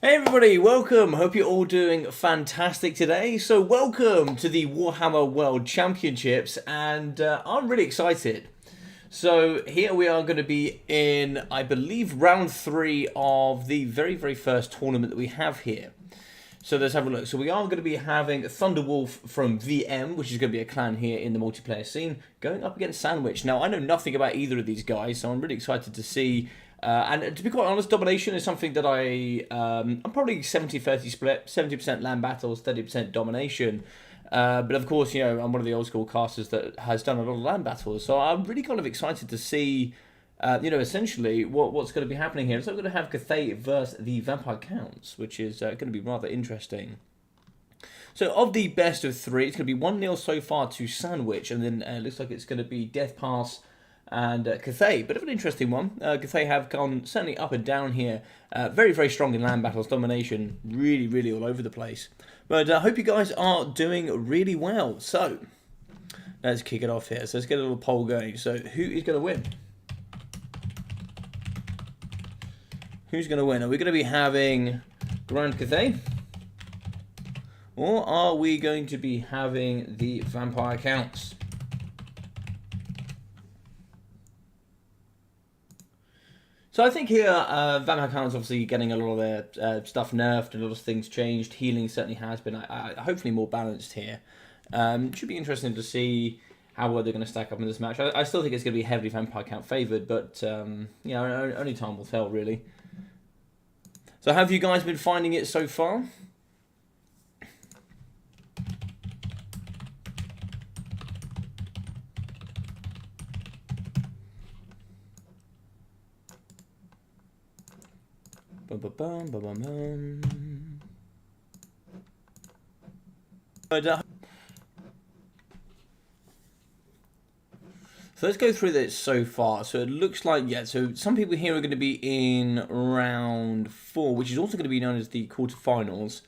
Hey everybody, welcome! Hope you're all doing fantastic today. So welcome to the Warhammer World Championships, and I'm really excited. So here we are going to be in, I believe, round 3 of the very first tournament that we have here. So let's have a look. So we are going to be having Thunderwolf from VM, which is going to be a clan here in the multiplayer scene, going up against Sandwich. Now, I know nothing about either of these guys, so I'm really excited to see. And to be quite honest, domination is something that I'm probably 70-30 split, 70% land battles, 30% domination. But of course, you know, I'm one of the old school casters that has done a lot of land battles, so I'm really kind of excited to see, you know, essentially what's going to be happening here. So we're going to have Cathay versus the Vampire Counts, which is going to be rather interesting. So of the best of 3, it's going to be 1-0 so far to Sandwich, and then it looks like it's going to be Death Pass and Cathay. Bit of an interesting one. Cathay have gone certainly up and down here. Very strong in land battles, domination, really all over the place. But I hope you guys are doing really well. So let's kick it off here. So let's get a little poll going. So who is going to win? Who's going to win? Are we going to be having Grand Cathay? Or are we going to be having the Vampire Counts? So I think here, Vampire Counts obviously getting a lot of their stuff nerfed and a lot of things changed. Healing certainly has been hopefully more balanced here. Should be interesting to see how well they're going to stack up in this match. I still think it's going to be heavily Vampire Count favoured, but you know, only time will tell, really. So have you guys been finding it so far? So let's go through this so far. So it looks like, yeah, so some people here are going to be in round 4, which is also going to be known as the quarterfinals.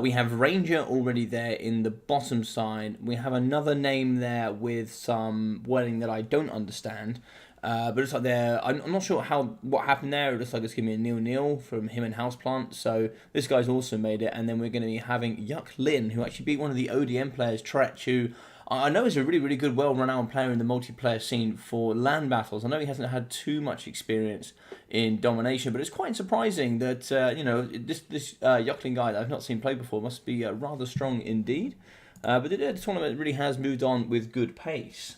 We have Ranger already there in the bottom side. We have another name there with some wording that I don't understand. But it's like I'm not sure what happened there. It looks like it's going to be a 0-0 from him and Houseplant. So this guy's also made it. And then we're going to be having Yuck Lin, who actually beat one of the ODM players, Tzeentch, who I know is a really good, well-renowned player in the multiplayer scene for land battles. I know he hasn't had too much experience in domination, but it's quite surprising that you know, this Yuckling guy that I've not seen play before must be rather strong indeed. But the tournament really has moved on with good pace.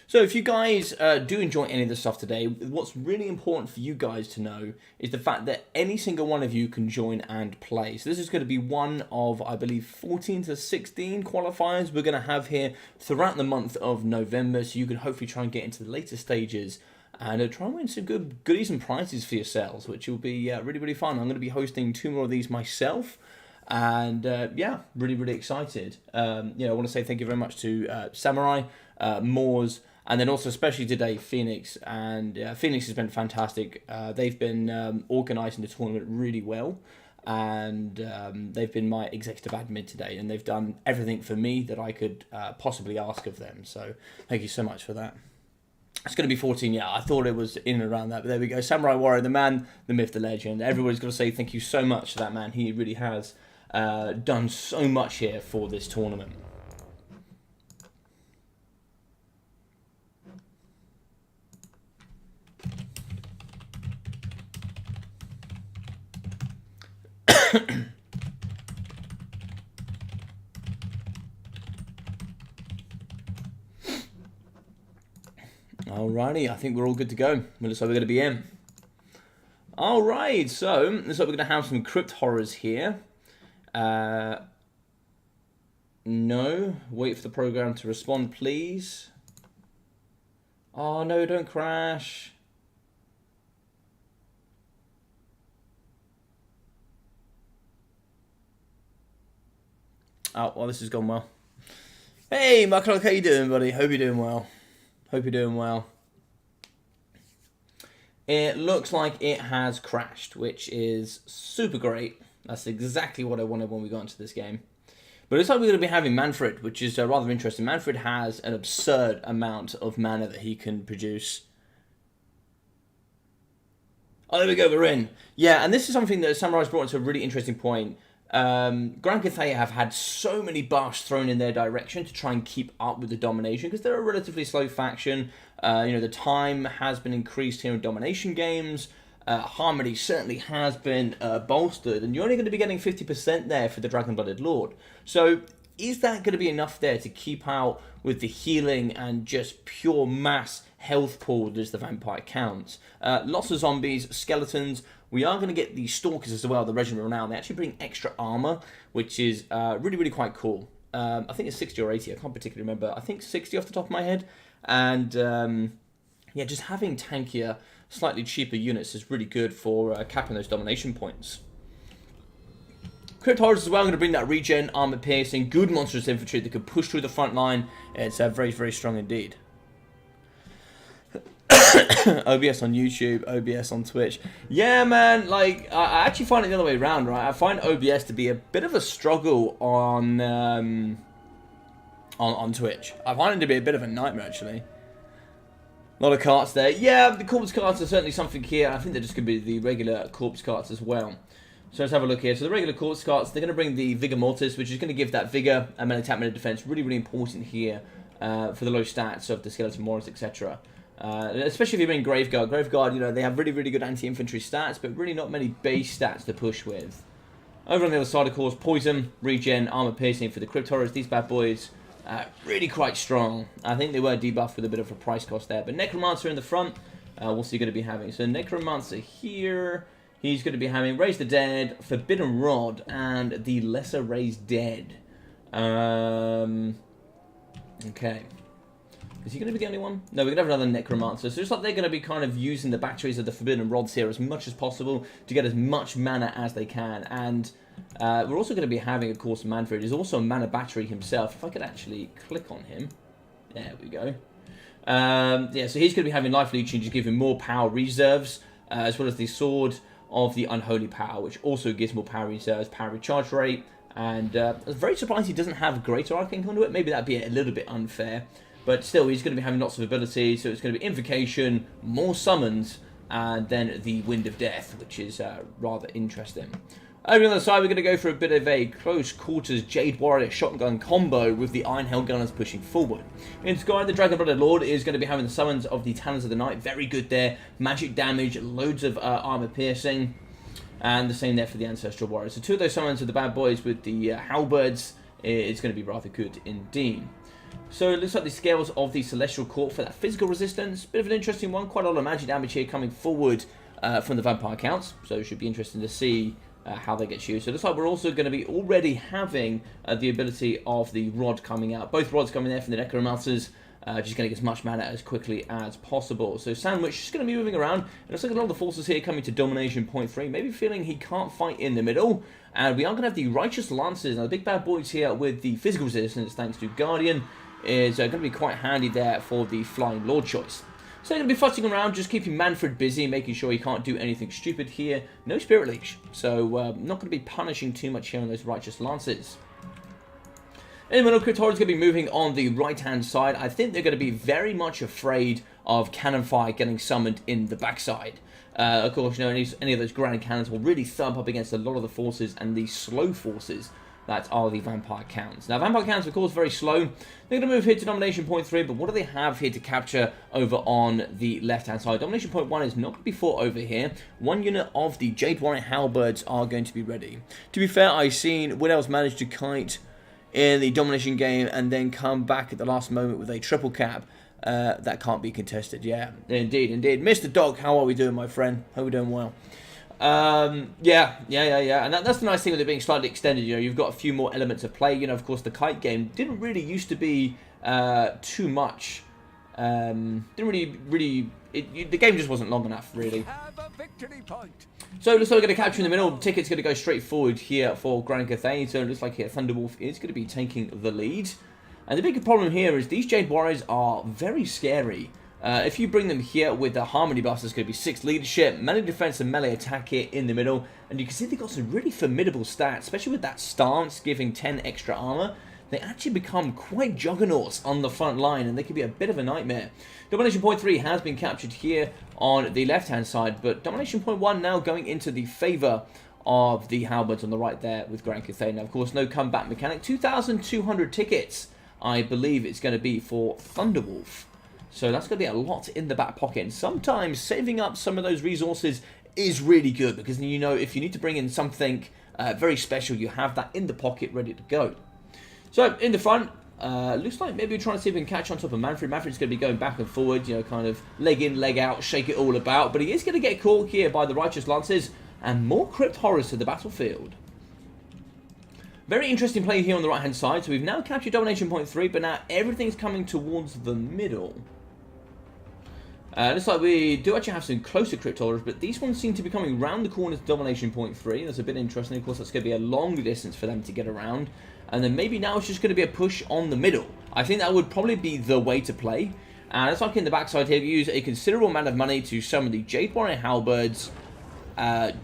So if you guys do enjoy any of the stuff today, what's really important for you guys to know is the fact that any single one of you can join and play. So this is going to be one of, I believe, 14 to 16 qualifiers we're going to have here throughout the month of November, so you can hopefully try and get into the later stages and try and win some goodies and prizes for yourselves, which will be really fun. I'm going to be hosting 2 more of these myself. And yeah, really excited. You know, I want to say thank you very much to Samurai, Moors, and then also especially today Phoenix. And Phoenix has been fantastic. They've been organising the tournament really well, and they've been my executive admin today, and they've done everything for me that I could possibly ask of them. So thank you so much for that. It's going to be 14, yeah. I thought it was in and around that, but there we go. Samurai Warrior, the man, the myth, the legend. Everybody's got to say thank you so much to that man. He really has done so much here for this tournament. Alrighty, I think we're all good to go. Looks like we're going to be in. Alright, so looks like we're going to have some crypt horrors here. No, wait for the program to respond, please. Oh no, don't crash. Oh, well, this has gone well. Hey, Mark, how you doing, buddy? Hope you're doing well. Hope you're doing well. It looks like it has crashed, which is super great. That's exactly what I wanted when we got into this game. But it looks like we're going to be having Manfred, which is rather interesting. Manfred has an absurd amount of mana that he can produce. Oh, there we go, we're in. Yeah, and this is something that Samurai's brought into a really interesting point. Grand Cathay have had so many buffs thrown in their direction to try and keep up with the domination, because they're a relatively slow faction. The time has been increased here in domination games. Harmony certainly has been bolstered, and you're only going to be getting 50% there for the Dragon-Blooded Lord. So is that going to be enough there to keep out with the healing and just pure mass health pool that is the vampire counts? Lots of zombies, skeletons. We are going to get the stalkers as well, the Regiment Renown. They actually bring extra armor, which is really, really quite cool. I think it's 60 or 80, I can't particularly remember. I think 60 off the top of my head. And yeah, just having tankier, slightly cheaper units is really good for capping those domination points. Crypt Horrors as well, I'm going to bring that regen, armor piercing, good monstrous infantry that can push through the front line. It's very, very strong indeed. OBS on YouTube, OBS on Twitch. Yeah, man, like, I actually find it the other way around, right? I find OBS to be a bit of a struggle on Twitch. I find it to be a bit of a nightmare, actually. A lot of carts there. Yeah, the corpse carts are certainly something here. I think they're just going to be the regular corpse carts as well. So let's have a look here. So the regular corpse carts, they're going to bring the Vigor Mortis, which is going to give that Vigor and melee attack, melee defense. Really, really important here for the low stats of the Skeleton Mortis, etc. Especially if you bring Graveguard. Graveguard, you know, they have really, really good anti-infantry stats, but really not many base stats to push with. Over on the other side, of course, Poison, Regen, Armor Piercing for the Crypt Horrors. These bad boys, really quite strong. I think they were debuffed with a bit of a price cost there. But Necromancer in the front, what's he going to be having? So Necromancer here, he's going to be having Raise the Dead, Forbidden Rod, and the Lesser Raised Dead. Okay. Is he going to be the only one? No, we're going to have another Necromancer. So it's like they're going to be kind of using the batteries of the Forbidden Rods here as much as possible to get as much mana as they can. And we're also going to be having, of course, Manfred. He's also a mana battery himself. If I could actually click on him. There we go. Yeah, so he's going to be having Life Leeching to give him more power reserves, as well as the Sword of the Unholy Power, which also gives more power reserves, power recharge rate. And I was very surprised he doesn't have Greater Arcane Conduit. Maybe that'd be a little bit unfair. But still, he's going to be having lots of abilities. So it's going to be Invocation, more summons, and then the Wind of Death, which is rather interesting. Over on the other side, we're going to go for a bit of a close quarters Jade Warrior shotgun combo with the Iron Hell Gunners pushing forward. In Sky, the Dragon-Blooded Lord is going to be having the summons of the Talons of the Night. Very good there. Magic damage, loads of armor piercing. And the same there for the Ancestral Warriors. So two of those summons of the bad boys with the Halberds is going to be rather good indeed. So it looks like the scales of the Celestial Court for that physical resistance. Bit of an interesting one. Quite a lot of magic damage here coming forward from the vampire counts. So it should be interesting to see how they get used. So it looks like we're also going to be already having the ability of the Rod coming out. Both Rods coming there from the Necromancers. Just going to get as much mana as quickly as possible. So Sandwich is going to be moving around. And looks like a lot of the forces here coming to Domination Point 3. Maybe feeling he can't fight in the middle. And we are going to have the Righteous Lancers. Now the big bad boys here with the physical resistance thanks to Guardian is going to be quite handy there for the Flying Lord choice. So they're going to be fussing around, just keeping Manfred busy, making sure he can't do anything stupid here. No Spirit Leech, so not going to be punishing too much here on those Righteous Lancers. In the middle, Crypt Horrors going to be moving on the right-hand side. I think they're going to be very much afraid of Cannon Fire getting summoned in the backside. Of course, you know, any of those Grand Cannons will really thump up against a lot of the forces and the slow forces that are the Vampire Counts. Now, Vampire Counts, of course, very slow. They're going to move here to Domination Point 3, but what do they have here to capture over on the left-hand side? Domination Point 1 is not going to be fought over here. One unit of the Jade Warrior Halberds are going to be ready. To be fair, I've seen Woodell's managed to kite in the Domination game and then come back at the last moment with a triple cap. That can't be contested. Yeah, indeed, indeed. Mr. Dog, how are we doing, my friend? Hope we're doing well. Yeah. And that's the nice thing with it being slightly extended. You know, you've got a few more elements of play. You know, of course, the kite game didn't really used to be too much. The game just wasn't long enough, really. So it looks like we're going to capture in the middle. The ticket's going to go straight forward here for Grand Cathay. So it looks like here Thunderwolf is going to be taking the lead. And the big problem here is these Jade Warriors are very scary. If you bring them here with the Harmony buffs, there's going to be 6 leadership, melee defense and melee attack here in the middle. And you can see they've got some really formidable stats, especially with that stance giving 10 extra armor. they actually become quite juggernauts on the front line, and they can be a bit of a nightmare. Domination point 3 has been captured here on the left-hand side, but domination point 1 now going into the favour of the halberds on the right there with Grand Cathay. Now, of course, no comeback mechanic. 2,200 tickets, I believe it's going to be for Thunderwolf. So that's going to be a lot in the back pocket. And sometimes saving up some of those resources is really good, because you know if you need to bring in something very special, you have that in the pocket ready to go. So in the front, looks like maybe we're trying to see if we can catch on top of Manfred. Manfred's going to be going back and forward, you know, kind of leg in, leg out, shake it all about. But he is going to get caught here by the Righteous Lances, and more Crypt Horrors to the battlefield. Very interesting play here on the right-hand side. So we've now captured domination point 3, but now everything's coming towards the middle. Looks like we do actually have some closer Crypt Horrors, but these ones seem to be coming round the corner to domination point 3. That's a bit interesting. Of course, that's going to be a long distance for them to get around. And then maybe now it's just going to be a push on the middle. I think that would probably be the way to play. And it's like in the backside here, we use a considerable amount of money to summon the Jade Warrior Halberds,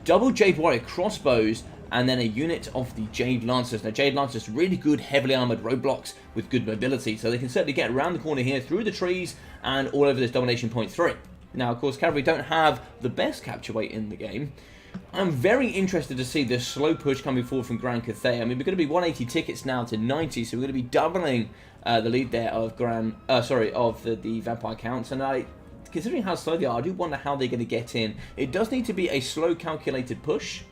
double Jade Warrior Crossbows, and then a unit of the Jade Lancers. Now, Jade Lancers, really good, heavily armoured roadblocks with good mobility, so they can certainly get around the corner here, through the trees, and all over this domination point 3. Now, of course, Cavalry don't have the best capture weight in the game. I'm very interested to see this slow push coming forward from Grand Cathay. I mean, we're going to be 180 tickets now to 90, so we're going to be doubling the lead there of the Vampire Counts, and considering how slow they are, I do wonder how they're going to get in. It does need to be a slow, calculated push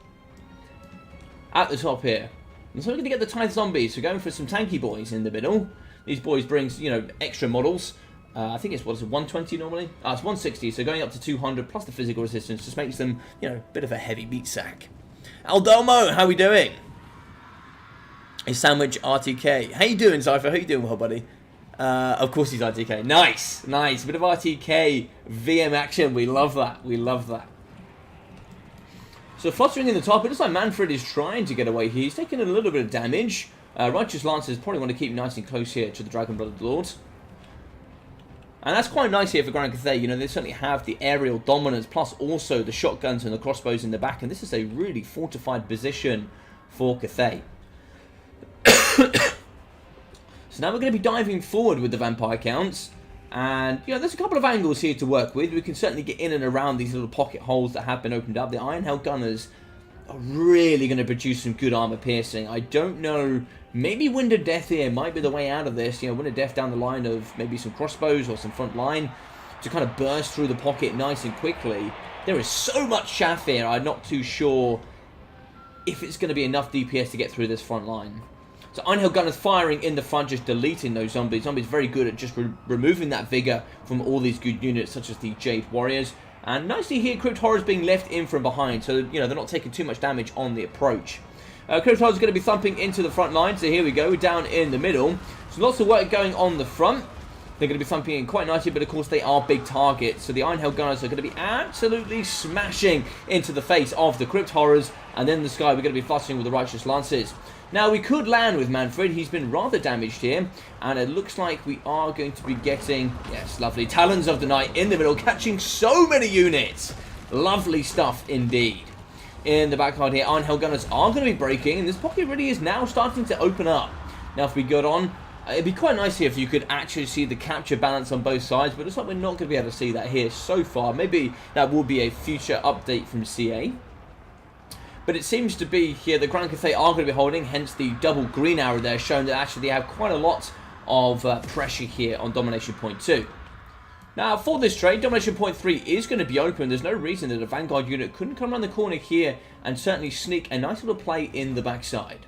at the top here. And so we're going to get the Tithe Zombies. So going for some tanky boys in the middle. These boys brings, you know, extra models. I think it's, what is it, 120 normally? It's 160, so going up to 200 plus the physical resistance just makes them, you know, a bit of a heavy meat sack. Aldomo, how we doing? A sandwich RTK. How you doing, Cypher? How you doing, well, buddy? Of course he's RTK. Nice, nice. A bit of RTK VM action. We love that. We love that. So fluttering in the top, it looks like Manfred is trying to get away here. He's taking a little bit of damage. Righteous Lancers probably want to keep nice and close here to the Dragon Blooded Lord. And that's quite nice here for Grand Cathay. You know, they certainly have the aerial dominance, plus also the shotguns and the crossbows in the back. And this is a really fortified position for Cathay. So now we're going to be diving forward with the Vampire Counts. And, you know, there's a couple of angles here to work with. We can certainly get in and around these little pocket holes that have been opened up. The Iron Hell Gunners are really going to produce some good armor piercing. I don't know, maybe Wind of Death here might be the way out of this. You know, Wind of Death down the line of maybe some crossbows or some front line to kind of burst through the pocket nice and quickly. There is so much chaff here, I'm not too sure if it's going to be enough DPS to get through this front line. So Iron Hell Gunners firing in the front, just deleting those zombies. Zombies very good at just removing that vigor from all these good units, such as the Jade Warriors. And nicely here, Crypt Horrors being left in from behind, so, you know, they're not taking too much damage on the approach. Crypt Horrors are going to be thumping into the front line, so here we go, down in the middle. So lots of work going on the front. They're going to be thumping in quite nicely, but of course they are big targets. So the Iron Hell Gunners are going to be absolutely smashing into the face of the Crypt Horrors. And then the sky, we're going to be fluttering with the Righteous Lances. Now, we could land with Manfred. He's been rather damaged here. And it looks like we are going to be getting, yes, lovely, Talons of the Night in the middle, catching so many units. Lovely stuff indeed. In the backcard here, Iron Hell Gunners are going to be breaking. And this pocket really is now starting to open up. Now, if we go on, it'd be quite nice here if you could actually see the capture balance on both sides. But it's like we're not going to be able to see that here so far. Maybe that will be a future update from CA. But it seems to be here that Grand Cathay are going to be holding, hence the double green arrow there, showing that actually they have quite a lot of pressure here on Domination Point 2. Now, for this trade, Domination Point 3 is going to be open. There's no reason that a Vanguard unit couldn't come around the corner here and certainly sneak a nice little play in the backside.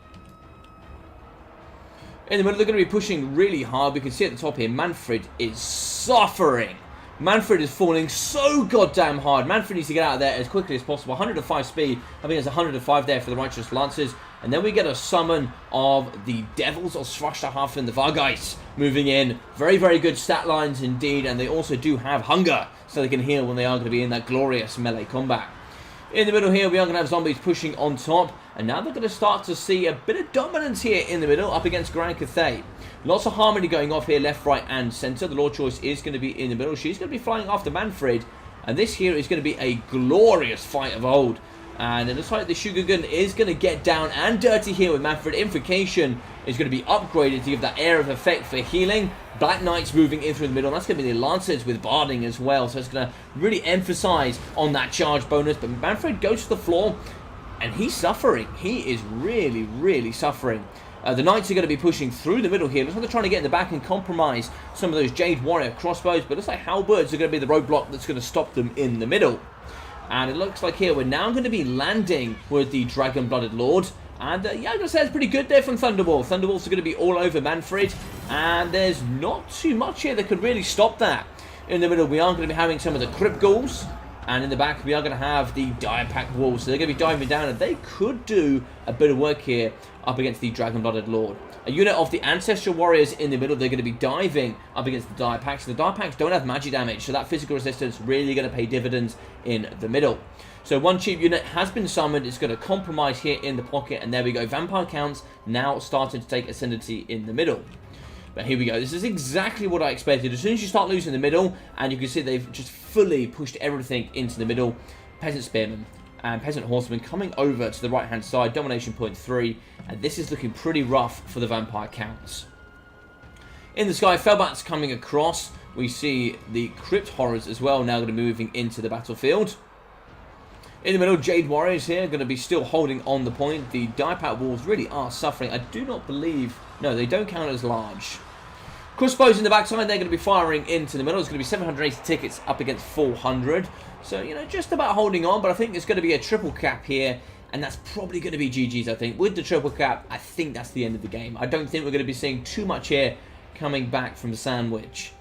In the middle, they're going to be pushing really hard. We can see at the top here, Manfred is suffering. Manfred is falling so goddamn hard. Manfred needs to get out of there as quickly as possible. 105 speed. I think there's 105 there for the Righteous Lancers. And then we get a summon of the Devils of Schwachterhafen, the Vargeist, moving in. Very, very good stat lines indeed. And they also do have hunger, so they can heal when they are going to be in that glorious melee combat. In the middle here, we are going to have zombies pushing on top. And now they're going to start to see a bit of dominance here in the middle up against Grand Cathay. Lots of harmony going off here, left, right, and centre. The Lord Choice is going to be in the middle. She's going to be flying after Manfred. And this here is going to be a glorious fight of old. And it looks like the Sugar Gun is going to get down and dirty here with Manfred. Invocation is going to be upgraded to give that air of effect for healing. Black Knights moving in through the middle. That's going to be the Lancers with Barding as well. So it's going to really emphasize on that charge bonus. But Manfred goes to the floor and he's suffering. He is really, really suffering. The Knights are going to be pushing through the middle here. Looks like they're trying to get in the back and compromise some of those Jade Warrior crossbows. But it looks like Halberds are going to be the roadblock that's going to stop them in the middle. And it looks like here we're now going to be landing with the Dragon-Blooded Lord. And yeah, I'm going to say it's pretty good there from Thunderwolf. Thunderwolves are going to be all over Manfred. And there's not too much here that could really stop that. In the middle, we are going to be having some of the Crypt Ghouls. And in the back, we are going to have the Dire Pack Wolves. So they're going to be diving down. And they could do a bit of work here up against the Dragon-Blooded Lord. A unit of the Ancestral Warriors in the middle. They're going to be diving up against the Dire Packs. The Dire Packs don't have magic damage. So that physical resistance really going to pay dividends in the middle. So one cheap unit has been summoned. It's going to compromise here in the pocket. And there we go. Vampire counts now starting to take ascendancy in the middle. But here we go. This is exactly what I expected. As soon as you start losing the middle, and you can see they've just fully pushed everything into the middle. Peasant Spearmen and Peasant Horsemen coming over to the right-hand side. Domination point 3. And this is looking pretty rough for the Vampire counts. In the sky, Fellbats coming across. We see the Crypt Horrors as well now going to be moving into the battlefield. In the middle, Jade Warriors here going to be still holding on the point. The Dire Pack Wolves really are suffering. I do not believe... No, they don't count as large. Crossbows in the backside, they're going to be firing into the middle. It's going to be 780 tickets up against 400. So, you know, just about holding on. But I think there's going to be a triple cap here. And that's probably going to be GG's, I think. With the triple cap, I think that's the end of the game. I don't think we're going to be seeing too much here coming back from Sandwich.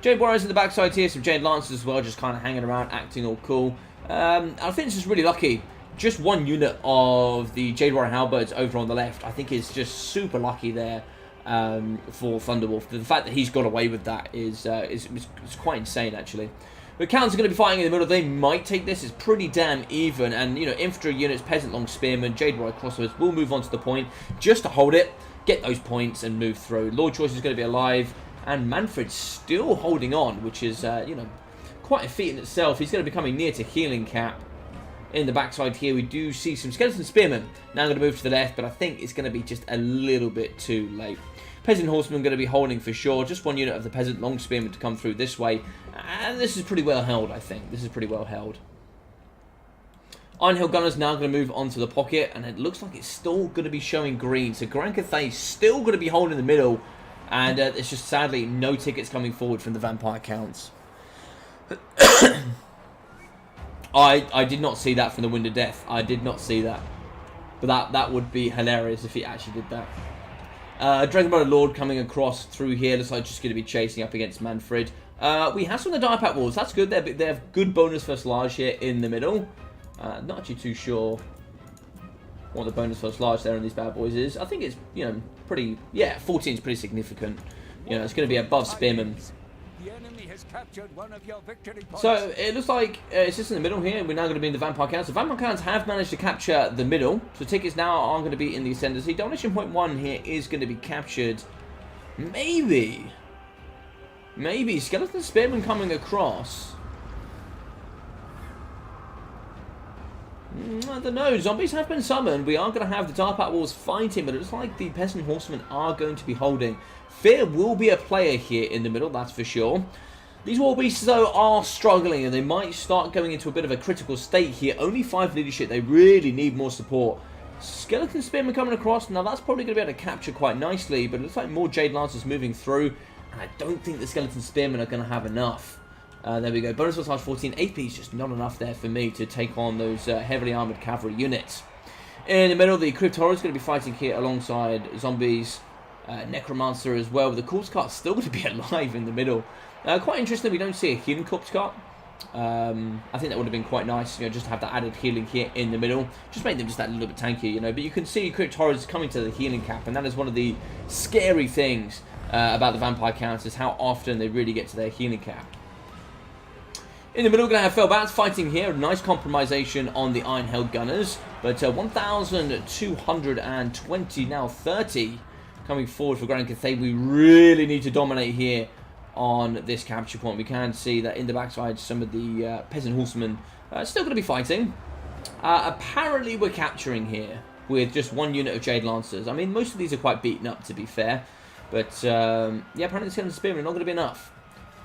Jade Warriors in the backside here. Some Jade Lancers as well, just kind of hanging around, acting all cool. I think this is really lucky. Just one unit of the Jade Warrior Halberds over on the left, I think is just super lucky there for Thunderwolf. The fact that he's got away with that is quite insane, actually. The Counts are going to be fighting in the middle. They might take this. It's pretty damn even. And, you know, infantry units, Peasant Long Spearmen, Jade Warrior Crossbows will move on to the point just to hold it, get those points, and move through. Lord Choice is going to be alive. And Manfred's still holding on, which is, you know, quite a feat in itself. He's going to be coming near to healing cap. In the backside here, we do see some Skeleton Spearmen. Now I'm going to move to the left, but I think it's going to be just a little bit too late. Peasant Horsemen going to be holding for sure. Just one unit of the Peasant Long Spearmen to come through this way. And this is pretty well held, I think. This is pretty well held. Iron Hill Gunners now going to move onto the pocket. And it looks like it's still going to be showing green. So Grand Cathay still going to be holding the middle. And it's just sadly no tickets coming forward from the Vampire Counts. I did not see that from the Wind of Death. I did not see that. But that would be hilarious if he actually did that. Dragon-Blooded Lord coming across through here. Looks like just going to be chasing up against Manfred. We have some of the Dire Pack Wolves. That's good. They have good bonus first large here in the middle. Not actually too sure what the bonus first large there on these bad boys is. I think it's, you know, pretty... Yeah, 14 is pretty significant. You know, it's going to be above Spearmen. So it looks like it's just in the middle here. We're now going to be in the Vampire Counts. The Vampire Counts have managed to capture the middle. So tickets now are going to be in the ascendancy. Domination point 1 here is going to be captured. Maybe Skeleton Spearman coming across. I don't know. Zombies have been summoned. We are going to have the Dire Pack Wolves fighting, but it looks like the Peasant Horsemen are going to be holding. Fear will be a player here in the middle, that's for sure. These War Beasts, though, are struggling, and they might start going into a bit of a critical state here. Only 5 leadership. They really need more support. Skeleton Spearman coming across. Now, that's probably going to be able to capture quite nicely, but it looks like more Jade Lancers moving through, and I don't think the Skeleton Spearmen are going to have enough. There we go. Bonus for charge 14. AP is just not enough there for me to take on those heavily armoured cavalry units. In the middle, the Crypt Horror is going to be fighting here alongside zombies. Necromancer as well. The Corpse Cart still going to be alive in the middle. Quite interesting, we don't see a healing Corpse Cart. I think that would have been quite nice, you know, just to have that added healing here in the middle. Just make them just that little bit tankier, you know. But you can see Crypt Horrors coming to the healing cap, and that is one of the scary things about the Vampire Counts, is how often they really get to their healing cap. In the middle, we're going to have Fellbats fighting here. Nice compromisation on the Iron Held Gunners. But 1,220, now 30, coming forward for Grand Cathay. We really need to dominate here on this capture point. We can see that in the backside, some of the Peasant Horsemen still going to be fighting. Apparently we're capturing here with just one unit of Jade Lancers. I mean, most of these are quite beaten up, to be fair. But, yeah, apparently the Skeleton Spearmen are not going to be enough.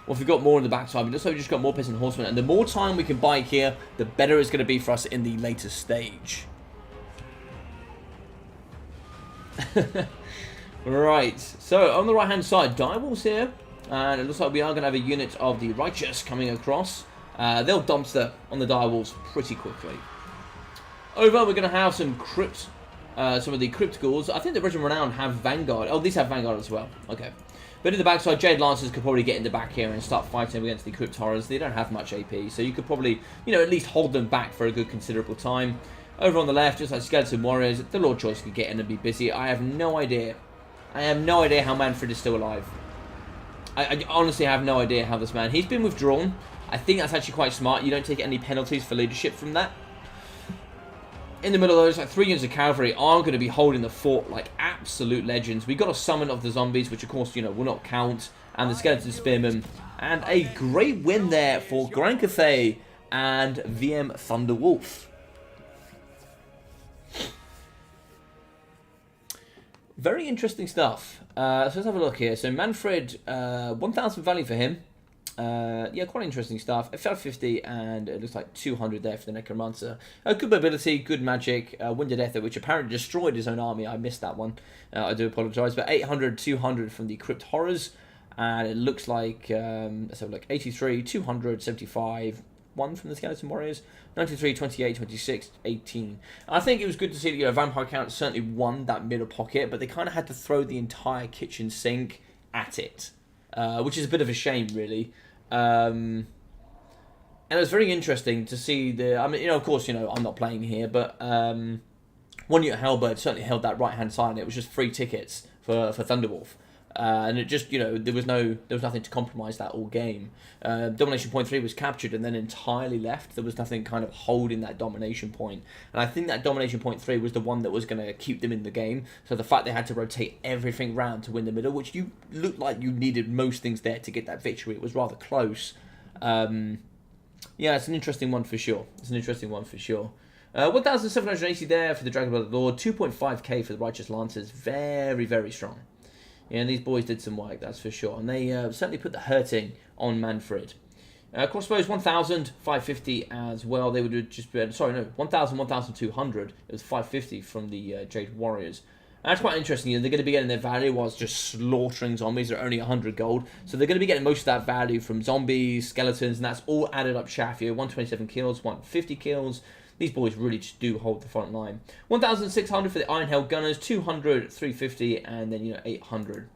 Well, if we've got more on the backside, but also we've just got more Peasant Horsemen. And the more time we can buy here, the better it's going to be for us in the later stage. Right, so on the right-hand side, Direwolves here. And it looks like we are going to have a unit of the Righteous coming across. They'll dumpster on the Direwolves pretty quickly. Over, we're going to have some Crypt, some of the Crypt Ghouls. I think the Regiment Renowned have Vanguard. Oh, these have Vanguard as well. Okay. But in the backside, Jade Lancers could probably get in the back here and start fighting against the Crypt Horrors. They don't have much AP, so you could probably, you know, at least hold them back for a good considerable time. Over on the left, just like Skeleton Warriors, the Lord Choice could get in and be busy. I have no idea. I have no idea how Manfred is still alive. I honestly have no idea how this man... He's been withdrawn. I think that's actually quite smart. You don't take any penalties for leadership from that. In the middle of those, like 3 units of cavalry are going to be holding the fort like absolute legends. We got a summon of the zombies, which of course, you know, will not count. And the Skeleton Spearmen. And a great win there for Grand Cathay and VM Thunderwolf. Very interesting stuff. So let's have a look here. So Manfred, 1,000 value for him. Yeah, quite interesting stuff. It fell 50 and it looks like 200 there for the Necromancer. Good mobility, good magic. Wind of Death, which apparently destroyed his own army. I missed that one. I do apologise. But 800, 200 from the Crypt Horrors. And it looks like, let's have a look, 83, 200, 75, 1 from the Skeleton Warriors. 93, 28, 26, 18. I think it was good to see that, you know, Vampire Count certainly won that middle pocket, but they kind of had to throw the entire kitchen sink at it, which is a bit of a shame, really. And it was very interesting to see the... I mean, you know, of course, you know, I'm not playing here, but one unit Halberd certainly held that right-hand side, and it was just free tickets for Thunderwolf. And it just, you know, there was nothing to compromise that all game. Domination point 3 was captured and then entirely left. There was nothing kind of holding that domination point. And I think that domination point 3 was the one that was going to keep them in the game. So the fact they had to rotate everything round to win the middle, which you looked like you needed most things there to get that victory. It was rather close. Yeah, it's an interesting one for sure. It's an interesting one for sure. 1,780 there for the Dragonblood Lord. 2.5k for the Righteous Lancers. Very, very strong. Yeah, and these boys did some work, that's for sure. And they certainly put the hurting on Manfred. Crossbows, 1,000, 550 as well. They would have just been, sorry, no, 1,000, 1,200. It was 550 from the Jade Warriors. And that's quite interesting. You know, they're going to be getting their value whilst just slaughtering zombies. They're only 100 gold. So they're going to be getting most of that value from zombies, skeletons, and that's all added up shaft. 127 kills, 150 kills. These boys really just do hold the front line. 1,600 for the Iron Hell Gunners, 200, 350, and then, you know, 800.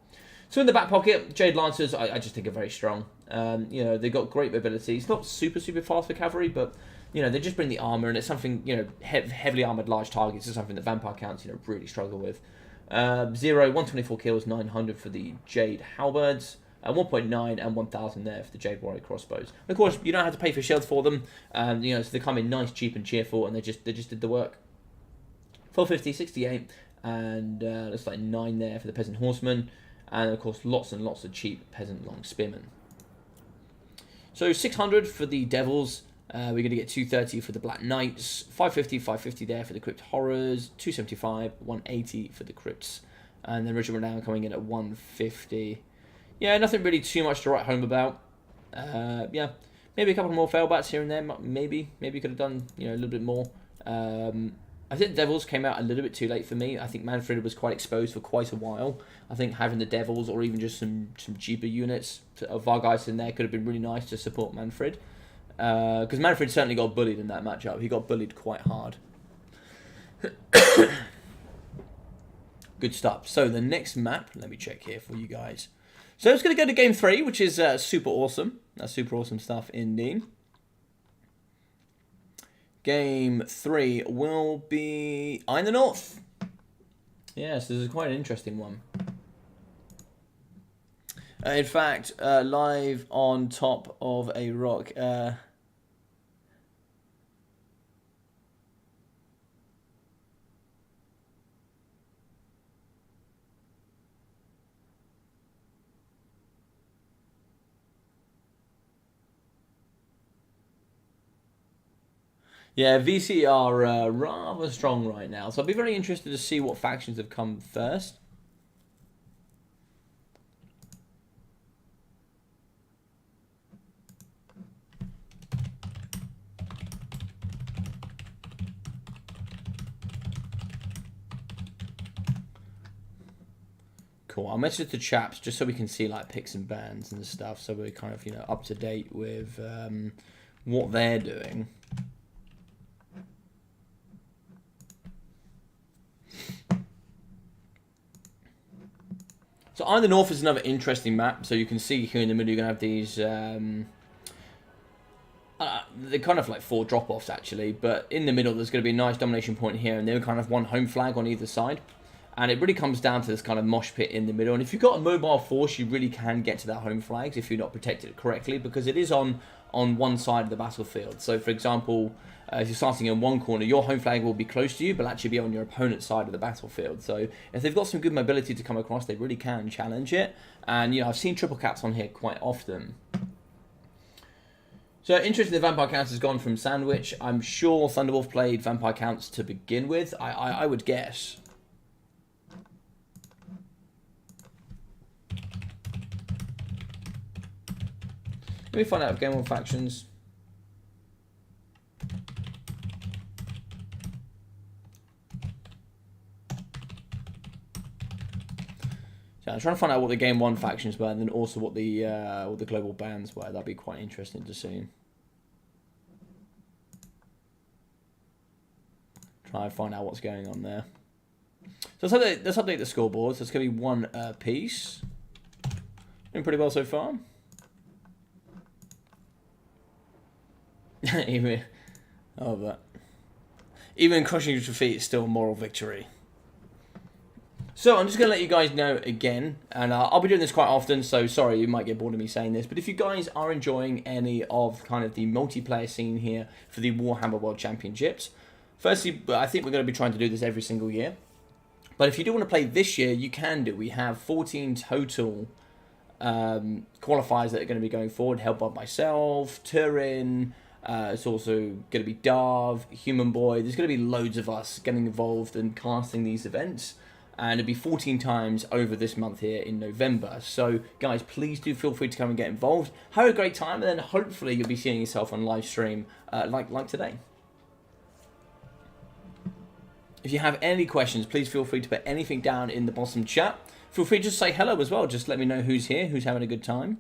So in the back pocket, Jade Lancers, I just think are very strong. You know, they've got great mobility. It's not super, super fast for cavalry, but, you know, they just bring the armor, and it's something, you know, heavily armored large targets is something that Vampire Counts, you know, really struggle with. 124 kills, 900 for the Jade Halberds. 1.9 and 1,000 there for the Jade Warrior crossbows. And of course, you don't have to pay for shields for them. You know, so they come in nice, cheap, and cheerful, and they just did the work. 450, 68, and looks like 9 there for the Peasant Horsemen, and of course, lots and lots of cheap Peasant Long Spearmen. So 600 for the Devils. We're going to get 230 for the Black Knights, 550, 550 there for the Crypt Horrors, 275, 180 for the Crypts, and then Regiment Renown coming in at 150. Yeah, nothing really too much to write home about. Yeah, maybe a couple more failbacks here and there. Maybe could have done, you know, a little bit more. I think the Devils came out a little bit too late for me. I think Manfred was quite exposed for quite a while. I think having the Devils or even just some cheaper units of Vargeist in there could have been really nice to support Manfred. Because Manfred certainly got bullied in that matchup. He got bullied quite hard. Good stuff. So the next map, let me check here for you guys. So it's going to go to game 3, which is super awesome. That's super awesome stuff indeed. Game 3 will be Eye in the North. Yes, this is quite an interesting one. In fact, live on top of a rock. Yeah, VC are rather strong right now, so I'll be very interested to see what factions have come first. Cool. I'll message the chaps just so we can see like picks and bans and stuff, so we're kind of up to date with what they're doing. So Iron the North is another interesting map. So you can see here in the middle you're gonna have these. They're kind of like 4 drop-offs actually, but in the middle there's going to be a nice domination point here, and then kind of 1 home flag on either side. And it really comes down to this kind of mosh pit in the middle. And if you've got a mobile force, you really can get to that home flags if you're not protected correctly, because it is on one side of the battlefield. So, for example, if you're starting in one corner, your home flag will be close to you, but actually be on your opponent's side of the battlefield. So, if they've got some good mobility to come across, they really can challenge it. And, I've seen triple caps on here quite often. So, interesting, the Vampire Counts has gone from Sandwich. I'm sure Thunderwolf played Vampire Counts to begin with, I would guess. Let me find out Game 1 factions. So I'm trying to find out what the Game 1 factions were, and then also what the global bans were. That'd be quite interesting to see. Try and find out what's going on there. So let's update the scoreboard. So it's going to be 1 piece. Doing pretty well so far. Even crushing your defeat is still a moral victory. So I'm just going to let you guys know again, and I'll be doing this quite often, so sorry you might get bored of me saying this, but if you guys are enjoying any of kind of the multiplayer scene here for the Warhammer World Championships, firstly, I think we're going to be trying to do this every single year, but if you do want to play this year, you can do. We have 14 total qualifiers that are going to be going forward, held by myself, Turin. It's also going to be Darv, Human Boy. There's going to be loads of us getting involved and casting these events. And it'll be 14 times over this month here in November. So, guys, please do feel free to come and get involved. Have a great time, and then hopefully you'll be seeing yourself on live stream like today. If you have any questions, please feel free to put anything down in the bottom chat. Feel free to just say hello as well. Just let me know who's here, who's having a good time.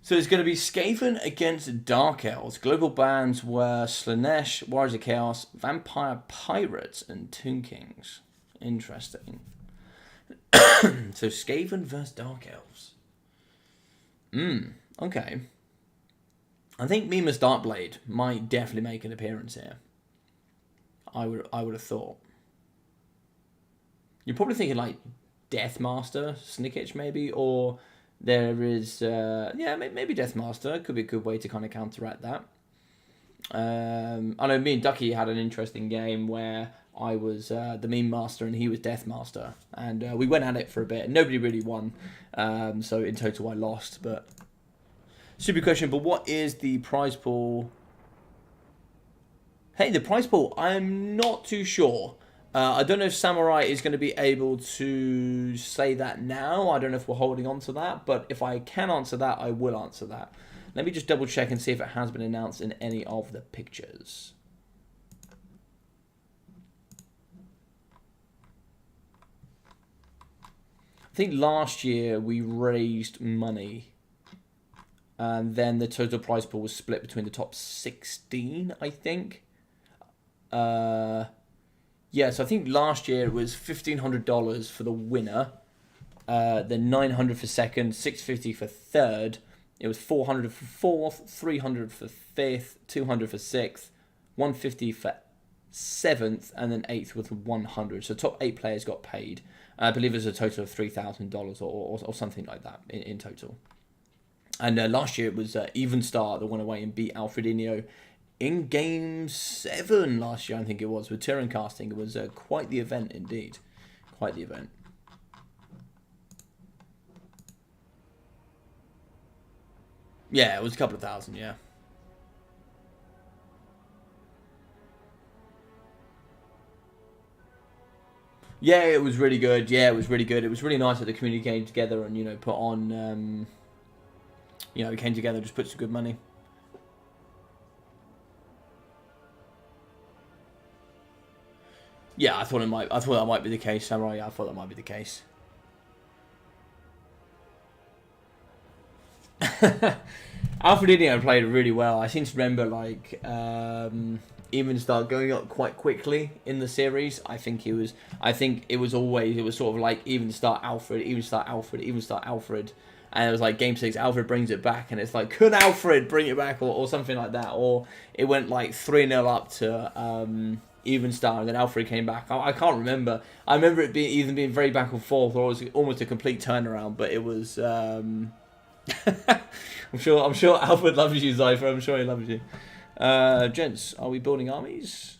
So there's going to be Skaven against Dark Elves. Global bans were Slaanesh, Warriors of Chaos, Vampire Pirates, and Toon Kings. Interesting. So Skaven versus Dark Elves. Okay. I think Mima's Darkblade might definitely make an appearance here. I would have thought. You're probably thinking like Deathmaster, Snicketch maybe, or there is, yeah, maybe Deathmaster could be a good way to kind of counteract that. I know me and Ducky had an interesting game where I was the Meme Master and he was Deathmaster, and we went at it for a bit. Nobody really won, so in total I lost. But super question. But what is the prize pool? Hey, the prize pool. I'm not too sure. I don't know if Samurai is going to be able to say that now. I don't know if we're holding on to that, but if I can answer that, I will answer that. Let me just double check and see if it has been announced in any of the pictures. I think last year we raised money, and then the total prize pool was split between the top 16, I think. Yeah, so I think last year it was $1,500 for the winner, then $900 for second, $650 for third. It was $400 for fourth, $300 for fifth, $200 for sixth, $150 for seventh, and then eighth with $100. So top 8 players got paid. I believe it was a total of $3,000 or something like that in total. And last year it was Even Star that went away and beat Alfredinho in Game 7 last year, I think it was, with Turin casting. It was quite the event indeed. Quite the event. Yeah, it was a couple of thousand, yeah. Yeah, it was really good. Yeah, it was really good. It was really nice that the community came together and, you know, put on, you know, came together, just put some good money. Yeah, I thought that might be the case, Samurai. Yeah, I thought that might be the case. Alfredinho played really well. I seem to remember, like, even start going up quite quickly in the series. I think it was sort of like even start Alfred, even start Alfred, even start Alfred. And it was like game 6, Alfred brings it back, and it's like, could Alfred bring it back, or something like that. Or it went like 3-0 up to even start, and then Alfred came back. I can't remember. I remember it being very back and forth, or it was almost a complete turnaround. But it was. I'm sure Alfred loves you, Zypher. I'm sure he loves you. Gents, are we building armies?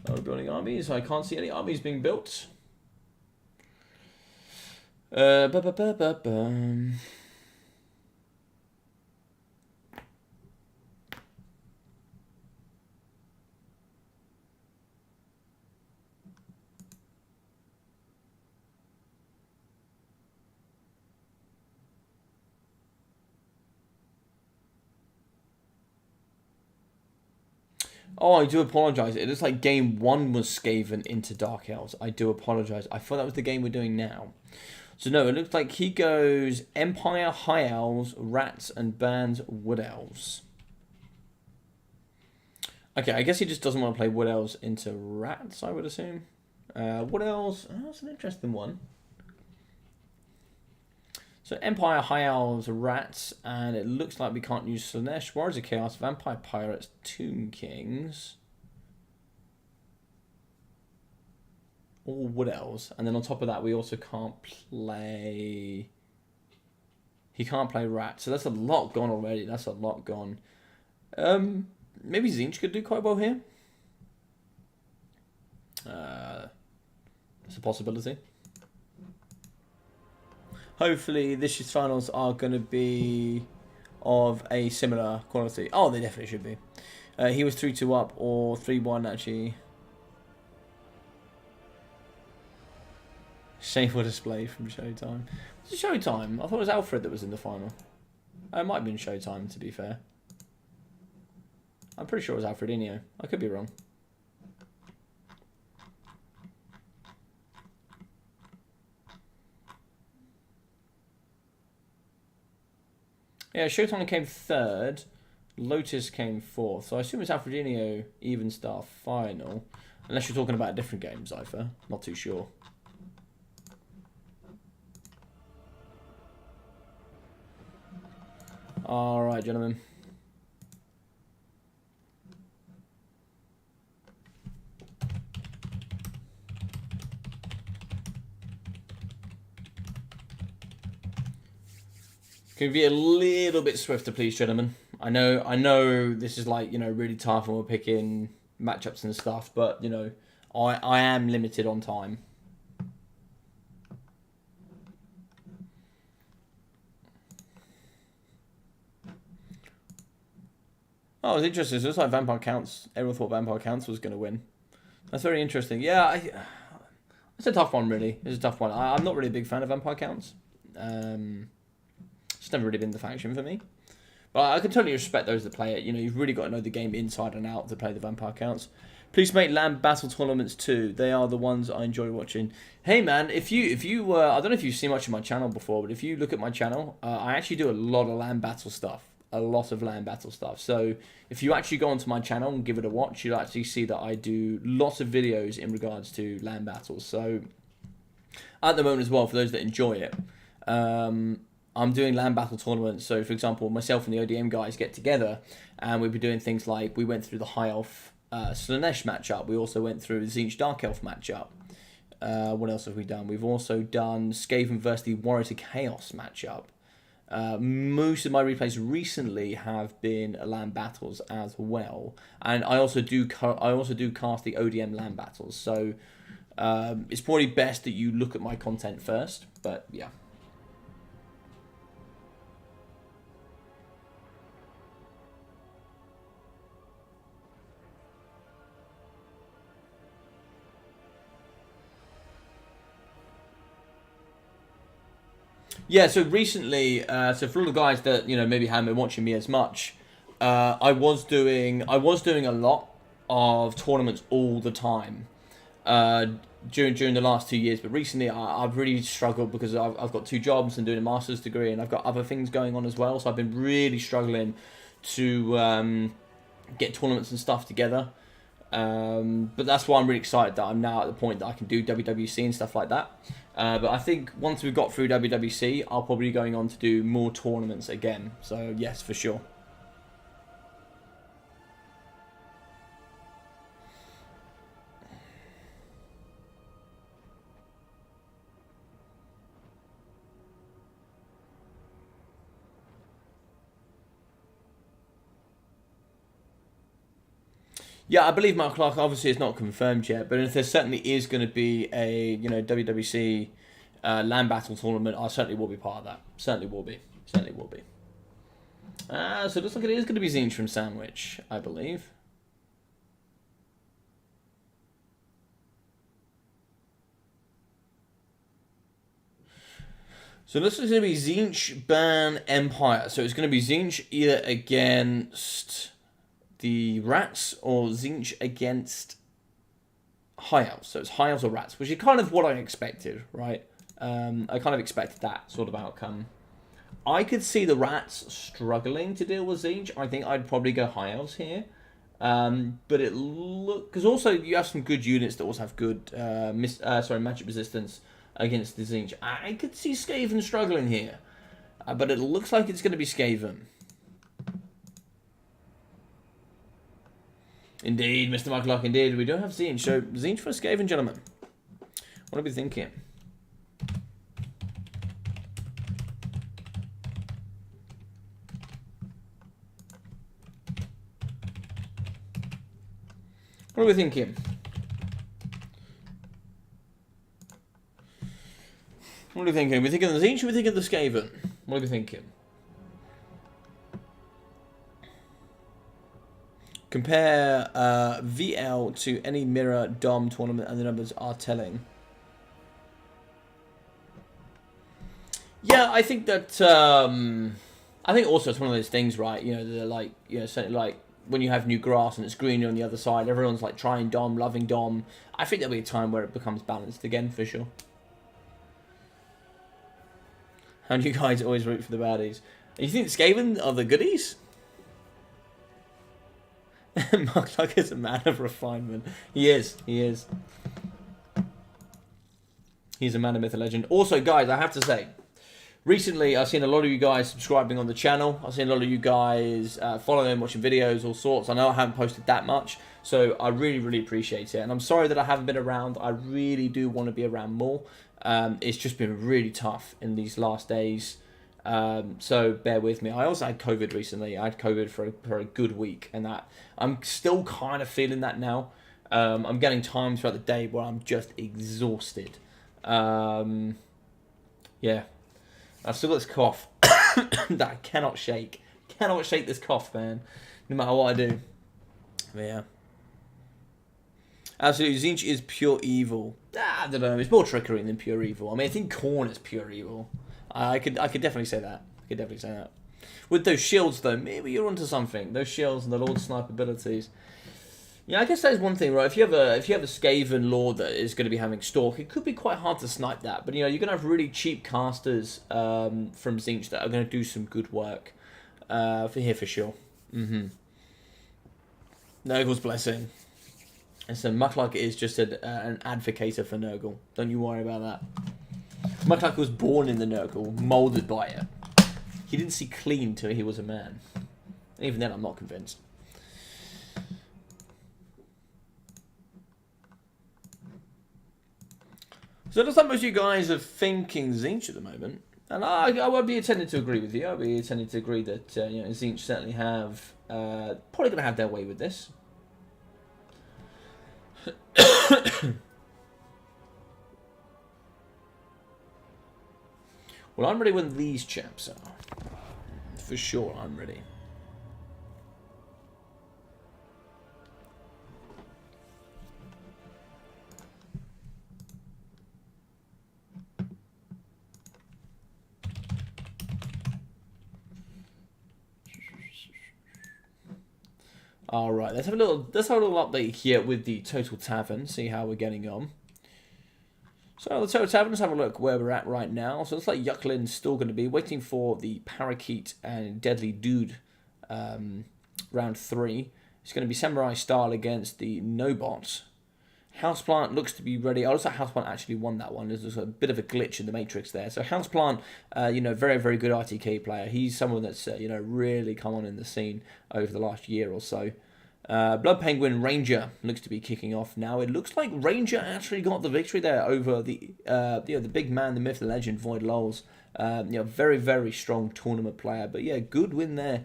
Are we building armies? I can't see any armies being built. Oh, I do apologise. It looks like game 1 was Skaven into Dark Elves. I do apologise. I thought that was the game we're doing now. So no, it looks like he goes Empire, High Elves, Rats, and bans Wood Elves. Okay, I guess he just doesn't want to play Wood Elves into Rats, I would assume. Wood Elves, that's an interesting one. So Empire, High Elves, Rats, and it looks like we can't use Slaanesh, Warriors of Chaos, Vampire Pirates, Tomb Kings. All Wood Elves. And then on top of that, we also can't play... He can't play Rats. So that's a lot gone already. That's a lot gone. Maybe Tzeentch could do quite well here. It's a possibility. Hopefully, this year's finals are going to be of a similar quality. Oh, they definitely should be. He was 3-2 up, or 3-1 actually. Shameful display from Showtime. Was it Showtime? I thought it was Alfred that was in the final. It might have been Showtime, to be fair. I'm pretty sure it was Alfredinho. I could be wrong. Yeah, Showtime came 3rd. Lotus came 4th. So I assume it's Alfredinho even star final. Unless you're talking about a different game, Zypher. Not too sure. Alright, gentlemen. Can we be a little bit swifter, please, gentlemen? I know this is like, you know, really tough when we're picking matchups and stuff, but, you know, I am limited on time. Oh, it's interesting. It looks like Vampire Counts. Everyone thought Vampire Counts was going to win. That's very interesting. Yeah, it's a tough one, really. It's a tough one. I'm not really a big fan of Vampire Counts. It's never really been the faction for me. But I can totally respect those that play it. You know, you've really got to know the game inside and out to play the Vampire Counts. Please make land battle tournaments too. They are the ones I enjoy watching. Hey man, if you I don't know if you've seen much of my channel before, but if you look at my channel, I actually do a lot of land battle stuff. A lot of land battle stuff. So if you actually go onto my channel and give it a watch, you'll actually see that I do lots of videos in regards to land battles. So at the moment as well, for those that enjoy it, I'm doing land battle tournaments. So for example, myself and the ODM guys get together and we'll be doing things like, we went through the High Elf Slaanesh matchup. We also went through the Tzeentch Dark Elf matchup. What else have we done? We've also done Skaven versus the Warriors of Chaos matchup. Most of my replays recently have been land battles as well, and I also do cast the ODM land battles. So It's probably best that you look at my content first, but yeah. Yeah, so recently, so for all the guys that maybe haven't been watching me as much, I was doing a lot of tournaments all the time during the last 2 years. But recently, I've really struggled because I've got 2 jobs and doing a master's degree, and I've got other things going on as well. So I've been really struggling to get tournaments and stuff together. But that's why I'm really excited that I'm now at the point that I can do WWC and stuff like that. But I think once we've got through WWC, I'll probably be going on to do more tournaments again. So yes, for sure. Yeah, I believe Mark Clark. Obviously, it's not confirmed yet, but if there certainly is going to be a WWC land battle tournament, I certainly will be part of that. Certainly will be. Certainly will be. So it looks like it is going to be Tzeentch from Sandwich, I believe. So this is going to be Tzeentch Ban Empire. So it's going to be Tzeentch either against the Rats or Tzeentch against High Elves. So it's High Elves or Rats, which is kind of what I expected, right? I kind of expected that sort of outcome. I could see the Rats struggling to deal with Tzeentch. I think I'd probably go High Elves here. But it look because also you have some good units that also have good magic resistance against the Tzeentch. I could see Skaven struggling here, but it looks like it's going to be Skaven. Indeed, Mr. Michael, indeed. We don't have Tzeentch. So, Tzeentch for Skaven, gentlemen. What are we thinking? What are we thinking? What are we thinking? Are we thinking of the Tzeentch or are we thinking of the Skaven? What are we thinking? Compare VL to any mirror Dom tournament and the numbers are telling. Yeah, I think that I think also it's one of those things, right? They're like, certainly like when you have new grass and it's greener on the other side, everyone's like trying Dom, loving Dom. I think there'll be a time where it becomes balanced again for sure. How do you guys always root for the baddies? You think Skaven are the goodies? Mark Luck is a man of refinement. He is. He is. He's a man of myth and legend. Also, guys, I have to say, recently I've seen a lot of you guys subscribing on the channel. I've seen a lot of you guys following, watching videos, all sorts. I know I haven't posted that much, so I really, really appreciate it. And I'm sorry that I haven't been around. I really do want to be around more. It's just been really tough in these last days. So bear with me. I also had COVID recently. I had COVID for a good week, and that I'm still kind of feeling that now. I'm getting times throughout the day where I'm just exhausted. Yeah, I've still got this cough that I cannot shake. Cannot shake this cough, man. No matter what I do. But yeah. Absolutely, Tzeentch is pure evil. I don't know. It's more trickery than pure evil. I mean, I think Khorne is pure evil. I could definitely say that. I could definitely say that. With those shields, though, maybe you're onto something. Those shields and the Lord Snipe abilities. Yeah, I guess that is one thing, right? If you have a Skaven Lord that is going to be having Stalk, it could be quite hard to snipe that. But you're going to have really cheap casters from Tzeentch that are going to do some good work for sure. Nurgle's Blessing. And so Mucklug is just an advocator for Nurgle. Don't you worry about that. Mucklug was born in the Nurgle, moulded by it. He didn't see clean till he was a man. Even then, I'm not convinced. So it looks like most of you guys are thinking Tzeentch at the moment. And I would be tending to agree with you. I would be tending to agree that Tzeentch certainly have probably going to have their way with this. Well, I'm ready when these chaps are. For sure, I'm ready. All right, let's have a little update here with the Total Tavern. See how we're getting on. So the Total Tavern, let's have a look where we're at right now. So it looks like Yucklin's still going to be waiting for the Parakeet and Deadly Dude round 3. It's going to be Samurai style against the Nobots. Houseplant looks to be ready. Oh, looks like Houseplant actually won that one. There's a bit of a glitch in the matrix there. So Houseplant, you know, very, very good RTK player. He's someone that's, you know, really come on in the scene over the last year or so. Blood Penguin Ranger looks to be kicking off now. It looks like Ranger actually got the victory there over the the big man, the myth, the legend, Void Lols. You know, very, very strong tournament player. But yeah, good win there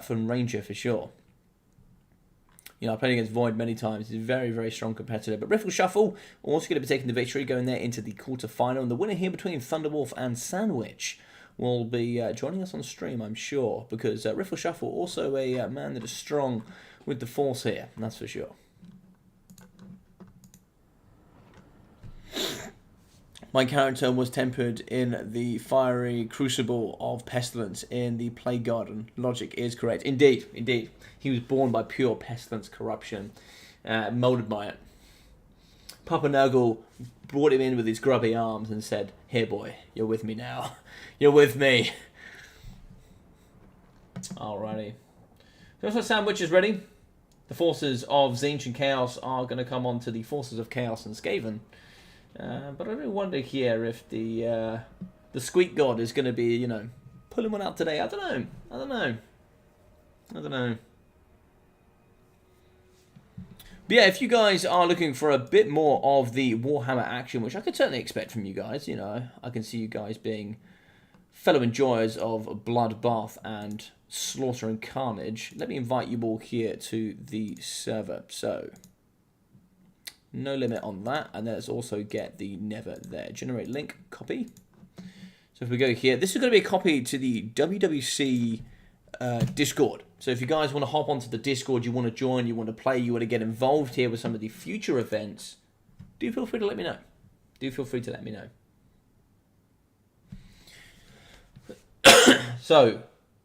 from Ranger for sure. You know, I played against Void many times. He's a very, very strong competitor. But Riffle Shuffle also going to be taking the victory, going there into the quarterfinal. And the winner here between Thunderwolf and Sandwich will be joining us on stream, I'm sure. Because Riffle Shuffle, also a man that is strong with the force here. That's for sure. My character was tempered in the fiery crucible of pestilence in the Plague Garden. Logic is correct. Indeed, indeed. He was born by pure pestilence corruption, moulded by it. Papa Nurgle brought him in with his grubby arms and said, "Here, boy, you're with me now. You're with me." Alrighty. So Sandwich is ready. The forces of Tzeentch and Chaos are going to come on to the forces of Chaos and Skaven. But I really wonder here if the Squeak God is going to be, you know, pulling one out today. I don't know. I don't know. I don't know. But yeah, if you guys are looking for a bit more of the Warhammer action, which I could certainly expect from you guys, you know, I can see you guys being fellow enjoyers of bloodbath and slaughter and carnage. Let me invite you all here to the server. So, no limit on that. And let's also get the Never there. Generate link, copy. So if we go here, this is going to be a copy to the WWC Discord. So if you guys want to hop onto the Discord, you want to join, you want to play, you want to get involved here with some of the future events, do feel free to let me know. Do feel free to let me know. So,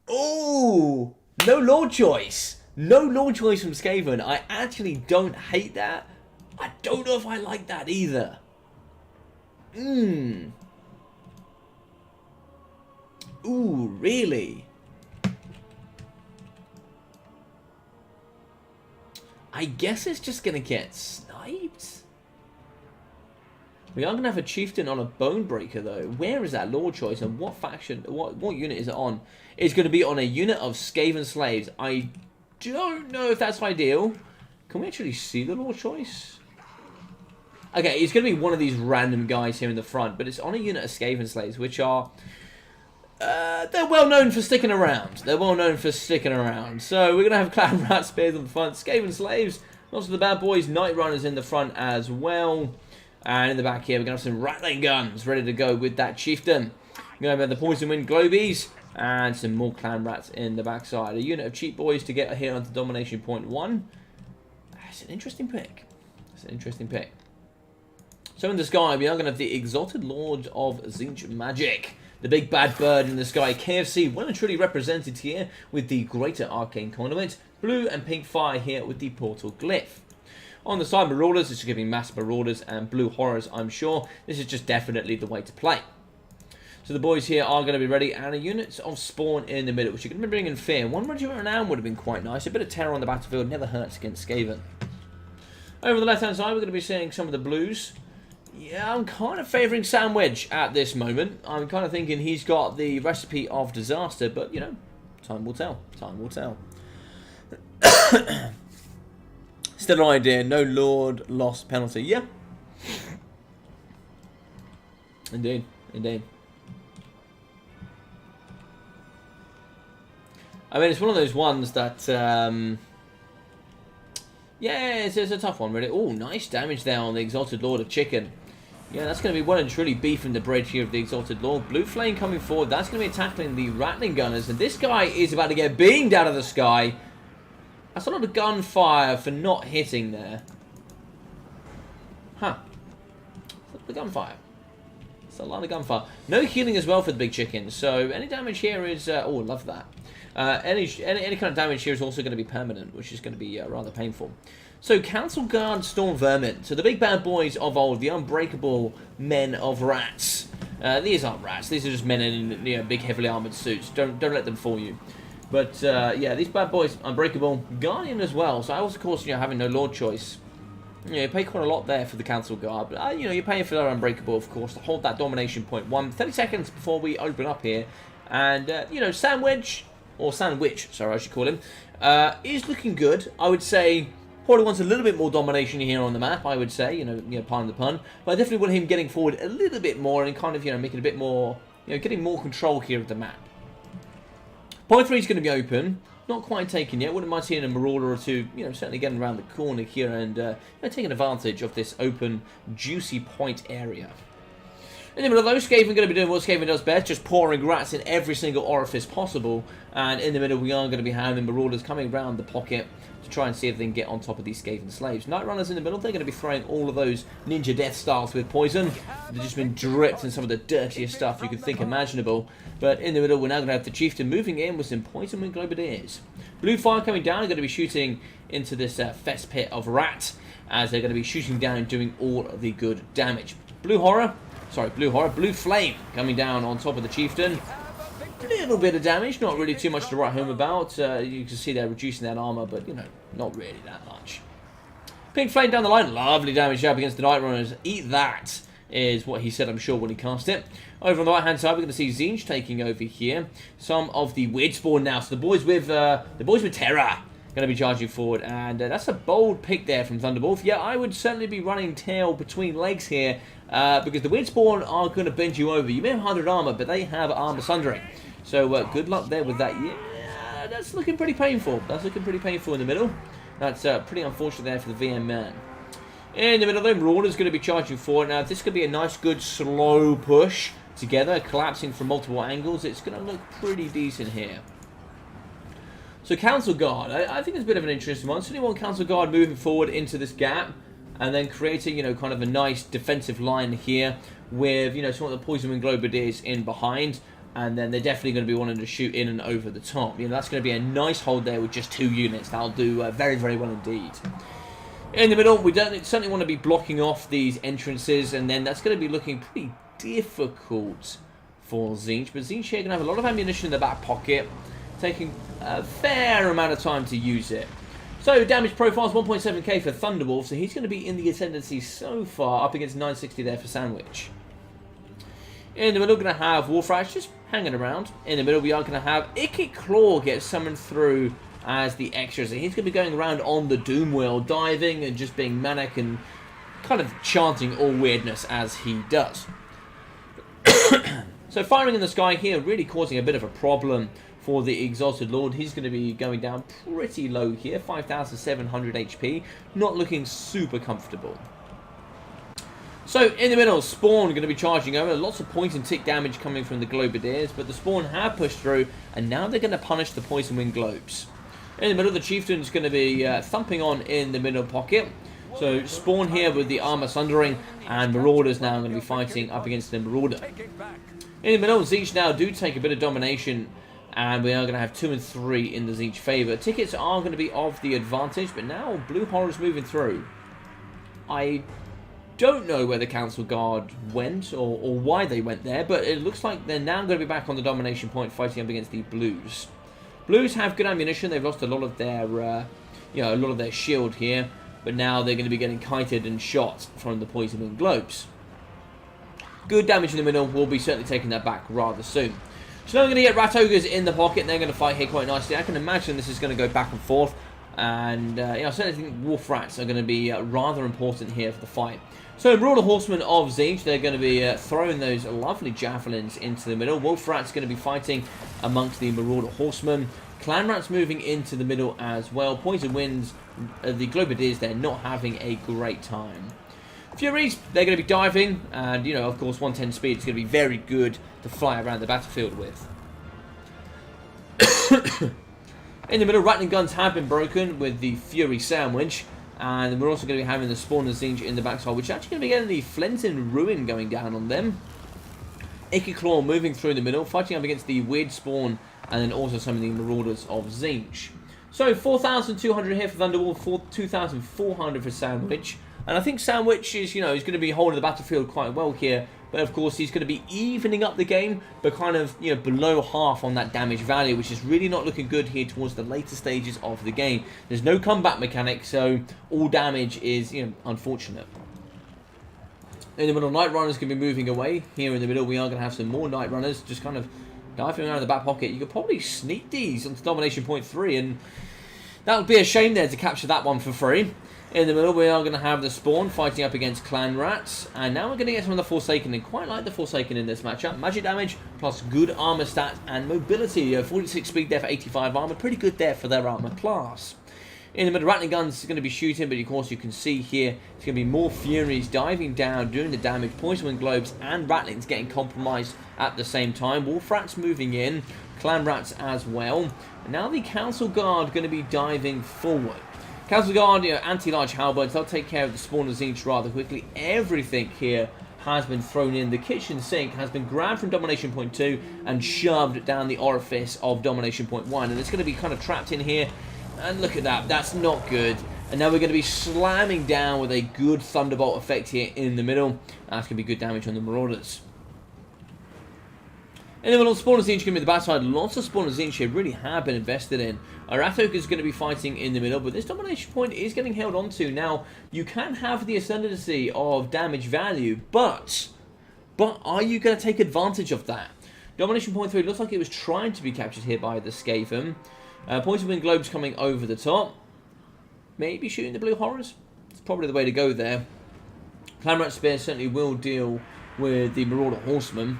oh, no Lord choice. No Lord choice from Skaven. I actually don't hate that. I don't know if I like that either. Ooh, really? I guess it's just going to get sniped. We are going to have a chieftain on a bone breaker though. Where is that Lord choice and what faction, what unit is it on? It's going to be on a unit of Skaven slaves. I don't know if that's ideal. Can we actually see the Lord choice? Okay, it's going to be one of these random guys here in the front, but it's on a unit of Skaven slaves, which are... they're well known for sticking around. They're well known for sticking around. So we're going to have Clan Rat Spears on the front. Skaven Slaves. Lots of the bad boys. Night Runners in the front as well. And in the back here, we're going to have some Rattling Guns ready to go with that Chieftain. We're going to have the Poison Wind Globies. And some more Clan Rats in the backside. A unit of Cheap Boys to get here onto Domination Point 1. That's an interesting pick. That's an interesting pick. So in the sky, we are going to have the Exalted Lord of Tzeentch Magic. The big bad bird in the sky, KFC, well and truly represented here with the Greater Arcane Conduit. Blue and pink fire here with the Portal Glyph. On the side, Marauders, this is giving mass Marauders and Blue Horrors, I'm sure. This is just definitely the way to play. So the boys here are going to be ready, and a unit of Spawn in the middle, which are going to be bringing Fear. One Regiment Renown would have been quite nice. A bit of terror on the battlefield never hurts against Skaven. Over the left-hand side, we're going to be seeing some of the Blues. Yeah, I'm kind of favouring Sandwich at this moment. I'm kind of thinking he's got the recipe of disaster, but, you know, time will tell. Time will tell. Still an idea. No Lord lost penalty. Yeah. Indeed. Indeed. I mean, it's one of those ones that... yeah, it's a tough one, really. Oh, nice damage there on the Exalted Lord of Chicken. Yeah, that's going to be well and truly beefing the bridge here of the Exalted Lord. Blue Flame coming forward. That's going to be tackling the Rattling Gunners. And this guy is about to get beamed out of the sky. That's a lot of gunfire for not hitting there. Huh. The gunfire. It's a lot of gunfire. No healing as well for the big chicken. So any damage here is... oh, I love that. Any kind of damage here is also going to be permanent, which is going to be rather painful. So, Council Guard Storm Vermin. So, the big bad boys of old, the unbreakable men of rats. These aren't rats. These are just men in big, heavily armored suits. Don't let them fool you. But, yeah, these bad boys, unbreakable. Guardian as well. So, I was, of course, having no Lord choice. You pay quite a lot there for the Council Guard. But, you're paying for their unbreakable, of course, to hold that domination point. 30 seconds before we open up here. And, Sandwich, or Sandwich, sorry, I should call him, is looking good. I would say... Probably wants a little bit more domination here on the map, I would say, pardon the pun. But I definitely want him getting forward a little bit more and kind of, making a bit more, getting more control here of the map. Point 3 is going to be open. Not quite taken yet. Wouldn't mind seeing a Marauder or two, certainly getting around the corner here and taking advantage of this open, juicy point area. In the middle, though, Skaven are going to be doing what Skaven does best, just pouring rats in every single orifice possible. And in the middle, we are going to be having Marauders coming around the pocket to try and see if they can get on top of these Skaven slaves. Night Runners in the middle, they're going to be throwing all of those ninja death styles with poison. They've just been dripped in some of the dirtiest stuff you could think imaginable. But in the middle, we're now going to have the Chieftain moving in with some poison with Globadiers. Blue Fire coming down, are going to be shooting into this fest pit of rats, as they're going to be shooting down and doing all of the good damage. Blue Flame coming down on top of the Chieftain. A little bit of damage, not really too much to write home about. You can see they're reducing that armor, but, not really that much. Pink Flame down the line, lovely damage up against the Night Runners. Eat that, is what he said, I'm sure, when he cast it. Over on the right-hand side, we're going to see Tzeentch taking over here. Some of the Weird Spawn now. So the boys with Terror going to be charging forward, and that's a bold pick there from Thunderwolf. Yeah, I would certainly be running tail between legs here, because the Weird Spawn are going to bend you over. You may have 100 armor, but they have armor sundering. So good luck there with that. Yeah, that's looking pretty painful. That's looking pretty painful in the middle. That's pretty unfortunate there for the VM man. In the middle, then Marauders going to be charging forward. Now, this could be a nice, good, slow push together, collapsing from multiple angles. It's going to look pretty decent here. So Council Guard, I think it's a bit of an interesting one. Certainly want Council Guard moving forward into this gap, and then creating, kind of a nice defensive line here with, some of the Poison Wind Globadiers in behind. And then they're definitely going to be wanting to shoot in and over the top. That's going to be a nice hold there with just 2 units. That'll do very, very well indeed. In the middle, we certainly want to be blocking off these entrances. And then that's going to be looking pretty difficult for Tzeentch. But Tzeentch here going to have a lot of ammunition in the back pocket. Taking a fair amount of time to use it. So, damage profiles 1.7k for Thunderwolf. So he's going to be in the ascendancy so far. Up against 960 there for Sandwich. In the middle, we're going to have Wolfrats just hanging around. In the middle, we are going to have Ickit Claw get summoned through as the extras. And he's going to be going around on the Doom Wheel, diving and just being manic and kind of chanting all weirdness as he does. So firing in the sky here really causing a bit of a problem for the Exalted Lord. He's going to be going down pretty low here, 5,700 HP. Not looking super comfortable. So, in the middle, Spawn going to be charging over. Lots of point and tick damage coming from the Globadiers, but the Spawn have pushed through, and now they're going to punish the Poison Wind Globes. In the middle, the Chieftain's going to be thumping on in the middle pocket. So, Spawn here with the armor sundering, and Marauders now going to be fighting up against the Marauder. In the middle, Tzeentch now do take a bit of domination, and we are going to have 2 and 3 in the Tzeentch favour. Tickets are going to be of the advantage, but now Blue Horror's moving through. I don't know where the Council Guard went or why they went there, but it looks like they're now going to be back on the domination point fighting up against the Blues. Blues have good ammunition. They've lost a lot of their shield here, but now they're going to be getting kited and shot from the Poison Wind Globes. Good damage in the middle. We'll be certainly taking that back rather soon. So now we're going to get Rat Ogres in the pocket, and they're going to fight here quite nicely. I can imagine this is going to go back and forth, and I certainly think Wolf Rats are going to be rather important here for the fight. So, Marauder Horsemen of Tzeentch, they're going to be throwing those lovely javelins into the middle. Wolf Rat's going to be fighting amongst the Marauder Horsemen. Clan Rats moving into the middle as well. Poison Winds, the Globadiers, they're not having a great time. Furies, they're going to be diving, and, you know, of course, 110 speed is going to be very good to fly around the battlefield with. In the middle, Rattling Guns have been broken with the Fury Sandwich, and we're also going to be having the Spawn of Tzeentch in the backside, which is actually going to be getting the Flint and Ruin going down on them. Claw moving through the middle, fighting up against the Weird Spawn, and then also some of the Marauders of Tzeentch. So 4,200 here for Thunderwolf, 2,400 for Sandwich. And I think Sandwich is, you know, he's going to be holding the battlefield quite well here. But of course, he's going to be evening up the game, but kind of, you know, below half on that damage value, which is really not looking good here towards the later stages of the game. There's no combat mechanic, so all damage is, you know, unfortunate. In the middle, Night Runners can be moving away. Here in the middle, we are going to have some more Night Runners just kind of diving around the back pocket. You could probably sneak these onto Domination Point 3, and that would be a shame there to capture that one for free. In the middle, we are going to have the Spawn fighting up against Clan Rats. And now we're going to get some of the Forsaken, and quite like the Forsaken in this matchup. Magic damage, plus good armor stats and mobility. 46 speed there for 85 armor. Pretty good there for their armor class. In the middle, Rattling Guns is going to be shooting, but of course you can see here, it's going to be more Furies diving down, doing the damage. Poison Wind Globes and Rattlings getting compromised at the same time. Wolf Rats moving in, Clan Rats as well. And now the Council Guard going to be diving forward. Council Guard, you know, anti-large halberds, they'll take care of the Spawn of Tzeentch rather quickly. Everything here has been thrown in. The kitchen sink has been grabbed from Domination Point 2 and shoved down the orifice of Domination Point 1. And it's going to be kind of trapped in here. And look at that, that's not good. And now we're going to be slamming down with a good Thunderbolt effect here in the middle. That's going to be good damage on the Marauders. In the middle, Spawn of Tzeentch going to be the backside. Lots of Spawn of Tzeentch here really have been invested in. Ratok is going to be fighting in the middle, but this Domination Point is getting held onto. Now, you can have the ascendancy of damage value, but are you going to take advantage of that? Domination Point 3 looks like it was trying to be captured here by the Skaven. Poison Wind Globes coming over the top. Maybe shooting the Blue Horrors. It's probably the way to go there. Clan Rat Spear certainly will deal with the Marauder Horsemen.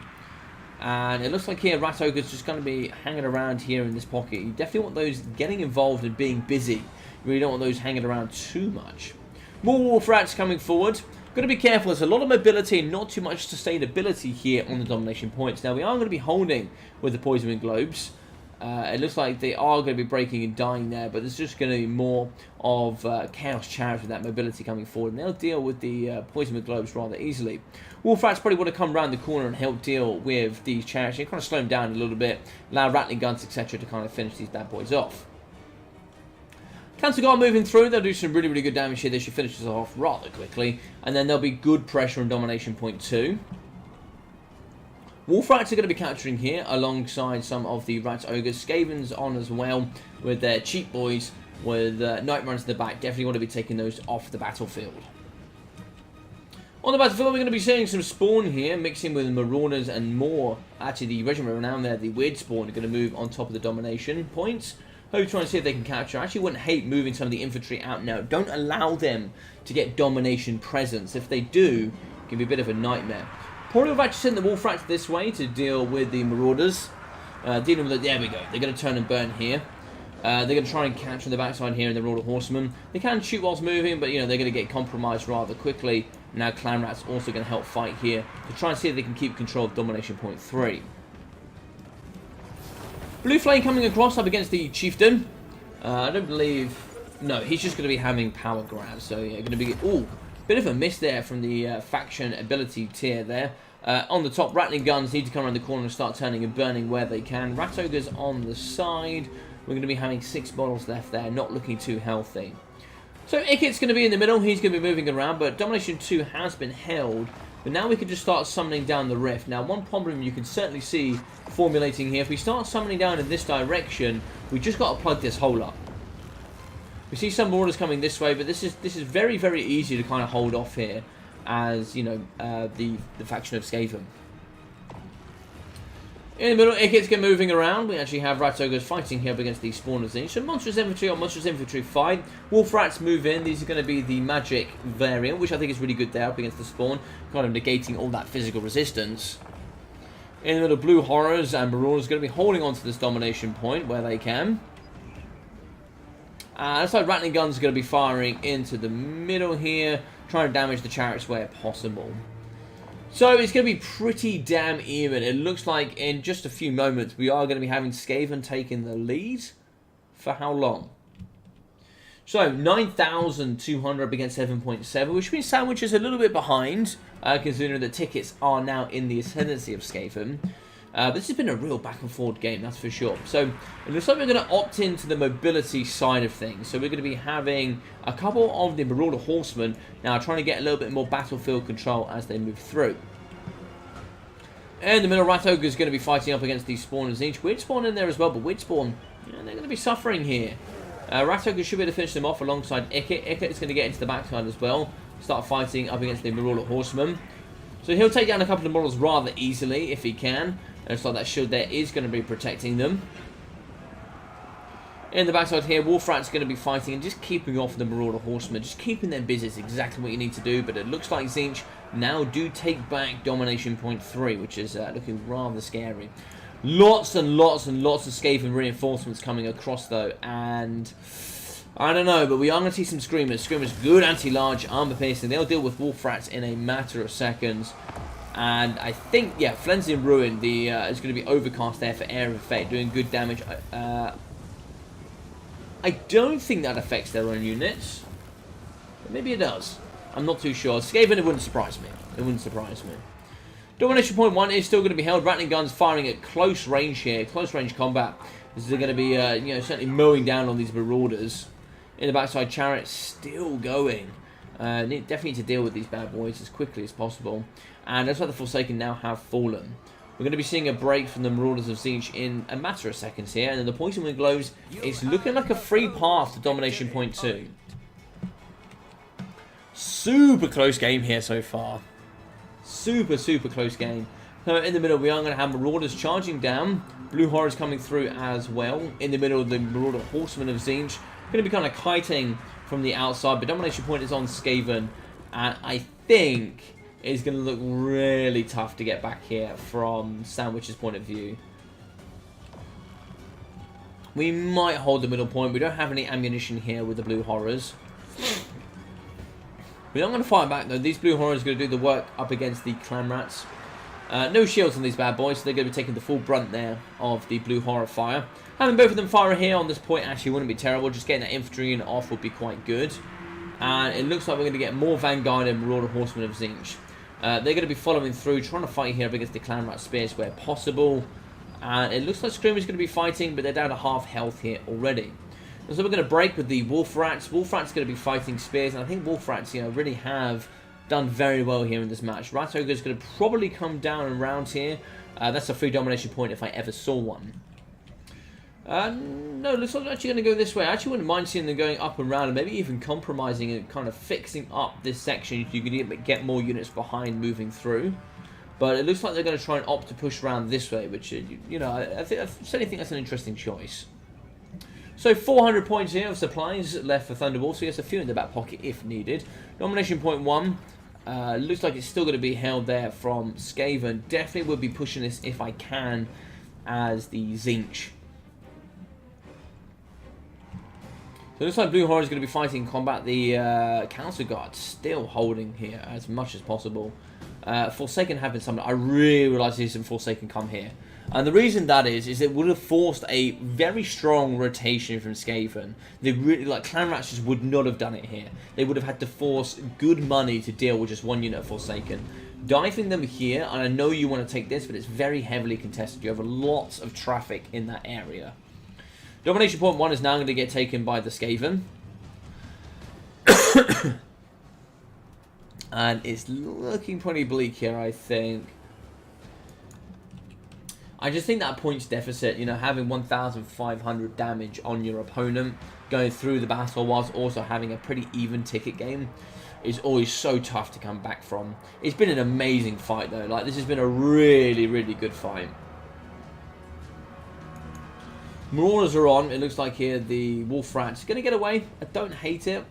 And it looks like here Rat Ogre's just going to be hanging around here in this pocket. You definitely want those getting involved and being busy. You really don't want those hanging around too much. More Wolf Rats coming forward. Got to be careful. There's a lot of mobility and not too much sustainability here on the Domination Points. Now we are going to be holding with the Poison Wind Globes. It looks like they are going to be breaking and dying there, but there's just going to be more of Chaos Chariots with that mobility coming forward, and they'll deal with the Poison Wind Globes rather easily. Wolf Rats probably want to come around the corner and help deal with these Chariots. You kind of slow them down a little bit, allow Rattling Guns, etc. to kind of finish these bad boys off. Council Guard moving through, they'll do some really, really good damage here. They should finish this off rather quickly, and then there'll be good pressure on Domination Point 2. Wolf Rats are going to be capturing here alongside some of the Rats Ogres. Skavens on as well with their cheap boys with Night Runners in the back. Definitely want to be taking those off the battlefield. On the battlefield, we're going to be seeing some Spawn here, mixing with Marauders and more. Actually, the Regiment Renown there, the Weird Spawn, are going to move on top of the Domination points. Hope trying to see if they can capture. I actually wouldn't hate moving some of the infantry out now. Don't allow them to get Domination presence. If they do, it can be a bit of a nightmare. Probably will actually send the Wolf Rats this way to deal with the Marauders. Dealing with it, there we go. They're going to turn and burn here. They're going to try and capture the backside here in the Marauder Horsemen. They can shoot whilst moving, but you know they're going to get compromised rather quickly. Now Clan Rat's also going to help fight here to try and see if they can keep control of Domination Point 3. Blue Flame coming across up against the Chieftain. I don't believe... No, he's just going to be having power grabs. So yeah, going to be... Ooh, bit of a miss there from the faction ability tier there. On the top, Rattling Guns need to come around the corner and start turning and burning where they can. Rat Ogres on the side. We're going to be having 6 bottles left there, not looking too healthy. So Ikit's going to be in the middle. He's going to be moving around, but Domination 2 has been held. But now we can just start summoning down the rift. Now, one problem you can certainly see formulating here, if we start summoning down in this direction, we just got to plug this hole up. We see some orders coming this way, but this is very, very easy to kind of hold off here as, you know, the faction of Skaven. In the middle, Ikit's get moving around. We actually have Rat Ogres fighting here up against these spawners. So Monstrous Infantry on Monstrous Infantry fight. Wolf Rats move in. These are going to be the magic variant, which I think is really good there up against the spawn, kind of negating all that physical resistance. In the middle, Blue Horrors and Marauders are going to be holding on to this Domination Point where they can. Looks like Rattling Guns are going to be firing into the middle here. trying to damage the chariots where possible. So it's going to be pretty damn even. It looks like in just a few moments we are going to be having Skaven taking the lead. For how long? So 9,200 against 7.7, which means Sandwich is a little bit behind, considering the tickets are now in the ascendancy of Skaven. This has been a real back and forth game, that's for sure. So it looks like we're going to opt into the mobility side of things. So we're going to be having a couple of the Marauder Horsemen now trying to get a little bit more battlefield control as they move through. In the middle, Rat Ogre is going to be fighting up against the Spawn of Tzeentch. Weird Spawn in there as well, but Weird Spawn, they're going to be suffering here. Rat Ogre should be able to finish them off alongside Ikit. Ikit is going to get into the backside as well. Start fighting up against the Marauder Horsemen. So he'll take down a couple of models rather easily if he can. Looks like that shield there is going to be protecting them. In the backside here, Wolfrat's going to be fighting and just keeping off the Marauder Horsemen. Just keeping them busy is exactly what you need to do. But it looks like Tzeentch now do take back Domination Point 3, which is looking rather scary. Lots and lots and lots of Skaven reinforcements coming across though. And I don't know, but we are going to see some Screamers. Screamers, good anti-large, armor piercing. They'll deal with Wolfrats in a matter of seconds. And I think, yeah, Frenzy and Ruin is going to be overcast there for Air of Effect, doing good damage. I don't think that affects their own units. But maybe it does. I'm not too sure. Skaven, it wouldn't surprise me. It wouldn't surprise me. Domination Point 1 is still going to be held. Rattling guns firing at close range here. Close range combat. This is going to be, you know, certainly mowing down on these Marauders. In the backside, Chariot still going. Definitely need to deal with these bad boys as quickly as possible. And looks like the Forsaken now have fallen. We're going to be seeing a break from the Marauders of Tzeentch in a matter of seconds here. And then the Poison Wind Globes is looking like a free path to Domination Point 2. Super close game here so far. Super, super close game. So in the middle, we are going to have Marauders charging down. Blue Horrors coming through as well. In the middle, the Marauder Horsemen of Tzeentch. Going to be kind of kiting from the outside. But Domination Point is on Skaven. And I think it's going to look really tough to get back here from Sandwich's point of view. We might hold the middle point. We don't have any ammunition here with the Blue Horrors. We're not going to fight back though. These Blue Horrors are going to do the work up against the Clan Rats. No shields on these bad boys, so they're going to be taking the full brunt there of the Blue Horror fire. Having both of them fire here on this point actually wouldn't be terrible. Just getting that infantry unit off would be quite good. And it looks like we're going to get more Vanguard and Marauder Horsemen of Tzeentch. They're going to be following through, trying to fight here up against the Clan Rat Spears where possible. And it looks like Screamer's going to be fighting, but they're down to half health here already. So we're going to break with the Wolf Rats. Wolf Rats going to be fighting Spears, and I think Wolf Rats, you know, really have done very well here in this match. Rat Ogre is going to probably come down and round here. That's a free domination point if I ever saw one. No, looks like they're actually going to go this way. I actually wouldn't mind seeing them going up and round and maybe even compromising and kind of fixing up this section if you could get more units behind moving through. But it looks like they're going to try and opt to push around this way, which, you know, I certainly think that's an interesting choice. So 400 points here of supplies left for Thunderwolf, so he has a few in the back pocket if needed. Domination Point 1. Looks like it's still going to be held there from Skaven. Definitely would be pushing this if I can as the Tzeentch. So it looks like Blue Horror is going to be fighting in combat. The Council Guard still holding here as much as possible. Forsaken have been summoned. I really would like to see some Forsaken come here. And the reason that is it would have forced a very strong rotation from Skaven. They really, like, Clan Rats just would not have done it here. They would have had to force good money to deal with just one unit of Forsaken. Diving them here, and I know you want to take this, but it's very heavily contested. You have lots of traffic in that area. Domination Point 1 is now going to get taken by the Skaven. And it's looking pretty bleak here, I think. I just think that points deficit, you know, having 1,500 damage on your opponent going through the battle whilst also having a pretty even ticket game is always so tough to come back from. It's been an amazing fight though. Like, this has been a really, really good fight. Marauders are on. It looks like here the Wolf Rat's going to get away. I don't hate it.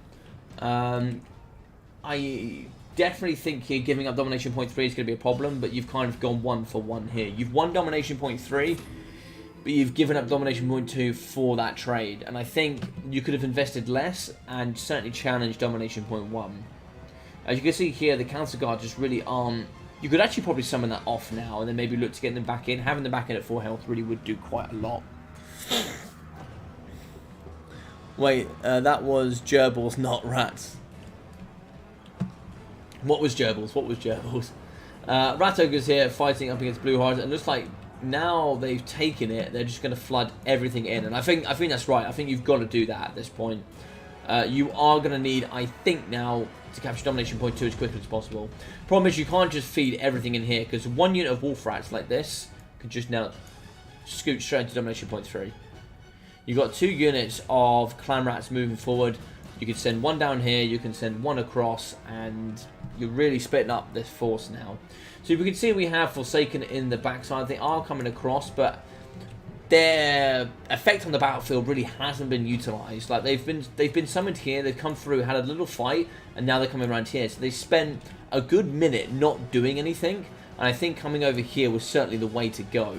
I definitely think here giving up Domination Point 3 is going to be a problem, but you've kind of gone 1 for 1 here. You've won Domination Point 3, but you've given up Domination Point 2 for that trade. And I think you could have invested less and certainly challenged Domination Point 1. As you can see here, the counter guard just really aren't... You could actually probably summon that off now and then maybe look to get them back in. Having them back in at 4 health really would do quite a lot. Wait, that was gerbils, not rats. What was gerbils? What was gerbils? Rat Ogres here fighting up against Blue Horrors. It looks like now they've taken it, they're just going to flood everything in. And I think that's right. I think you've got to do that at this point. You are going to need, I think now, to capture domination point 2 as quickly as possible. Problem is you can't just feed everything in here, because one unit of wolf rats like this could just now scoot straight into domination point 3. You've got 2 units of clan rats moving forward. You can send one down here, you can send one across, and you're really splitting up this force now. So we can see we have Forsaken in the backside. They are coming across, but their effect on the battlefield really hasn't been utilised. Like they've been summoned here, they've come through, had a little fight, and now they're coming around here. So they spent a good minute not doing anything, and I think coming over here was certainly the way to go.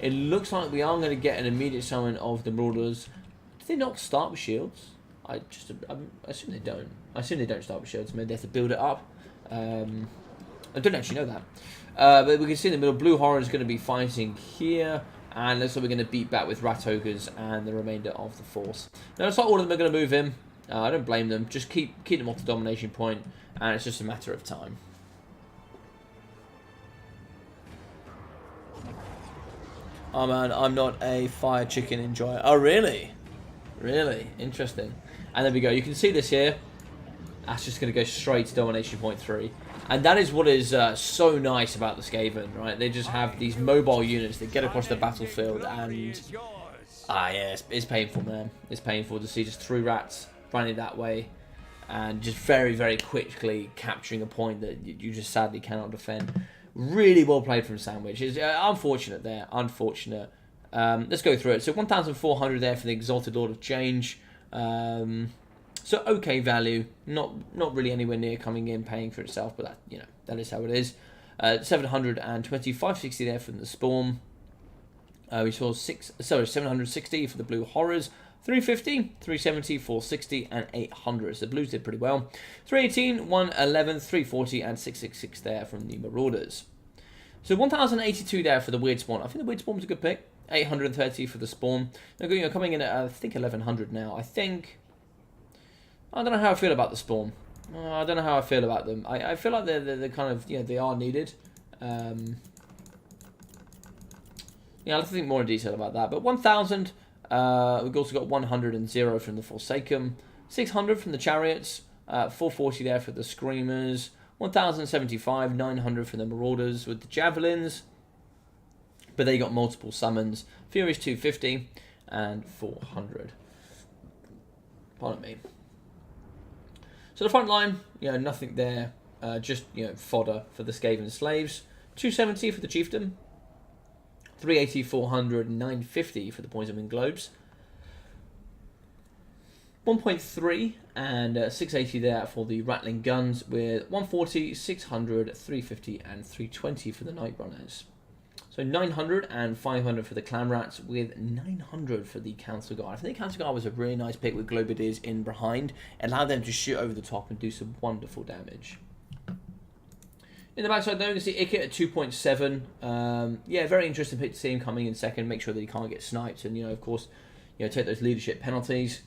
It looks like we are going to get an immediate summon of the Marauders. Do they not start with shields? I assume they don't. I assume they don't start with shields. Maybe they have to build it up. I don't actually know that. But we can see in the middle, Blue Horror is going to be fighting here. And looks like we're going to beat back with Rat Ogres and the remainder of the force. Now, looks like all of them are going to move in. I don't blame them. Just keep them off the domination point, and it's just a matter of time. Oh man, I'm not a fire chicken enjoyer. Oh really? Really? Interesting. And there we go. You can see this here. That's just going to go straight to domination point 3. And that is what is so nice about the Skaven, right? They just have these mobile units that get across the battlefield, and yeah, it's painful, man. It's painful to see just 3 rats running that way, and just very, very quickly capturing a point that you just sadly cannot defend. Really well played from Sandwich. It's unfortunate there, unfortunate. Let's go through it. So 1,400 there for the Exalted Lord of Change. So okay value, not really anywhere near coming in paying for itself, but that that is how it is. 720, 560 there from the Spawn. We saw 760 for the Blue Horrors, 350, 370, 460, and 800. So the Blues did pretty well. 318, 111, 340, and 666 there from the Marauders. So 1,082 there for the Weird Spawn. I think the Weird Spawn was a good pick. 830 for the Spawn. They're coming in at I think 1,100 now. I don't know how I feel about the Spawn. I don't know how I feel about them. I feel like they're kind of, they are needed. I'll have to think more in detail about that. But 1,000, we've also got 100 and 0 from the Forsaken, 600 from the Chariots, 440 there for the Screamers, 1,075, 900 from the Marauders with the Javelins. But they got multiple summons. Fury's 250 and 400. Pardon me. So the front line, nothing there. Just, fodder for the Skaven Slaves. 270 for the Chieftain. 380, 400, 950 for the Poison Wind Globes. 1.3 and 680 there for the Rattling Guns with 140, 600, 350 and 320 for the Night Runners. So 900 and 500 for the Clan Rats with 900 for the Council Guard. I think the Council Guard was a really nice pick with Globadiers in behind. It allowed them to shoot over the top and do some wonderful damage. In the backside though, you can see Ikit at 2.7. Yeah, very interesting pick to see him coming in second. Make sure that he can't get sniped and, of course, take those leadership penalties.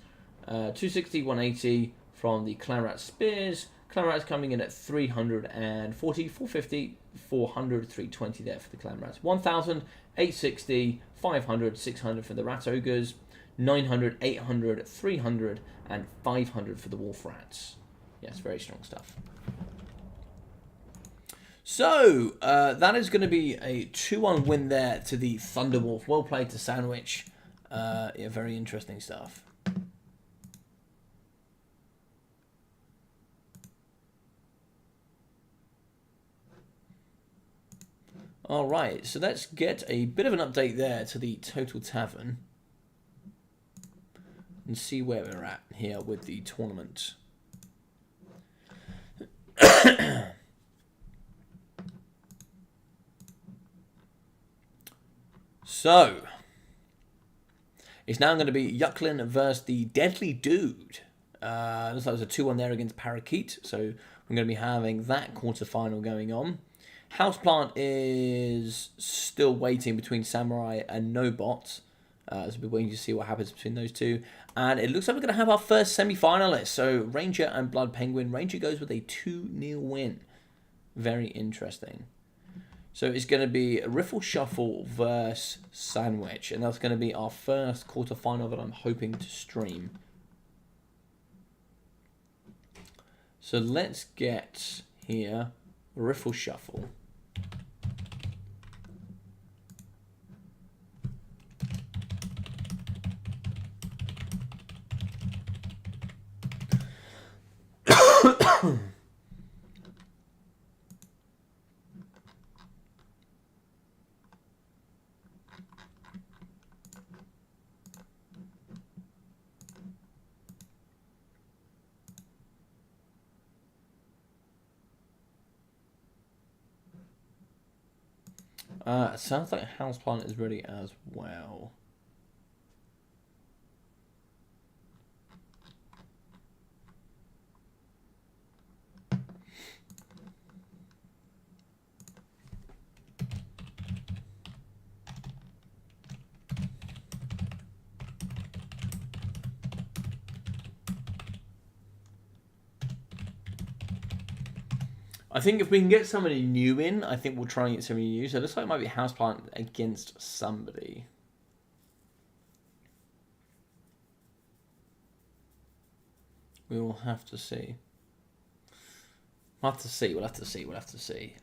260, 180 from the Clan Rat Spears. Clan Rats coming in at 340, 450, 400, 320 there for the Clan Rats. 1,000, 860, 500, 600 for the Rat Ogres. 900, 800, 300, and 500 for the Wolf Rats. Yes, very strong stuff. So, that is going to be a 2-1 win there to the Thunderwolf. Well played to Sandwich. Yeah, very interesting stuff. Alright, so let's get a bit of an update there to the Total Tavern and see where we're at here with the tournament. So, it's now going to be Yucklin versus the Deadly Dude. Looks like there's a 2-1 there against Parakeet. So we're going to be having that quarterfinal going on. Houseplant is still waiting between Samurai and No Bot. So we're waiting to see what happens between those two. And it looks like we're going to have our first semi-finalist. So Ranger and Blood Penguin. Ranger goes with a 2-0 win. Very interesting. So it's going to be Riffle Shuffle versus Sandwich. And that's going to be our first quarterfinal that I'm hoping to stream. So let's get here Riffle Shuffle. It sounds like Houseplant is ready as well. I think if we can get somebody new in, I think we'll try and get somebody new. So it looks like it might be Houseplant against somebody. We will have to see. We'll have to see. We'll have to see. We'll have to see.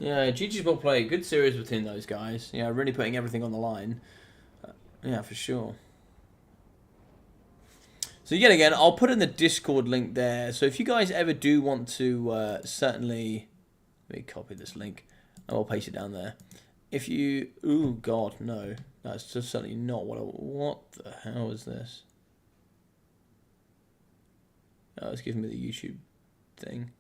Yeah, GG's will play. Good series between those guys. Yeah, really putting everything on the line. Yeah, for sure. So yet again, I'll put in the Discord link there. So if you guys ever do want to, certainly, let me copy this link and I'll paste it down there. If you, ooh God, no, that's just certainly not what the hell is this? Oh, it's giving me the YouTube thing.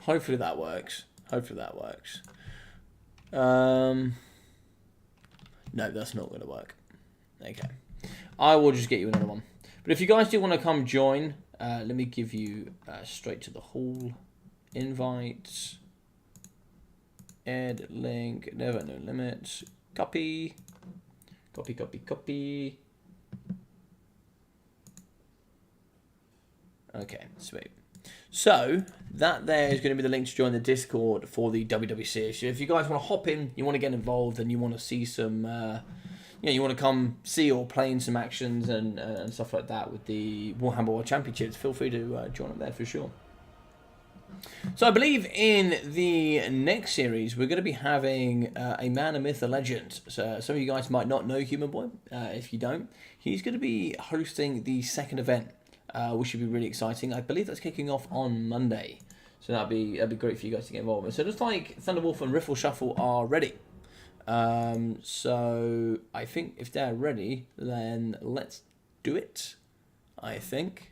Hopefully that works. Hopefully that works. No, that's not going to work. Okay. I will just get you another one. But if you guys do want to come join, let me give you straight to the hall invite. Add link. Never no limits. Copy. Copy, copy, copy. Okay, sweet. So, that there is going to be the link to join the Discord for the WWC. So if you guys want to hop in, you want to get involved, and you want to see some, you want to come see or play in some actions and stuff like that with the Warhammer World Championships, feel free to join up there for sure. So I believe in the next series, we're going to be having a man, a myth, a legend. So some of you guys might not know Human Boy. If you don't, he's going to be hosting the second event. Which should be really exciting. I believe that's kicking off on Monday, so that'd be great for you guys to get involved in. So it looks like Thunderwolf and Riffle Shuffle are ready. So I think if they're ready, then let's do it. I think.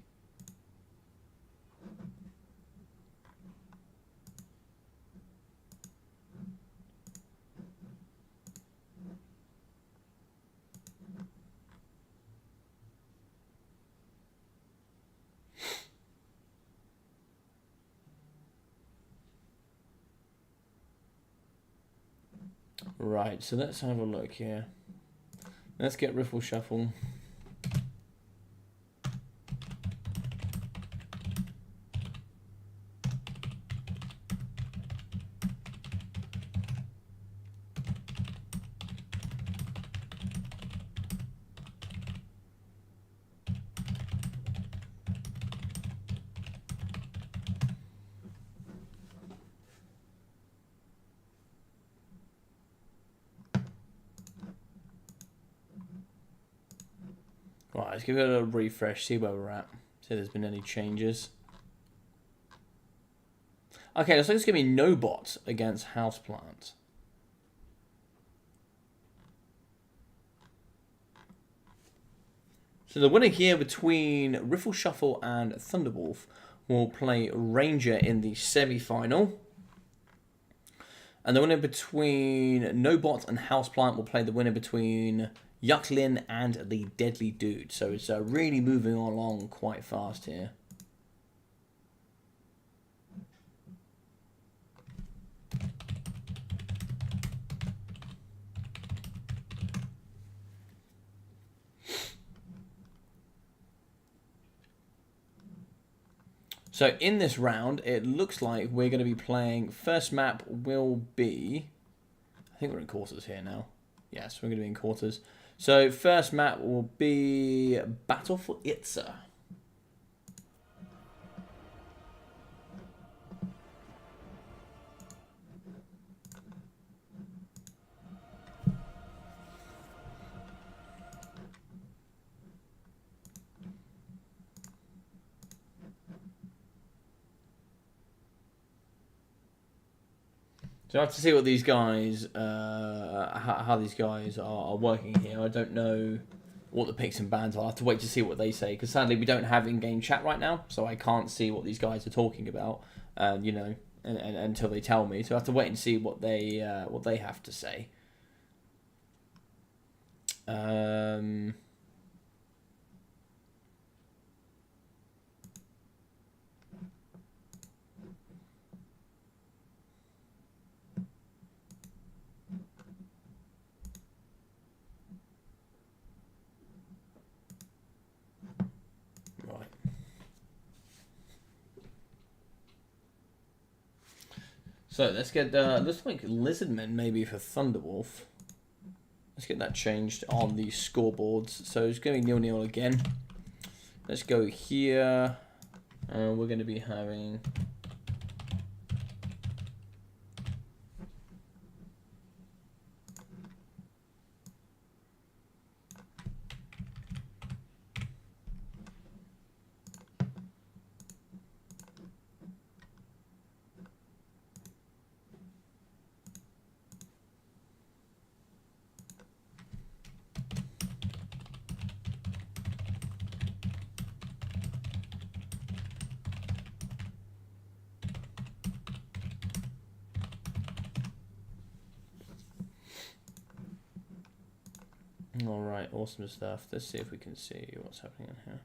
Right, so let's have a look here. Let's get Riffle Shuffle. Right, let's give it a little refresh, see where we're at. See if there's been any changes. Okay, looks like it's going to be No Bot against Houseplant. So the winner here between Riffle Shuffle and Thunderwolf will play Ranger in the semi-final. And the winner between Nobot and Houseplant will play the winner between Yucklin and the Deadly Dude. So it's really moving along quite fast here. So in this round, it looks like we're going to be playing, first map will be, I think we're in quarters here now. Yes, we're going to be in quarters. So first map will be Battle for Itza. So I have to see what these guys, how these guys are working here. I don't know what the picks and bans are. I'll have to wait to see what they say, because sadly we don't have in-game chat right now, so I can't see what these guys are talking about, you know, until they tell me. So I have to wait and see what they have to say. So let's get, looks like Lizardmen maybe for Thunderwolf. Let's get that changed on the scoreboards. So it's going to be 0-0 again. Let's go here. We're going to be having... All right, awesome stuff. Let's see if we can see what's happening in here.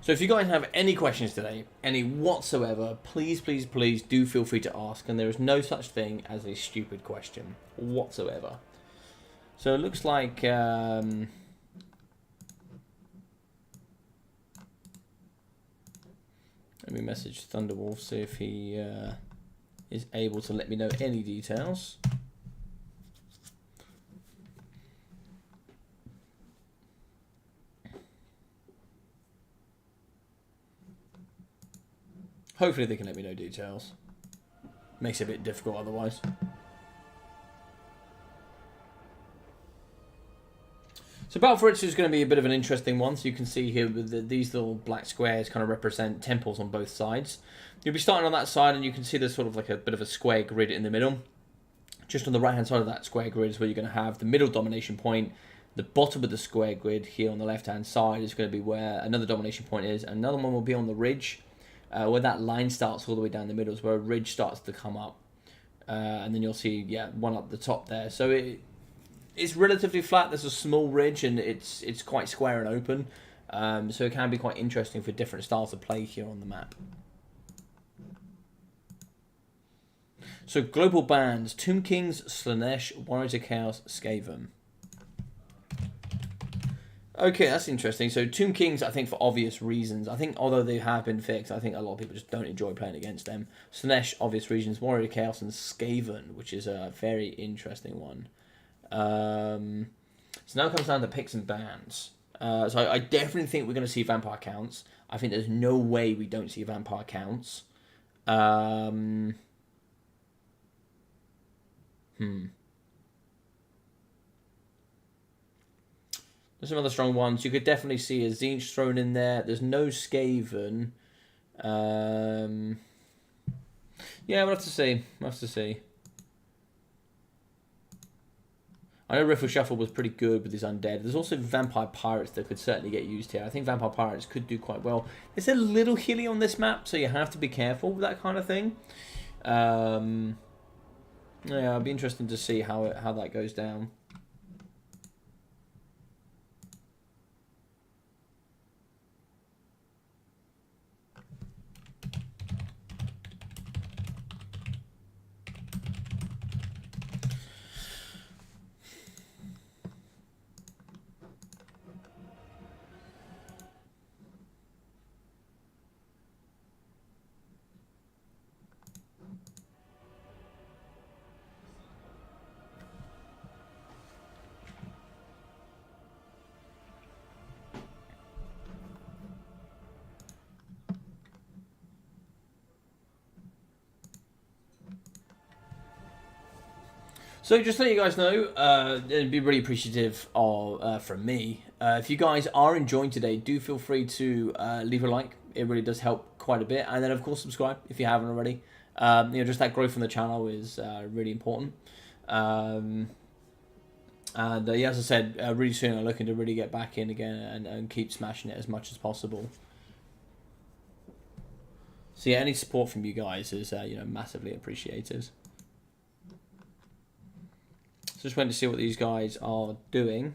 So if you guys have any questions today, any whatsoever, please, please, please do feel free to ask. And there is no such thing as a stupid question whatsoever. So it looks like... let me message Thunderwolf, see if he is able to let me know any details. Hopefully they can let me know details. Makes it a bit difficult otherwise. So Battle for Itza is going to be a bit of an interesting one. So you can see here with these little black squares kind of represent temples on both sides. You'll be starting on that side and you can see there's sort of like a bit of a square grid in the middle. Just on the right hand side of that square grid is where you're going to have the middle domination point. The bottom of the square grid here on the left hand side is going to be where another domination point is. Another one will be on the ridge. Where that line starts all the way down the middle is where a ridge starts to come up. And then you'll see, yeah, one up the top there. So it's relatively flat. There's a small ridge and it's quite square and open. So it can be quite interesting for different styles of play here on the map. So global bans: Tomb Kings, Slaanesh, Warriors of Chaos, Skaven. Okay, that's interesting. So Tomb Kings, I think for obvious reasons. I think although they have been fixed, I think a lot of people just don't enjoy playing against them. Slaanesh, obvious reasons. Warrior of Chaos and Skaven, which is a very interesting one. So now it comes down to picks and bans. So I definitely think we're going to see vampire counts. I think there's no way we don't see vampire counts. There's some other strong ones. You could definitely see a Tzeentch thrown in there. There's no Skaven. Yeah, we'll have to see. We'll have to see. I know Riffle Shuffle was pretty good with his undead. There's also Vampire Pirates that could certainly get used here. I think Vampire Pirates could do quite well. There's a little hilly on this map, so you have to be careful with that kind of thing. Yeah, it'll be interesting to see how that goes down. So just to let you guys know, it'd be really appreciative of from me. If you guys are enjoying today, do feel free to leave a like. It really does help quite a bit. And then, of course, subscribe if you haven't already. Just that growth from the channel is really important. And yeah, as I said, really soon I'm looking to really get back in again and keep smashing it as much as possible. So yeah, any support from you guys is massively appreciated. Just waiting to see what these guys are doing.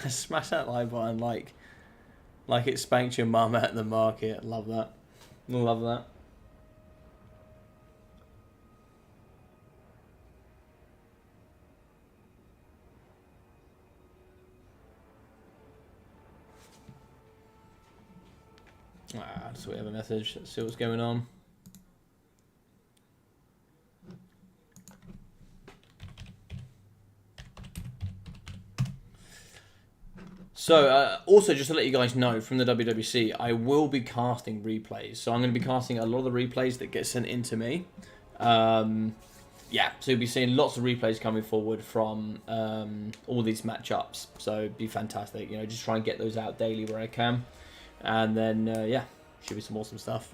Smash that like button like it spanked your mum at the market. Love that. Love that. So we have a message. Let's see what's going on. So, also, just to let you guys know, from the WWC, I will be casting replays. So I'm going to be casting a lot of the replays that get sent into me. Yeah, so you'll be seeing lots of replays coming forward from all these matchups. So it'd be fantastic. Just try and get those out daily where I can. And then, yeah, should be some awesome stuff.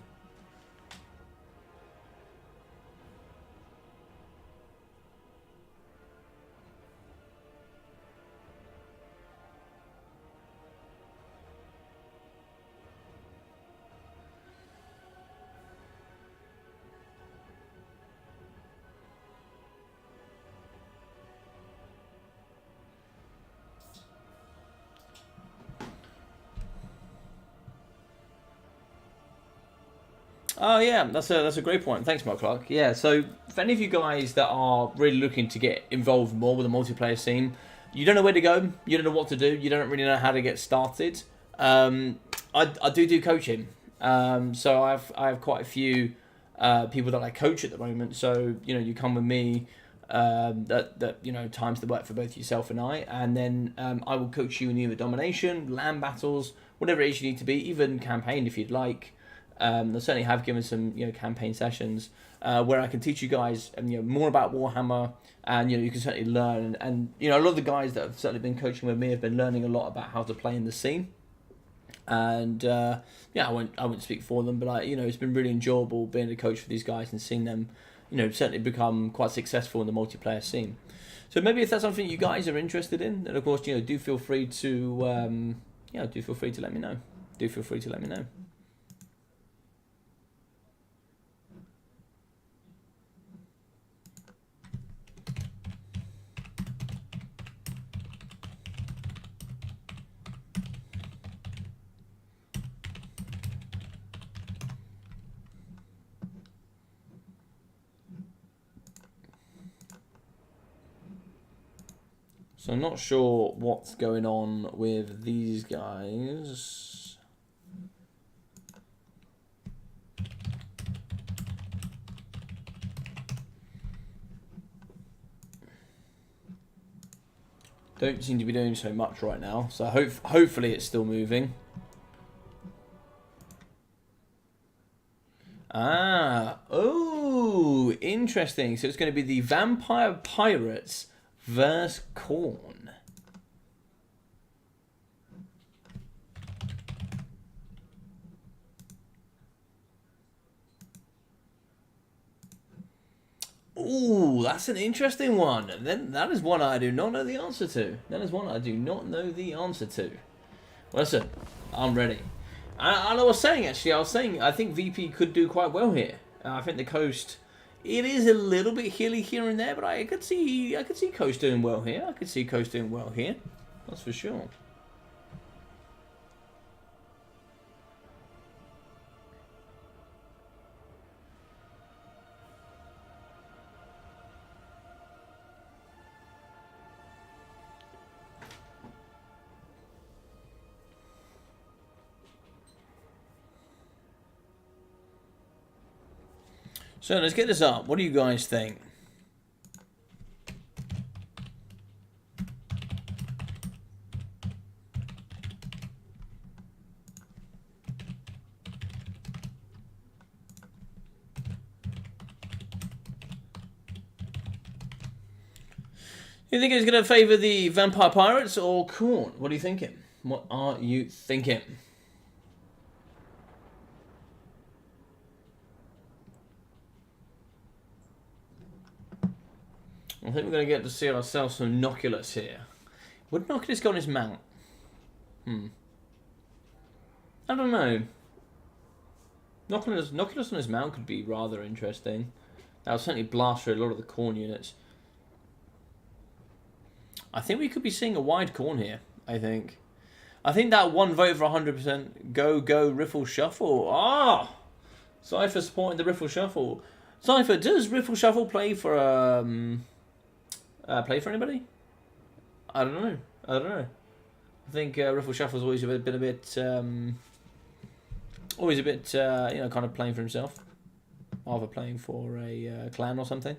Oh yeah, that's a great point. Thanks, Mark Clark. Yeah, so for any of you guys that are really looking to get involved more with the multiplayer scene, you don't know where to go, you don't know what to do, you don't really know how to get started. I do coaching. So I have quite a few people that I coach at the moment. So you come with me. That times that work for both yourself and I, and then I will coach you in either domination, land battles, whatever it is you need to be, even campaign if you'd like. I certainly have given some campaign sessions where I can teach you guys more about Warhammer, and you can certainly learn. And a lot of the guys that have certainly been coaching with me have been learning a lot about how to play in the scene. And yeah, I won't speak for them, but it's been really enjoyable being a coach for these guys and seeing them certainly become quite successful in the multiplayer scene. So maybe if that's something you guys are interested in, then of course do feel free to do feel free to let me know. Do feel free to let me know. So I'm not sure what's going on with these guys. Don't seem to be doing so much right now. So hopefully it's still moving. Oh, interesting. So it's going to be the Vampire Pirates versus Khorne. Ooh, that's an interesting one. Then that is one I do not know the answer to. That is one I do not know the answer to. Listen, I'm ready. And I was saying, actually, I think VP could do quite well here. I think the Coast, it is a little bit hilly here and there, but I could see Coast doing well here. I could see Coast doing well here. That's for sure. So let's get this up. What do you guys think? You think it's going to favour the Vampire Pirates or Khorne? What are you thinking? What are you thinking? I think we're going to get to see ourselves some Noculus here. Would Noculus go on his mount? I don't know. Noculus on his mount could be rather interesting. That would certainly blast through a lot of the Khorne units. I think we could be seeing a wide Khorne here, I think that one vote for 100%. Go, Riffle Shuffle. Ah! Cypher supporting the Riffle Shuffle. Cypher, does Riffle Shuffle play for anybody? I don't know. I think Riffle Shuffle's always been a bit, kind of playing for himself, rather playing for a clan or something.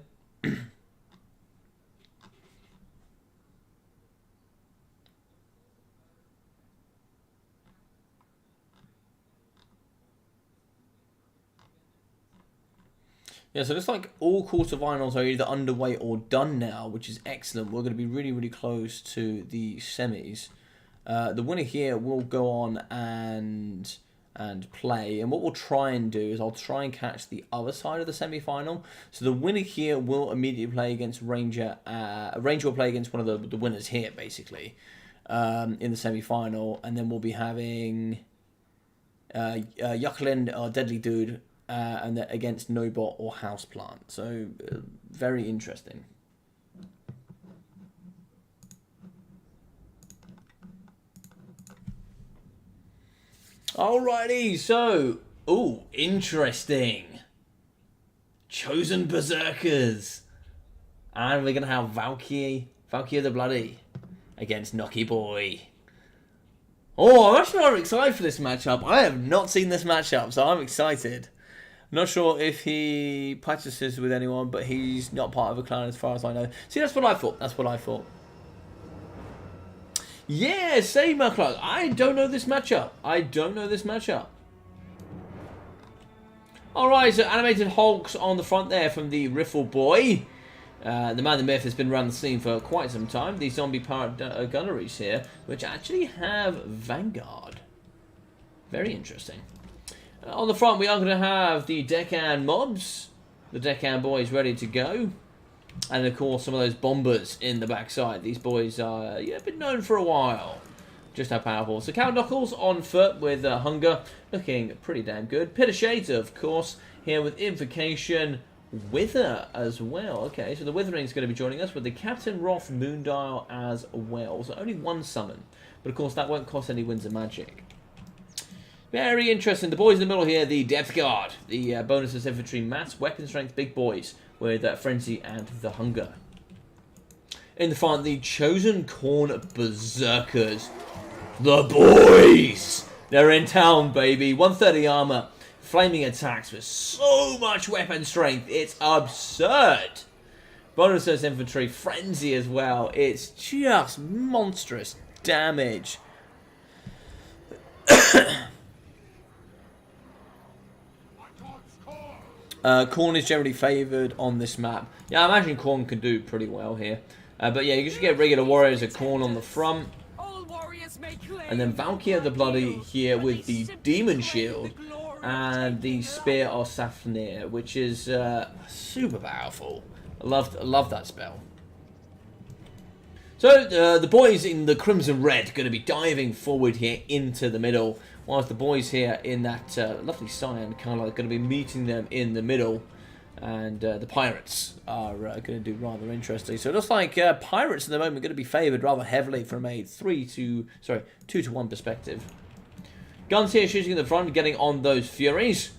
Yeah, so it looks like all quarterfinals are either underway or done now, which is excellent. We're going to be really, really close to the semis. The winner here will go on and play. And what we'll try and do is I'll try and catch the other side of the semi-final. So the winner here will immediately play against Ranger. Ranger will play against one of the winners here, basically, in the semi-final. And then we'll be having Yuckland, our Deadly Dude, and against Nobot or Houseplant. So, very interesting. Alrighty, so, interesting. Chosen Berserkers. And we're going to have Valkyrie the Bloody against Nocky Boy. Oh, I'm actually very excited for this matchup. I have not seen this matchup, so I'm excited. Not sure if he practices with anyone, but he's not part of a clan as far as I know. See, that's what I thought. Yeah, same Clark. I don't know this matchup. Alright, so animated Hulks on the front there from the Riffle Boy. The man, the myth, has been around the scene for quite some time. These zombie powered gunneries here, which actually have Vanguard. Very interesting. On the front, we are going to have the Deccan mobs. The Deccan boys ready to go. And, of course, some of those bombers in the backside. These boys are been known for a while. Just how powerful. So, Count Knuckles on foot with Hunger. Looking pretty damn good. Pit of Shades, of course, here with Invocation. Wither as well. Okay, so the Withering is going to be joining us with the Captain Roth Moondial as well. So, only one summon. But, of course, that won't cost any Winds of Magic. Very interesting. The boys in the middle here, the Depth Guard, the bonuses infantry, mass, weapon strength, big boys with Frenzy and the Hunger. In the front, the Chosen Khorne Berserkers. The boys! They're in town, baby. 130 armor, flaming attacks with so much weapon strength. It's absurd. Bonus infantry, frenzy as well. It's just monstrous damage. Khorne is generally favoured on this map. Yeah, I imagine Khorne can do pretty well here. But yeah, you just get regular warriors of Khorne on the front. And then Valkyr the Bloody here with the Demon Shield. And the Spear of Safnir, which is super powerful. I love that spell. So the boys in the Crimson Red going to be diving forward here into the middle, whilst the boys here in that lovely cyan colour are going to be meeting them in the middle, and the Pirates are going to do rather interesting. So it looks like Pirates at the moment are going to be favoured rather heavily from a 2 to 1 perspective. Guns here shooting in the front, getting on those Furies,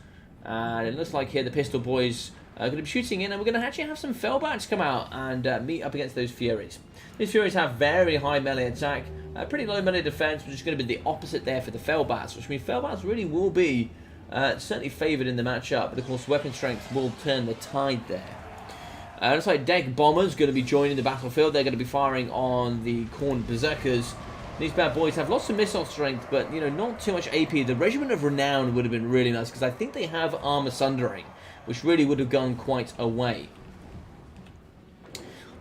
and it looks like here the Pistol Boys are going to be shooting in, and we're going to actually have some Fellbats come out and meet up against those Furies. These Furies have very high melee attack, pretty low melee defense, which is going to be the opposite there for the Fellbats, which means Fellbats really will be certainly favoured in the matchup, but of course weapon strength will turn the tide there. Looks like Deck Bombers going to be joining the battlefield. They're going to be firing on the Khorne Berserkers. These bad boys have lots of missile strength, but you know, not too much AP. The Regiment of Renown would have been really nice, because I think they have Armor Sundering, which really would have gone quite a way.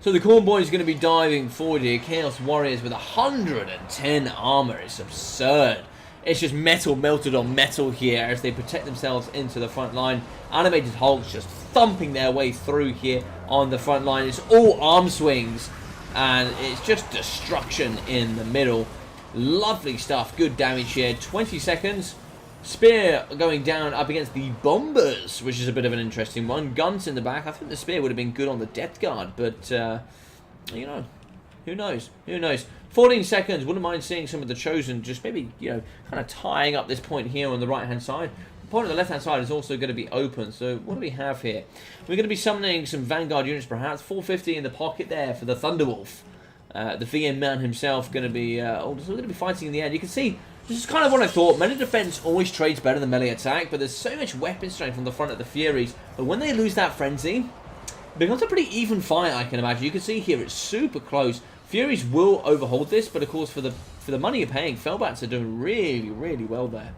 So the Khorne boys are going to be diving forward here. Chaos Warriors with 110 armor. It's absurd. It's just metal melted on metal here as they protect themselves into the front line. Animated Hulks just thumping their way through here on the front line. It's all arm swings, and it's just destruction in the middle. Lovely stuff. Good damage here. 20 seconds. Spear going down up against the Bombers, which is a bit of an interesting one. Guns in the back. I think the Spear would have been good on the Depth Guard, but, you know, who knows? Who knows? 14 seconds. Wouldn't mind seeing some of the Chosen just maybe, you know, kind of tying up this point here on the right-hand side. The point on the left-hand side is also going to be open. So what do we have here? We're going to be summoning some Vanguard units, perhaps. 450 in the pocket there for the Thunderwolf. The VM man himself going to be, fighting in the end. You can see, this is kind of what I thought. Melee defense always trades better than melee attack, but there's so much weapon strength on the front of the Furies. But when they lose that frenzy, it becomes a pretty even fight, I can imagine. You can see here it's super close. Furies will overhold this, but of course for the money you're paying, Fellbats are doing really, really well there.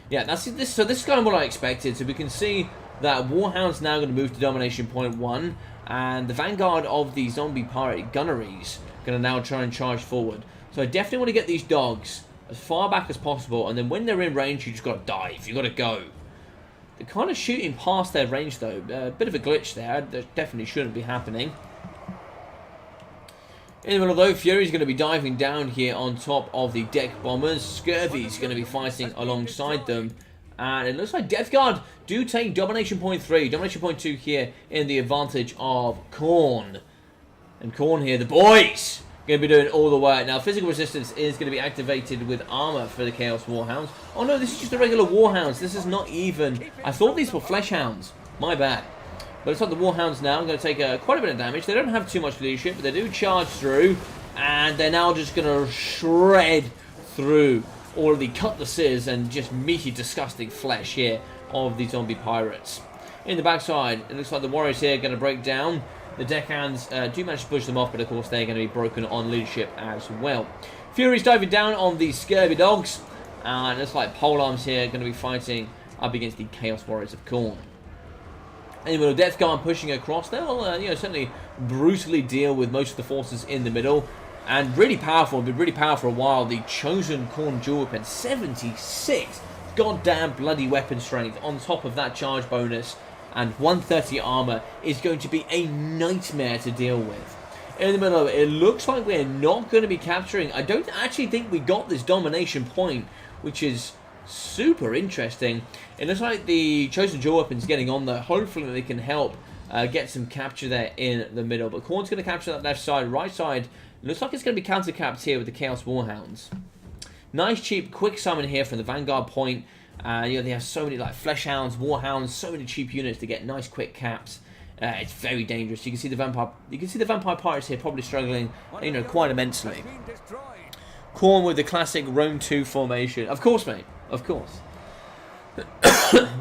Yeah, that's this. So this is kind of what I expected. So we can see that Warhound's now going to move to Domination Point 1, and the Vanguard of the Zombie Pirate Gunneries going to now try and charge forward. So I definitely want to get these dogs as far back as possible, and then when they're in range, you just got to dive. You got to go. They're kind of shooting past their range though. A bit of a glitch there. That definitely shouldn't be happening. In the middle though, Fury's going to be diving down here on top of the Deck Bombers. Scurvy's going to be fighting alongside them. And it looks like Death Guard do take Domination Point 3. Domination Point 2 here in the advantage of Khorne. And Khorne here, the boys, going to be doing all the work. Now, physical resistance is going to be activated with armor for the Chaos Warhounds. Oh no, this is just the regular Warhounds. This is not even... I thought these were Flesh Hounds. My bad. But it's like the Warhounds now. I'm going to take quite a bit of damage. They don't have too much leadership, but they do charge through. And they're now just going to shred through all of the cutlasses and just meaty, disgusting flesh here of the zombie pirates. In the backside, it looks like the warriors here are going to break down. The deckhands do manage to push them off, but of course they're going to be broken on leadership as well. Fury's diving down on the Scurvy Dogs. And it looks like Polearms here are going to be fighting up against the Chaos Warriors of Khorne. And with Death Guard pushing across, they'll certainly brutally deal with most of the forces in the middle. And really powerful, been really powerful for a while. The Chosen Khorne dual weapon, 76 goddamn bloody weapon strength on top of that charge bonus. And 130 armor is going to be a nightmare to deal with. In the middle of it, it looks like we're not going to be capturing. I don't actually think we got this domination point, which is super interesting. It looks like the Chosen dual weapon's getting on there. Hopefully they can help get some capture there in the middle. But Khorne's going to capture that left side. Right side, it looks like it's going to be counter-capped here with the Chaos Warhounds. Nice, cheap, quick summon here from the Vanguard point. They have so many like Flesh Hounds, Warhounds, so many cheap units to get nice, quick caps. It's very dangerous. You can see the vampire pirates here probably struggling, quite immensely. Khorne with the classic Rome 2 formation. Of course, mate. Of course.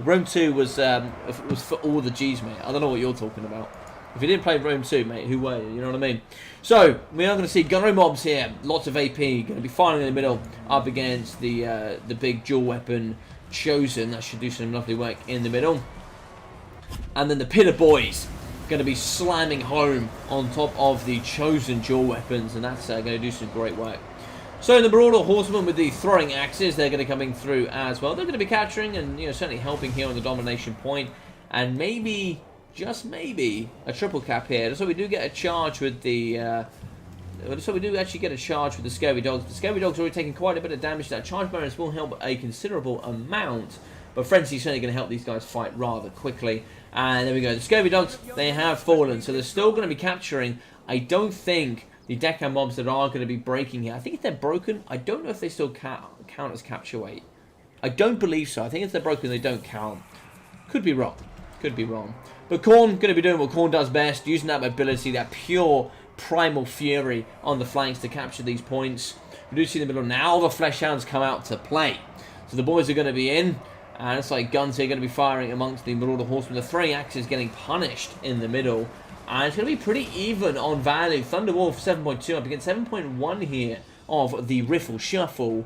Rome 2 was for all the G's, mate. I don't know what you're talking about. If you didn't play Rome 2, mate, who were you? You know what I mean? So, we are going to see gunnery mobs here. Lots of AP. Going to be firing in the middle up against the big dual weapon Chosen. That should do some lovely work in the middle. And then the Pillar Boys going to be slamming home on top of the Chosen dual weapons. And that's going to do some great work. So the Marauder Horsemen with the throwing axes, they're going to be coming through as well. They're going to be capturing and certainly helping here on the domination point. And maybe, just maybe, a triple cap here. So we do get a charge with the... so we do actually get a charge with the Scary Dogs. The Scary Dogs are already taking quite a bit of damage. That charge bonus will help a considerable amount. But Frenzy's certainly going to help these guys fight rather quickly. And there we go. The Scary Dogs, they have fallen. So they're still going to be capturing. I don't think the deckhand mobs that are going to be breaking here. I think if they're broken, I don't know if they still count as capture weight. I don't believe so. I think if they're broken, they don't count. Could be wrong. Could be wrong. But Khorne going to be doing what Khorne does best, using that mobility, that pure primal fury on the flanks to capture these points. We do see in the middle now the Flesh Hounds come out to play. So the boys are going to be in. And it's like guns here going to be firing amongst the Marauder Horsemen. The throwing axe is getting punished in the middle. And it's going to be pretty even on value. Thunderwolf 7.2 up against 7.1 here of the Riffle Shuffle.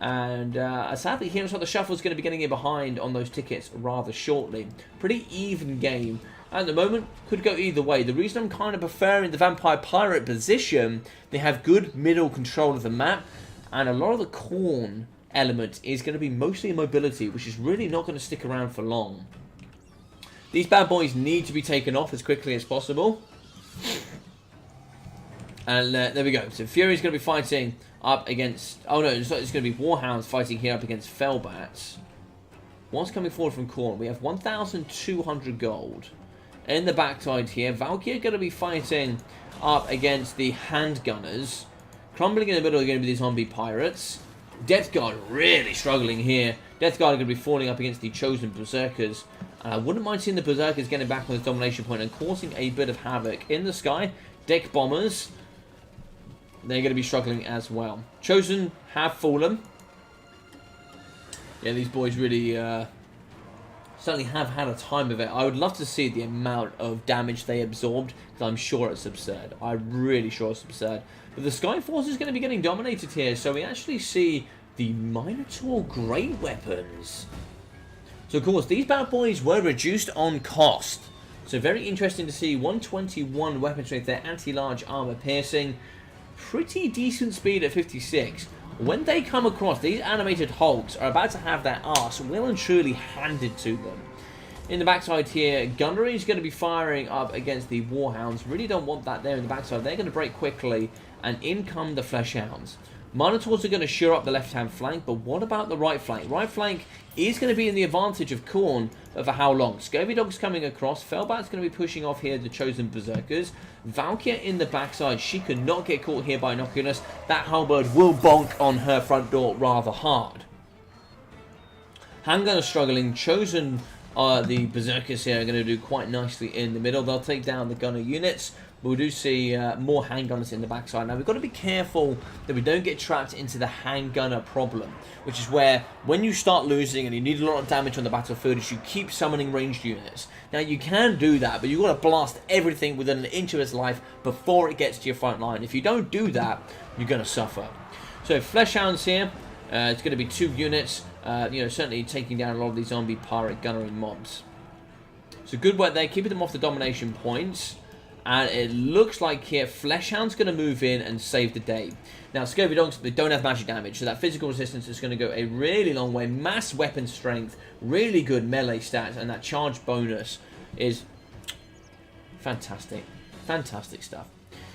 And sadly here, so the Shuffle is going to be getting in behind on those tickets rather shortly. Pretty even game. At the moment, could go either way. The reason I'm kind of preferring the Vampire Pirate position, they have good middle control of the map. And a lot of the Khorne element is going to be mostly mobility, which is really not going to stick around for long. These bad boys need to be taken off as quickly as possible. And there we go. So Fury's going to be fighting up against... Oh no, it's going to be Warhounds fighting here up against Fellbats. What's coming forward from Khorne? We have 1,200 gold. In the backside here, Valkyrie going to be fighting up against the Handgunners. Crumbling in the middle are going to be the Zombie Pirates. Death Guard really struggling here. Death Guard are going to be falling up against the Chosen Berserkers. And I wouldn't mind seeing the Berserkers getting back on this domination point and causing a bit of havoc. In the sky, Deck Bombers, they're going to be struggling as well. Chosen have fallen. Yeah, these boys really certainly have had a time of it. I would love to see the amount of damage they absorbed, because I'm sure it's absurd. I'm really sure it's absurd. But the Skyforce is going to be getting dominated here, so we actually see the Minotaur Great Weapons. So, of course, these bad boys were reduced on cost. So, very interesting to see 121 weapon strength there, anti-large armor piercing. Pretty decent speed at 56. When they come across, these animated hulks are about to have their arse well and truly handed to them. In the backside here, Gunnery is going to be firing up against the Warhounds. Really don't want that there in the backside. They're going to break quickly, and in come the Fleshhounds. Minotaurs are going to shear up the left-hand flank, but what about the right flank? Right flank is going to be in the advantage of Khorne, but for how long? Scurvy Dog's coming across. Fellbat's going to be pushing off here the Chosen Berserkers. Valkyrie in the backside. She could not get caught here by Inoculus. That halberd will bonk on her front door rather hard. Handgun is struggling. Chosen, the Berserkers here are going to do quite nicely in the middle. They'll take down the gunner units. But we do see more handgunners in the backside. Now, we've got to be careful that we don't get trapped into the handgunner problem, which is where when you start losing and you need a lot of damage on the battlefield, is you keep summoning ranged units. Now, you can do that, but you've got to blast everything within an inch of its life before it gets to your front line. If you don't do that, you're going to suffer. So, Fleshhounds here. It's going to be 2 units, certainly taking down a lot of these zombie pirate gunnery mobs. So, good work there, keeping them off the domination points. And it looks like here, Fleshhound's going to move in and save the day. Now, Scurvy Dogs, they don't have magic damage, so that physical resistance is going to go a really long way. Mass weapon strength, really good melee stats, and that charge bonus is fantastic. Fantastic stuff.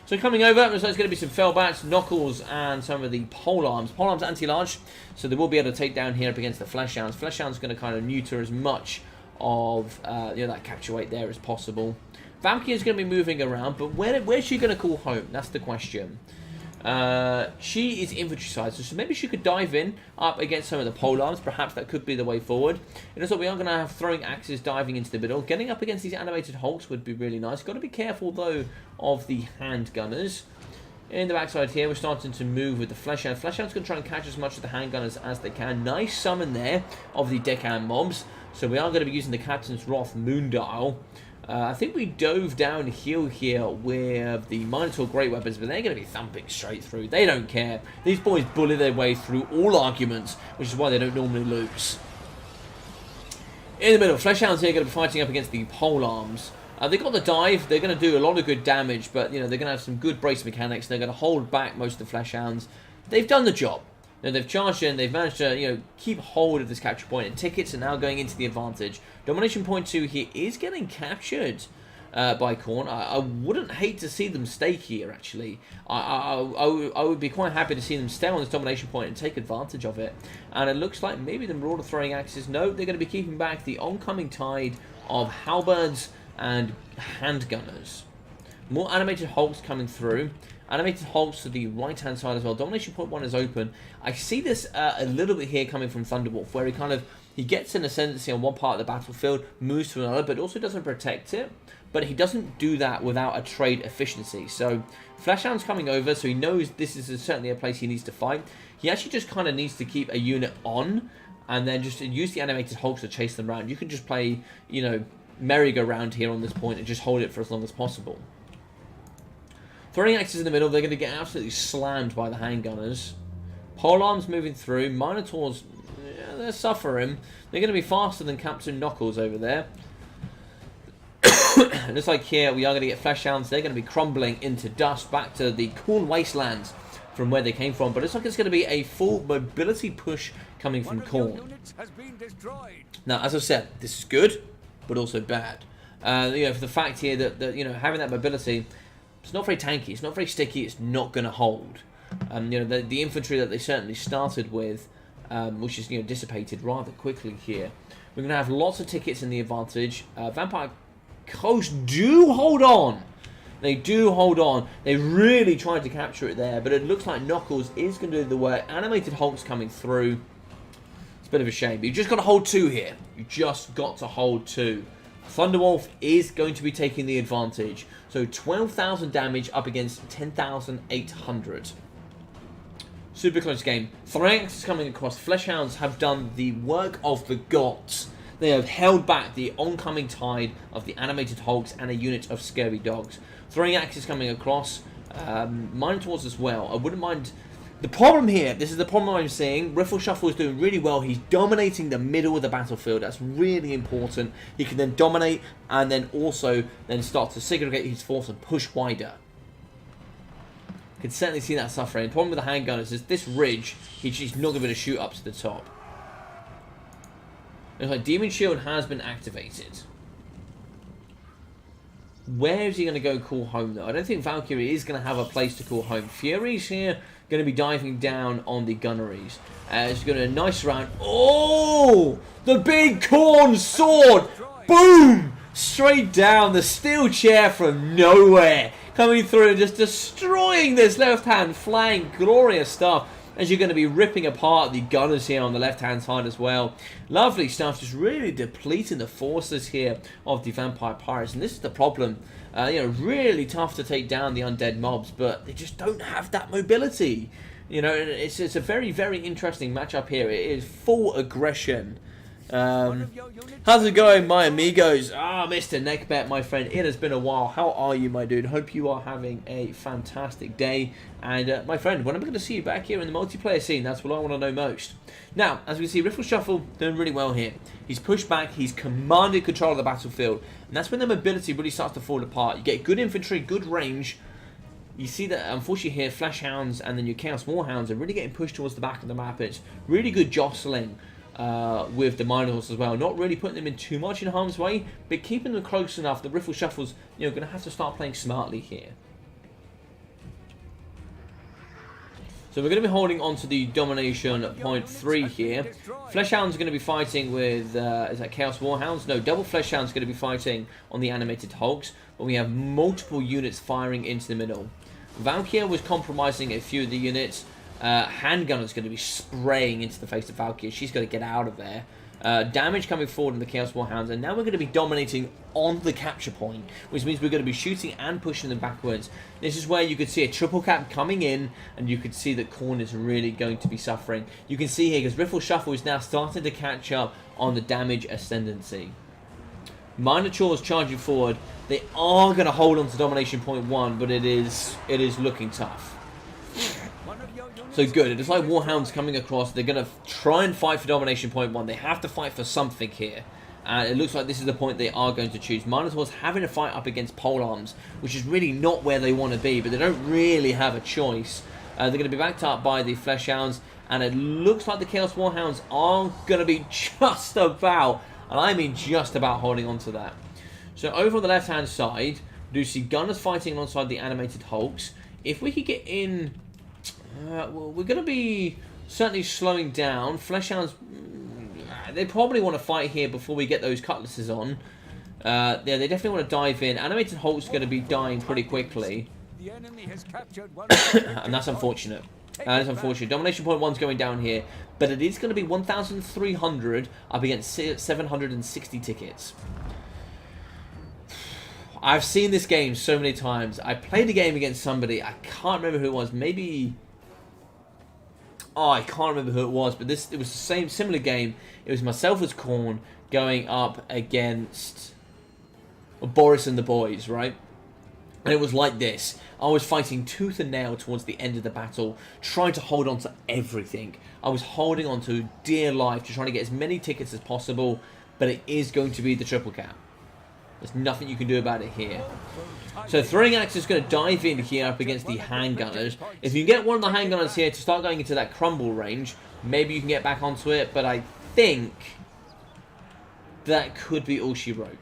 So coming over, so there's going to be some Fellbats, Knuckles, and some of the Polearms. Polearms anti-large, so they will be able to take down here up against the Fleshhounds. Fleshhound's going to kind of neuter as much of that capture weight there as possible. Valkyrie is going to be moving around, but where's she going to call home? That's the question. She is infantry side, so maybe she could dive in up against some of the polearms. Perhaps that could be the way forward. And also, we are going to have throwing axes diving into the middle. Getting up against these animated hulks would be really nice. Got to be careful, though, of the handgunners. In the backside here, we're starting to move with the Fleshhound. Fleshhound's going to try and catch as much of the handgunners as they can. Nice summon there of the deckhand mobs. So we are going to be using the Captain's Wrath Moondial. I think we dove downhill here with the Minotaur Great Weapons, but they're going to be thumping straight through. They don't care. These boys bully their way through all arguments, which is why they don't normally lose. In the middle, Fleshhounds here are going to be fighting up against the Polearms. They've got the dive. They're going to do a lot of good damage, but, you know, they're going to have some good brace mechanics. They're going to hold back most of the Fleshhounds. They've done the job. Now, they've charged in, they've managed to, you know, keep hold of this capture point, and tickets are now going into the advantage. Domination point 2 here is getting captured by Khorne. I wouldn't hate to see them stay here, actually. I would be quite happy to see them stay on this domination point and take advantage of it. And it looks like maybe the Marauder throwing axes. No, they're going to be keeping back the oncoming tide of halberds and handgunners. More animated hulks coming through. Animated hulks to the right-hand side as well. Domination point 1 is open. I see this a little bit here coming from Thunderwolf, where he gets an ascendancy on one part of the battlefield, moves to another, but also doesn't protect it. But he doesn't do that without a trade efficiency. So Fleshhound's coming over, so he knows this is certainly a place he needs to fight. He actually just kind of needs to keep a unit on, and then just use the animated hulks to chase them around. You can just play, you know, merry-go-round here on this point and just hold it for as long as possible. Throwing axes in the middle, they're going to get absolutely slammed by the handgunners. Polearms moving through. Minotaurs, yeah, they're suffering. They're going to be faster than Captain Knuckles over there. And just like here, we are going to get Fleshhounds. They're going to be crumbling into dust back to the cool wastelands from where they came from. But it looks like it's going to be a full mobility push coming from Khorne. Now, as I said, this is good, but also bad. You know, for the fact here that you know, having that mobility, it's not very tanky, it's not very sticky, it's not going to hold. You know, the infantry that they certainly started with, which is, you know, dissipated rather quickly here. We're going to have lots of tickets in the advantage. Vampire Coast do hold on. They do hold on. They really tried to capture it there, but it looks like Knuckles is going to do the work. Animated hulks coming through. It's a bit of a shame. But you just got to hold 2 here. You just got to hold 2. Thunderwolf is going to be taking the advantage. So 12,000 damage up against 10,800. Super close game. Thrax is coming across. Fleshhounds have done the work of the gods. They have held back the oncoming tide of the animated hulks and a unit of scary dogs. Throwing axes coming across. Minotaurs as well. I wouldn't mind. The problem here, this is the problem I'm seeing. Riffle Shuffle is doing really well. He's dominating the middle of the battlefield. That's really important. He can then dominate and then also then start to segregate his force and push wider. You can certainly see that suffering. The problem with the handgunners is this ridge, he's not going to be able to shoot up to the top. Looks like Demon Shield has been activated. Where is he going to go call home, though? I don't think Valkyrie is going to have a place to call home. Fury's here, going to be diving down on the gunneries. It's going to be a nice round. Oh! The big Khorne sword! Boom! Straight down. The steel chair from nowhere. Coming through and just destroying this left-hand flank. Glorious stuff. As you're going to be ripping apart the gunners here on the left-hand side as well. Lovely stuff, just really depleting the forces here of the Vampire Pirates. And this is the problem. You know, really tough to take down the undead mobs, but they just don't have that mobility. You know, it's a very, very interesting matchup here. It is full aggression. How's it going, my amigos? Mr. Neckbet, my friend, it has been a while. How are you, my dude? Hope you are having a fantastic day. And my friend, when am I going to see you back here in the multiplayer scene? That's what I want to know most. Now, as we see, Riffle Shuffle doing really well here. He's pushed back, he's commanded control of the battlefield, and that's when the mobility really starts to fall apart. You get good infantry, good range. You see that, unfortunately here, Fleshhounds and then your Chaos Warhounds are really getting pushed towards the back of the map. It's really good jostling with the Minotaurs as well. Not really putting them in too much in harm's way, but keeping them close enough. The Riffle Shuffle's, you know, going to have to start playing smartly here. So we're going to be holding on to the domination at point 3 here. Fleshhounds are going to be fighting with, is that Chaos Warhounds? No, double Fleshhounds are going to be fighting on the animated hulks, but we have multiple units firing into the middle. Valkyrie was compromising a few of the units. Handgun is going to be spraying into the face of Valkyrie. She's going to get out of there. Damage coming forward in the Chaos Warhounds, and now we're going to be dominating on the capture point, which means we're going to be shooting and pushing them backwards. This is where you could see a triple cap coming in, and you could see that Khorne is really going to be suffering. You can see here, because Riffle Shuffle is now starting to catch up on the damage ascendancy. Minotaurs charging forward. They are going to hold on to domination point 1, but it is looking tough. So good. It is like Warhounds coming across. They're going to try and fight for domination point 1. They have to fight for something here. And it looks like this is the point they are going to choose. Minotaurs having to fight up against polearms, which is really not where they want to be, but they don't really have a choice. They're going to be backed up by the Fleshhounds, and it looks like the Chaos Warhounds are going to be just about, and I mean just about, holding on to that. So over on the left-hand side, we do see Gunners fighting alongside the animated Hulks. If we could get in... well, we're going to be certainly slowing down. Fleshhounds, they probably want to fight here before we get those cutlasses on. Yeah, they definitely want to dive in. Animated Hulk's going to be dying pretty quickly. And that's unfortunate. That's unfortunate. Domination point 1's going down here. But it is going to be 1,300 up against 760 tickets. I've seen this game so many times. I played a game against somebody. I can't remember who it was. Maybe... oh, I can't remember who it was. But it was the similar game. It was myself as Khorne going up against Boris and the boys, right? And it was like this. I was fighting tooth and nail towards the end of the battle, trying to hold on to everything. I was holding on to dear life to try to get as many tickets as possible, but it is going to be the triple cap. There's nothing you can do about it here. So Throwing Axe is going to dive in here up against the Handgunners. If you get one of the Handgunners here to start going into that crumble range, maybe you can get back onto it, but I think that could be all she wrote.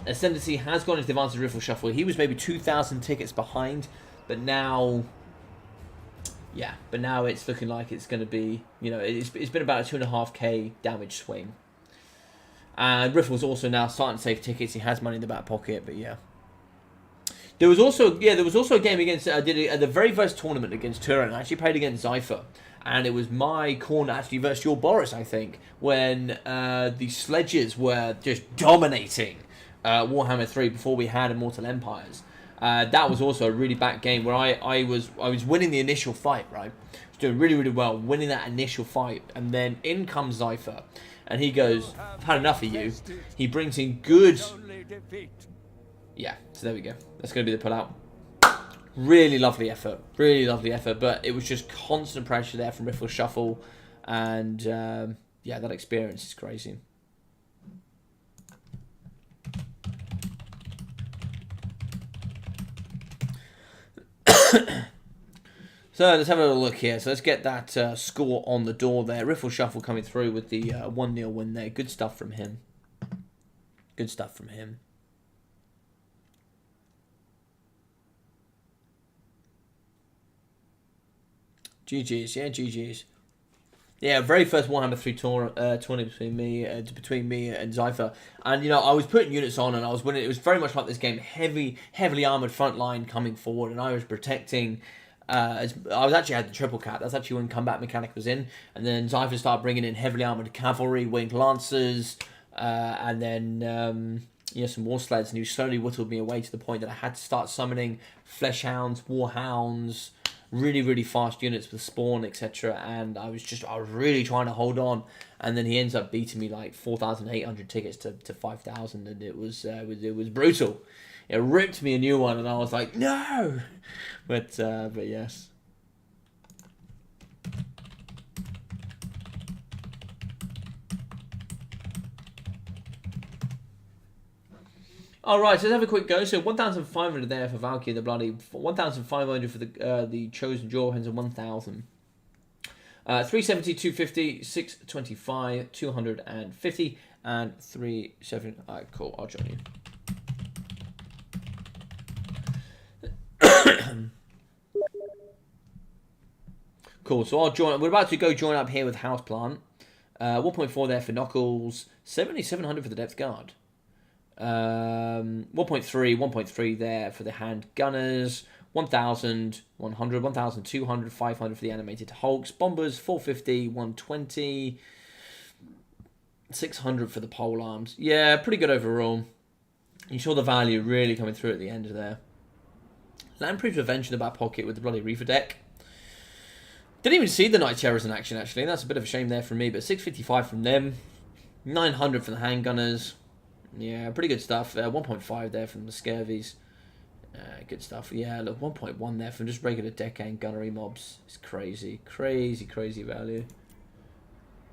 Ascendancy has gone into the advanced Riffle Shuffle. He was maybe 2,000 tickets behind, but now... yeah, but now it's looking like it's going to be... you know, it's been about a 2.5k damage swing. And Riffle's also now starting to save tickets. He has money in the back pocket, but yeah. There was also a game against... I did it at the very first tournament against Turin. I actually played against Zypher. And it was my corner actually versus your Boris, I think, when the sledges were just dominating Warhammer 3 before we had Immortal Empires. That was also a really bad game where I was winning the initial fight, right? I was doing really, really well, winning that initial fight. And then in comes Zypher. And he goes, I've had enough of you. He brings in good... yeah, so there we go. That's going to be the pullout. Really lovely effort. Really lovely effort. But it was just constant pressure there from Riffle Shuffle. And, yeah, that experience is crazy. So let's have a little look here. So let's get that score on the door there. Riffle Shuffle coming through with the 1-0 win there. Good stuff from him. Good stuff from him. GG's, yeah, GG's. Yeah, very first Warhammer 3 tournament between me and Zypher. And, you know, I was putting units on and I was winning. It was very much like this game. Heavily armoured front line coming forward. And I was protecting... I was actually had the triple cap. That's actually when combat mechanic was in. And then Zypher started bringing in heavily armoured cavalry, winged lancers, and then... you know, some war sleds. And he slowly whittled me away to the point that I had to start summoning Fleshhounds, Warhounds... really, really fast units with spawn, etc. And I was really trying to hold on. And then he ends up beating me like 4,800 tickets to 5,000, and it was brutal. It ripped me a new one, and I was like, no. But yes. All right, so let's have a quick go. So 1,500 there for Valkyrie the Bloody, 1,500 for the Chosen Jawhens, and 1,000. 370, 250, 625, 250, and 370. All right, cool. I'll join you. Cool. So I'll join. We're about to go join up here with Houseplant. 1.4 there for Knuckles. 7,700 for the Depth Guard. 1.3 there for the Hand Gunners, 1,100, 1,200, 500 for the Animated Hulks, Bombers, 450, 120, 600 for the Pole Arms. Yeah, pretty good overall. You saw the value really coming through at the end of there. Landproof Revenge in the back pocket with the bloody Reaver deck. Didn't even see the Night Terrors in action, actually. That's a bit of a shame there from me, but 655 from them. 900 for the handgunners. Yeah, pretty good stuff. 1.5 there from the Scurvies. Good stuff. Yeah, look, 1.1 there from just regular deckhand gunnery mobs. It's crazy. Crazy value.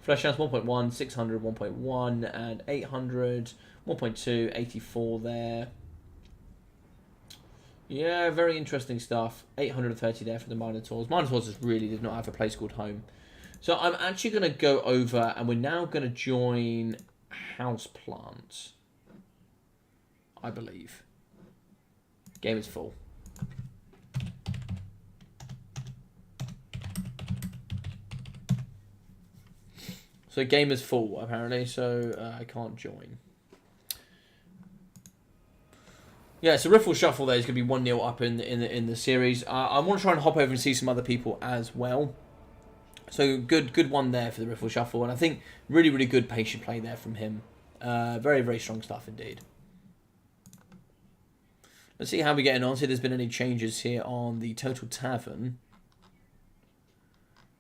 Flesh House 1.1, 600, 1.1, and 800. 1.2, 84 there. Yeah, very interesting stuff. 830 there for the Minotaurs. Minotaurs just really did not have a place called home. So I'm actually going to go over, and we're now going to join Houseplant, I believe. Game is full. So game is full, apparently, so I can't join. Yeah, so Riffle Shuffle there is going to be 1-0 up in the series. I want to try and hop over and see some other people as well. So good one there for the Riffle Shuffle, and I think really good patient play there from him. Very strong stuff indeed. Let's see how we're getting on. See if there's been any changes here on the Total Tavern.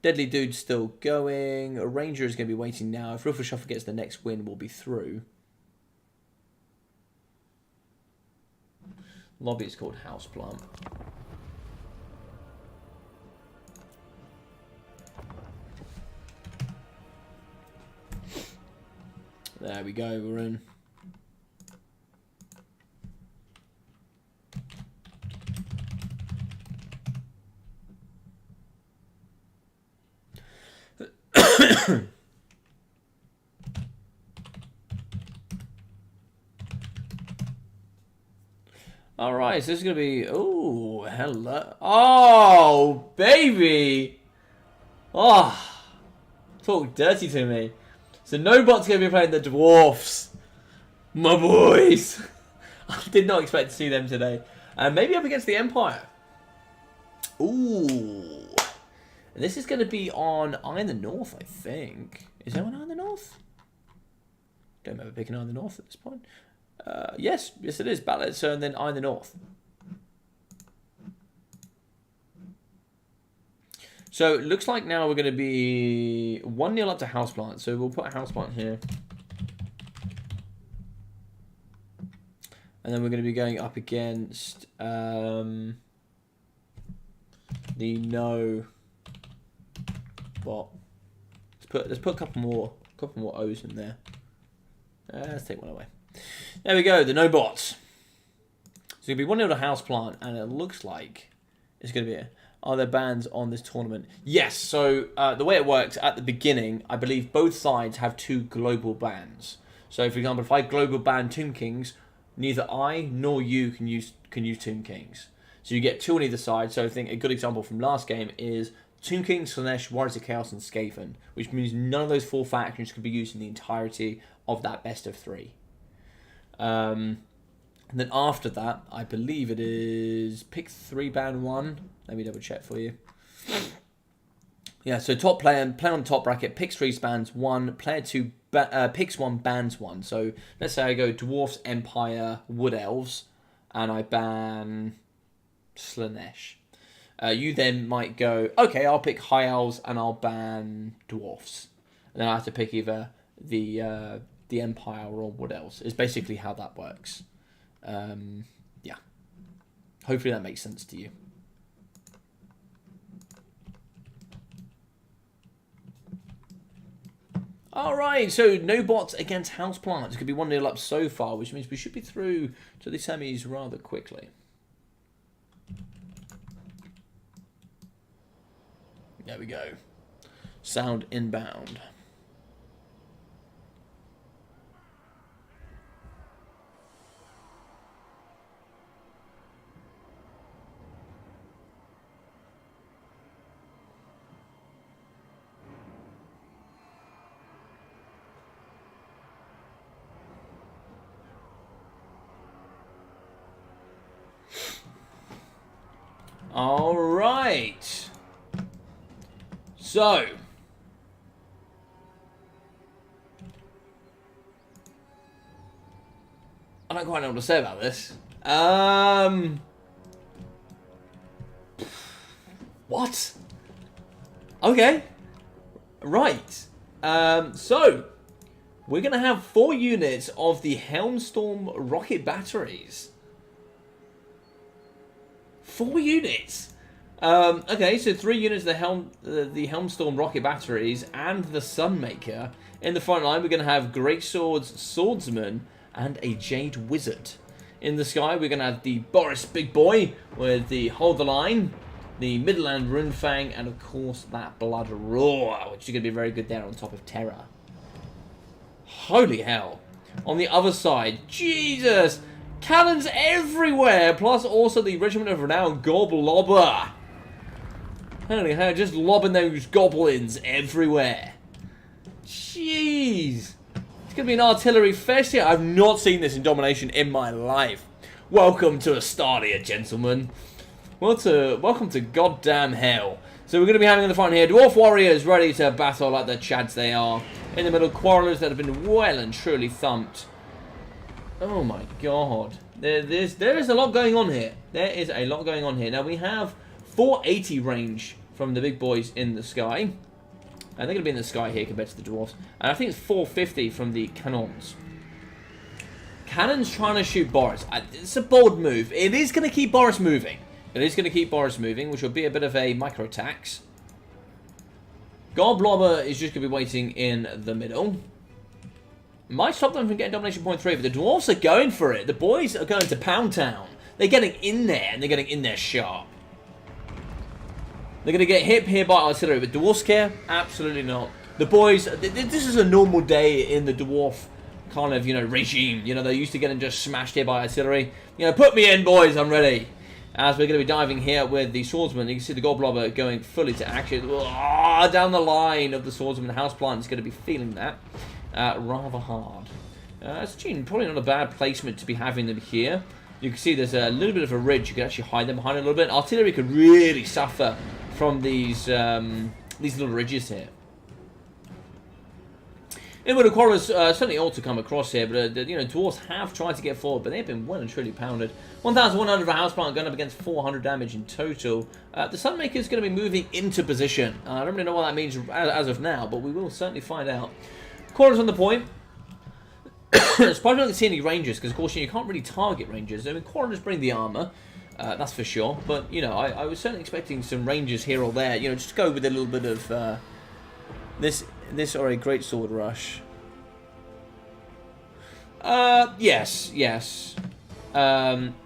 Deadly Dude's still going. A Ranger is going to be waiting now. If Riffle Shuffle gets the next win, we'll be through. Lobby is called Houseplant. There we go, we're in. All right, so this is going to be... Oh, hello. Oh, baby. Oh, talk dirty to me. So Nobot's going to be playing the Dwarfs. My boys. I did not expect to see them today. And maybe up against the Empire. Ooh. And this is going to be on Eye in the North, I think. Is there one Eye in the North? Don't remember picking Eye in the North at this point. Yes it is. Balletzer and then Eye in the North. So it looks like now we're going to be 1-0 up to Houseplant. So we'll put a Houseplant here. And then we're going to be going up against the No Bot. Let's put a couple more O's in there. Let's take one away. There we go, the No Bots. It's going to be 1-0 to Houseplant, and it looks like it's going to be... Are there bans on this tournament? Yes, so the way it works, at the beginning, I believe both sides have 2 global bans. So, for example, if I global ban Tomb Kings, neither I nor you can use Tomb Kings. So you get 2 on either side. So I think a good example from last game is Tomb Kings, Slaanesh, Warriors of Chaos, and Skaven, which means none of those 4 factions could be used in the entirety of that best of 3. And then after that, I believe it is pick 3, ban 1. Let me double check for you. Yeah, so top player on the top bracket, picks 3, bans 1. Player 2 picks 1, bans 1. So let's say I go Dwarfs, Empire, Wood Elves, and I ban Slaanesh. You then might go, okay, I'll pick High Elves and I'll ban Dwarfs. And then I have to pick either the Empire or Wood Elves. Is basically how that works. Yeah. Hopefully that makes sense to you. Alright, so no bots against Houseplant. It's going to be 1-0 up so far, which means we should be through to the semis rather quickly. There we go. Sound inbound. All right. So, I don't quite know what to say about this. What? Okay. Right. So, we're going to have 4 units of the Helmstorm rocket batteries. 4 units! Okay, so 3 units of the Helmstorm rocket batteries and the Sunmaker. In the front line, we're going to have Greatswords, Swordsman, and a Jade Wizard. In the sky, we're going to have the Boris Big Boy with the Hold the Line, the Midland Runefang, and of course that Blood Roar, which is going to be very good there on top of Terror. Holy hell. On the other side, Jesus! Cannons everywhere, plus also the Regiment of Renown Goblobber. Holy hell, just lobbing those goblins everywhere. Jeez. It's going to be an artillery fest here. I've not seen this in Domination in my life. Welcome to Astadia, gentlemen. Welcome to goddamn hell. So we're going to be having in the front here Dwarf Warriors ready to battle like the chads they are. In the middle, Quarrelers that have been well and truly thumped. Oh my god. There is a lot going on here. There is a lot going on here. Now we have 480 range from the big boys in the sky. And they're going to be in the sky here compared to the Dwarfs. And I think it's 450 from the Cannons. Cannons trying to shoot Boris. It's a bold move. It is going to keep Boris moving. It is going to keep Boris moving, which will be a bit of a micro-tax. Goblobber is just going to be waiting in the middle. Might stop them from getting domination point 3, but the Dwarfs are going for it. The boys are going to Pound Town. They're getting in there, and they're getting in there sharp. They're going to get hit here by artillery, but Dwarfs care? Absolutely not. The boys, this is a normal day in the Dwarf kind of, regime. They're used to getting just smashed here by artillery. Put me in, boys, I'm ready. As we're going to be diving here with the Swordsman, you can see the Goblobber going fully to action. Oh, down the line of the Swordsman. The Houseplant is going to be feeling that rather hard. It's probably not a bad placement to be having them here. You can see there's a little bit of a ridge. You can actually hide them behind a little bit. Artillery could really suffer from these little ridges here. It would have Quarrelers certainly ought to come across here, but Dwarfs have tried to get forward, but they've been well and truly pounded. 1,100 for Houseplant going up against 400 damage in total. The Sunmaker is going to be moving into position. I don't really know what that means as of now, but we will certainly find out. Quarrelers on the point. Surprised we don't see any Rangers, because of course you can't really target Rangers. I mean, Quarrelers bring the armor. That's for sure, but I was certainly expecting some Rangers here or there. Just to go with a little bit of this or a great sword rush. Yes. You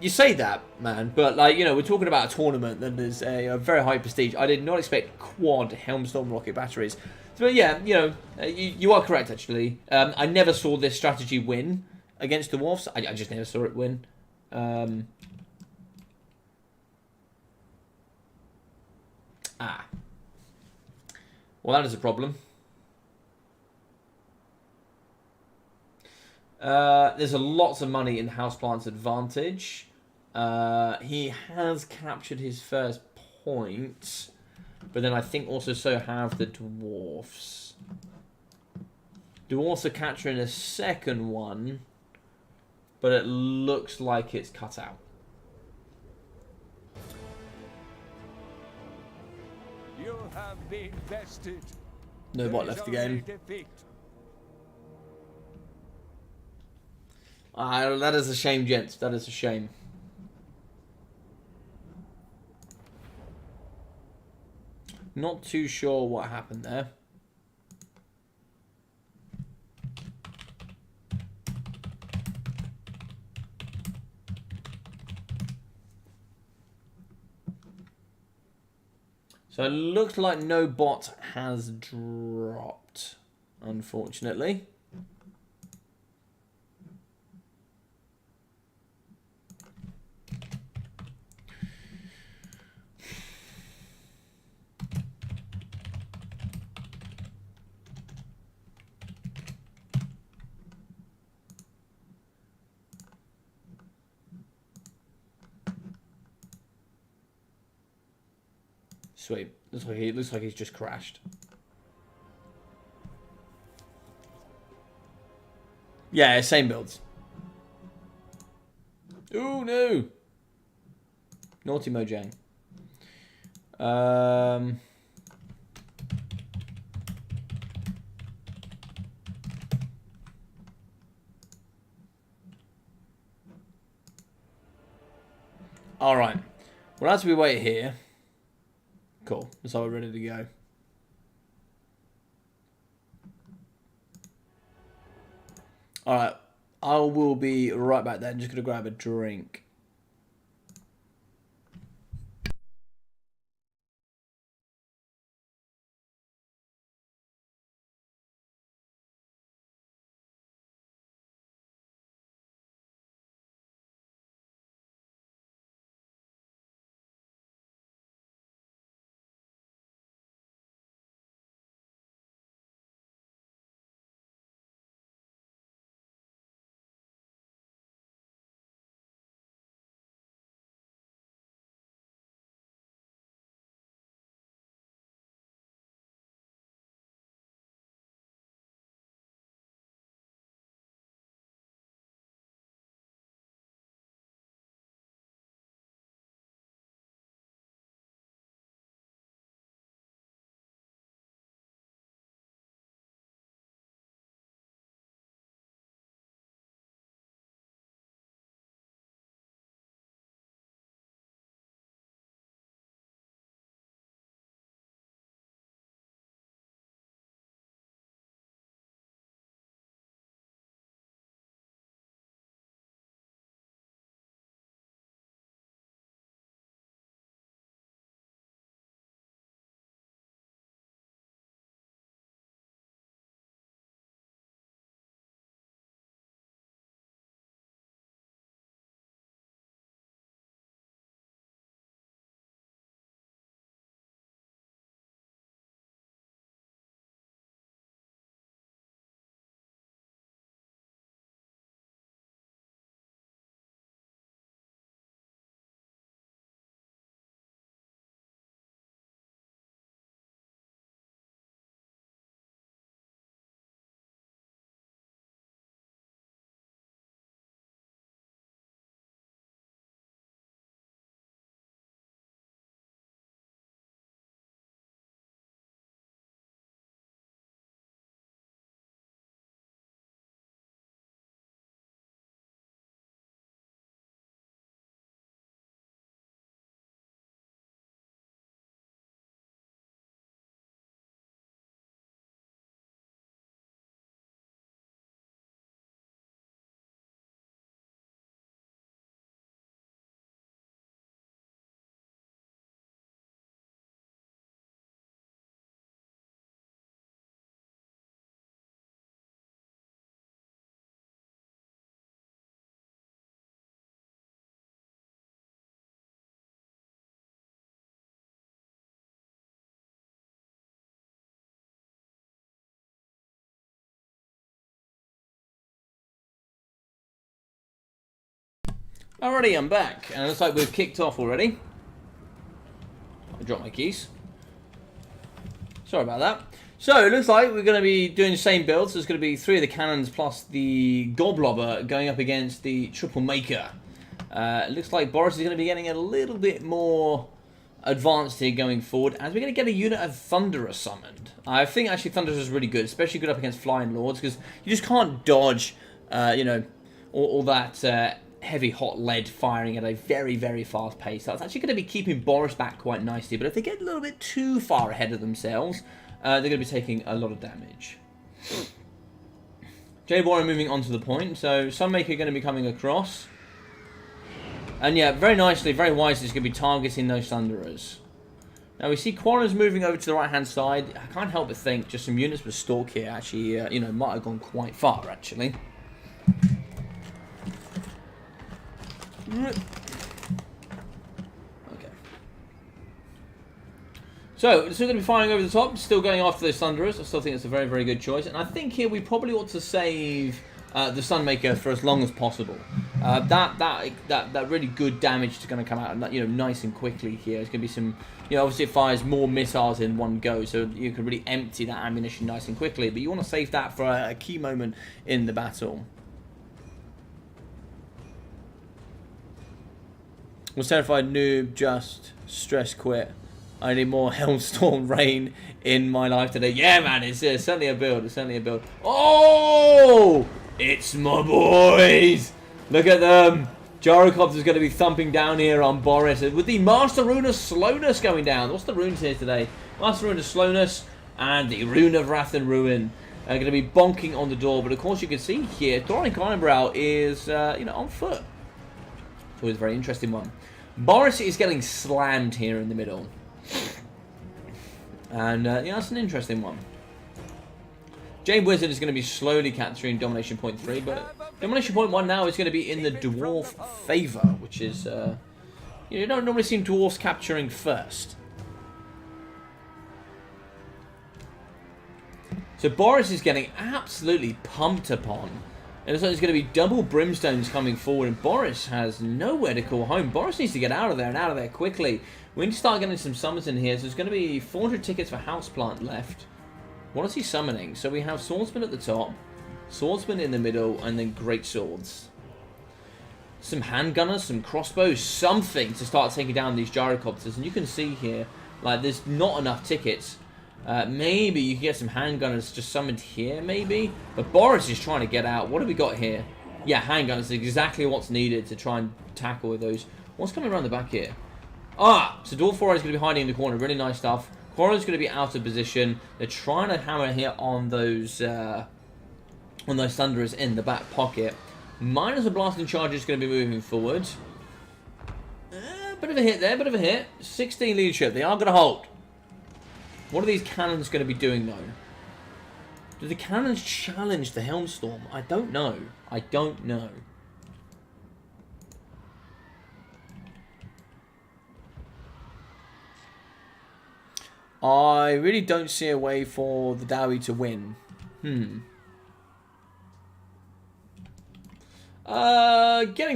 say that, man, but we're talking about a tournament that is a very high prestige. I did not expect quad Helmstorm rocket batteries. But yeah, you are correct actually. I never saw this strategy win against the Dwarfs. I just never saw it win. Well, that is a problem. There's lots of money in Houseplant's advantage. He has captured his first point, but then I think also so have the Dwarfs. Dwarfs are capturing a second one, but it looks like it's cut out. You have been bested. No bot left the game. That is a shame, gents. That is a shame. Not too sure what happened there. So it looks like no bot has dropped, unfortunately. Sweet. Looks like he's just crashed. Yeah, same builds. Ooh, no. Naughty Mojang. Alright. Well, as we wait here... Cool. So we're ready to go. Alright. I will be right back there. I'm just going to grab a drink. Alrighty, I'm back. And it looks like we've kicked off already. I dropped my keys. Sorry about that. So, it looks like we're going to be doing the same build. So, there's going to be 3 of the cannons plus the Goblobber going up against the Triple Maker. It looks like Boris is going to be getting a little bit more advanced here going forward, as we're going to get a unit of Thunderer summoned. I think actually Thunderer is really good, especially good up against Flying Lords, because you just can't dodge, you know, all that heavy hot lead firing at a very, very fast pace. That's actually going to be keeping Boris back quite nicely, but if they get a little bit too far ahead of themselves, they're going to be taking a lot of damage. Jade Warren moving on to the point, so Sunmaker going to be coming across. And yeah, very nicely, very wisely, it's going to be targeting those Thunderers. Now we see Quarterfinal's moving over to the right-hand side. I can't help but think just some units with Stalk here actually, you know, might have gone quite far, actually. Okay. So, still going to be firing over the top, still going after those Thunderers. I still think it's a very, very good choice. And I think here we probably ought to save the Sunmaker for as long as possible. That really good damage is going to come out, you know, nice and quickly here. It's going to be some, you know, obviously it fires more missiles in one go, so you can really empty that ammunition nice and quickly. But you want to save that for a key moment in the battle. Was terrified noob, just stress quit. I need more Hellstorm Rain in my life today. Yeah, man, it's certainly a build. It's certainly a build. Oh! It's my boys! Look at them. Gyrocopter's going to be thumping down here on Boris with the Master Rune of Slowness going down. What's the runes here today? Master Rune of Slowness and the Rune of Wrath and Ruin are going to be bonking on the door. But of course you can see here, Thoric Eyebrow is, on foot. It's always a very interesting one. Boris is getting slammed here in the middle. And, that's an interesting one. Jade Wizard is going to be slowly capturing Domination Point 3, but Domination Point 1 now is going to be in the Dwarf favour, which is, you don't normally see Dwarfs capturing first. So Boris is getting absolutely pumped upon. It looks like there's going to be double Brimstones coming forward, and Boris has nowhere to call home. Boris needs to get out of there, and out of there quickly. We need to start getting some summons in here, so there's going to be 400 tickets for Houseplant left. What is he summoning? So we have Swordsman at the top, Swordsman in the middle, and then Great Swords. Some handgunners, some crossbows, something to start taking down these gyrocopters. And you can see here, like, there's not enough tickets. Maybe you can get some handgunners just summoned here, maybe. But Boris is trying to get out. What have we got here? Yeah, handgunners is exactly what's needed to try and tackle with those. What's coming around the back here? Ah, so Dwarf 4 is going to be hiding in the corner. Really nice stuff. Khorne's going to be out of position. They're trying to hammer here on those Thunderers in the back pocket. Minus a blasting charge is going to be moving forward. Bit of a hit there, bit of a hit. 16 leadership. They are going to hold. What are these cannons going to be doing though? Do the cannons challenge the Helmstorm? I don't know. I don't know. I really don't see a way for the Dowie to win. Getting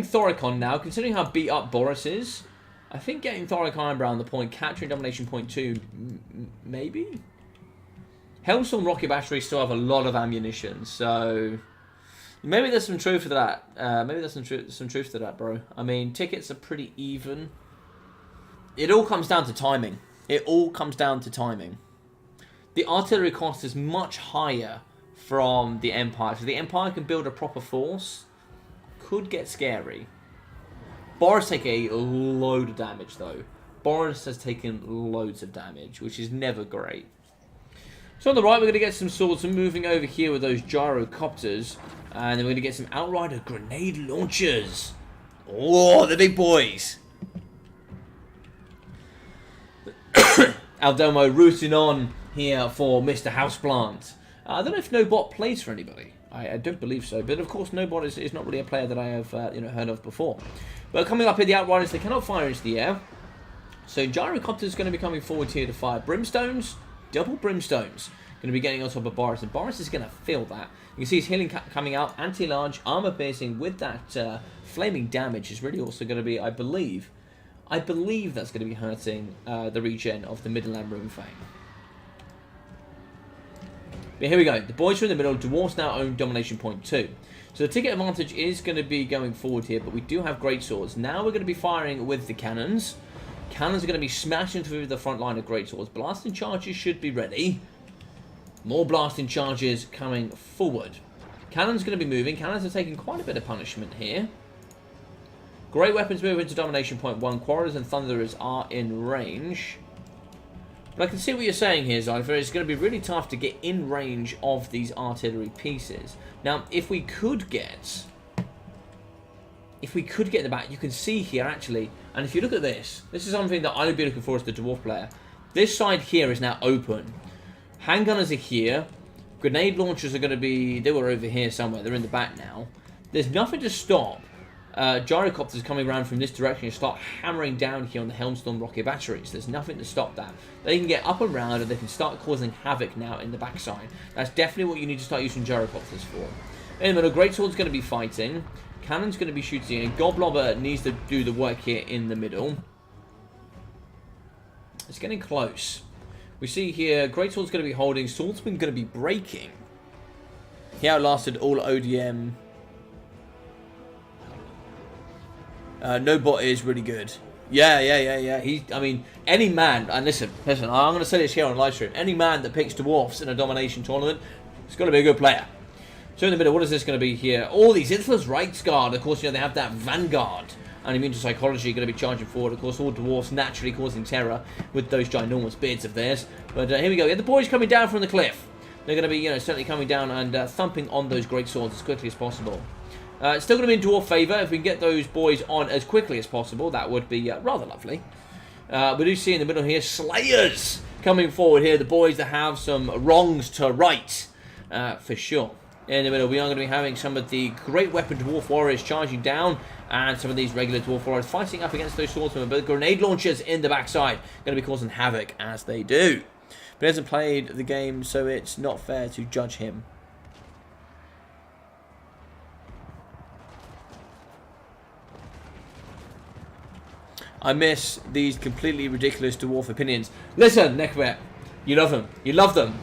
Thoricon now, considering how beat up Boris is. I think getting Thoric Ironbrow on the point, capturing Domination Point 2, maybe? Helmstorm Rocket Batteries still have a lot of ammunition, so maybe there's some truth to that. Maybe there's some truth to that, bro. I mean, tickets are pretty even. It all comes down to timing. It all comes down to timing. The artillery cost is much higher from the Empire. So the Empire can build a proper force. Could get scary. Boris take a load of damage though. Boris has taken loads of damage, which is never great. So on the right, we're going to get some swords. And moving over here with those gyrocopters. And then we're going to get some Outrider grenade launchers. Oh, the big boys. Aldomo rooting on here for Mr. Houseplant. I don't know if Nobot plays for anybody. I don't believe so. But of course, Nobot is not really a player that I have heard of before. But coming up here, the Outriders, they cannot fire into the air. So Gyrocopter is going to be coming forward here to fire Brimstones. Double Brimstones. Going to be getting on top of Boris. And Boris is going to feel that. You can see his healing coming out. Anti-large, armor piercing with that flaming damage is really also going to be, I believe that's going to be hurting the regen of the Midland Rune Fang. But here we go. The boys are in the middle. Dwarfs now own Domination Point 2. So the ticket advantage is going to be going forward here, but we do have great swords. Now we're going to be firing with the cannons. Cannons are going to be smashing through the front line of great swords. Blasting charges should be ready. More blasting charges coming forward. Cannons going to be moving. Cannons are taking quite a bit of punishment here. Great weapons move into Domination Point 1. Quarters and Thunderers are in range. But I can see what you're saying here, Zypher. It's going to be really tough to get in range of these artillery pieces. Now, if we could get in the back, you can see here, actually, and if you look at this is something that I would be looking for as the Dwarf player. This side here is now open. Handgunners are here. Grenade launchers are going to be, they were over here somewhere. They're in the back now. There's nothing to stop gyrocopters coming around from this direction and start hammering down here on the Helmstorm rocket batteries. There's nothing to stop that. They can get up and round and they can start causing havoc now in the backside. That's definitely what you need to start using gyrocopters for. In the middle, Greatsword's going to be fighting. Cannon's going to be shooting, and Goblobber needs to do the work here in the middle. It's getting close. We see here, Greatsword's going to be holding, Swordsman going to be breaking. He outlasted all ODM. Nobot is really good. Yeah. I mean, any man, and listen, I'm going to say this here on live stream. Any man that picks Dwarfs in a domination tournament is going to be a good player. So in the middle, what is this going to be here? All these Influence Reichsguard. Of course, you know, they have that Vanguard. And Immune to Psychology going to be charging forward. Of course, all Dwarfs naturally causing terror with those ginormous beards of theirs. But here we go. Yeah, the boys coming down from the cliff. They're going to be, you know, certainly coming down and thumping on those great swords as quickly as possible. It's still going to be in Dwarf favour. If we can get those boys on as quickly as possible, that would be rather lovely. We do see in the middle here, Slayers coming forward here. The boys that have some wrongs to right, for sure. In the middle, we are going to be having some of the great weapon Dwarf Warriors charging down, and some of these regular Dwarf Warriors fighting up against those swordsmen. But grenade launchers in the backside going to be causing havoc as they do. But he hasn't played the game, so it's not fair to judge him. I miss these completely ridiculous Dwarf opinions. Listen, Neckbet, you love them. You love them.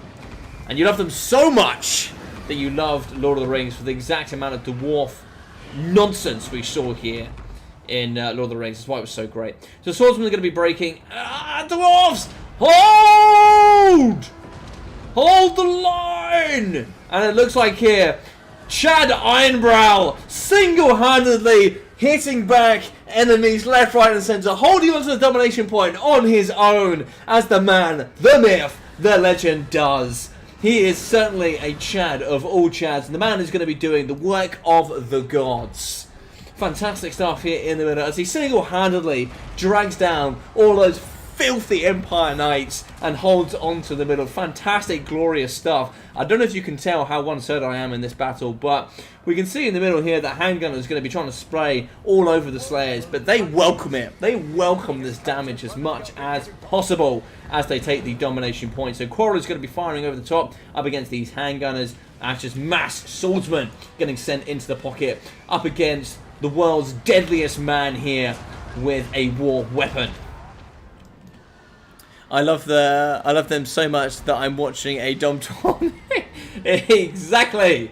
And you love them so much that you loved Lord of the Rings for the exact amount of Dwarf nonsense we saw here in Lord of the Rings. That's why it was so great. So swordsmen are going to be breaking. Dwarfs! Hold! Hold the line! And it looks like here, Chad Ironbrow single-handedly hitting back enemies left, right and centre, holding onto the domination point on his own, as the man, the myth, the legend does. He is certainly a Chad of all Chads, and the man is going to be doing the work of the gods. Fantastic stuff here in the middle as he single-handedly drags down all those filthy Empire Knights and holds on to the middle. Fantastic, glorious stuff. I don't know if you can tell how one-third I am in this battle, but we can see in the middle here that Handgunner is going to be trying to spray all over the Slayers, but they welcome it. They welcome this damage as much as possible as they take the domination point. So Quarterfinal is going to be firing over the top up against these Handgunners. That's just mass swordsmen getting sent into the pocket up against the world's deadliest man here with a war weapon. I love them so much that I'm watching a Dom Tom. Exactly.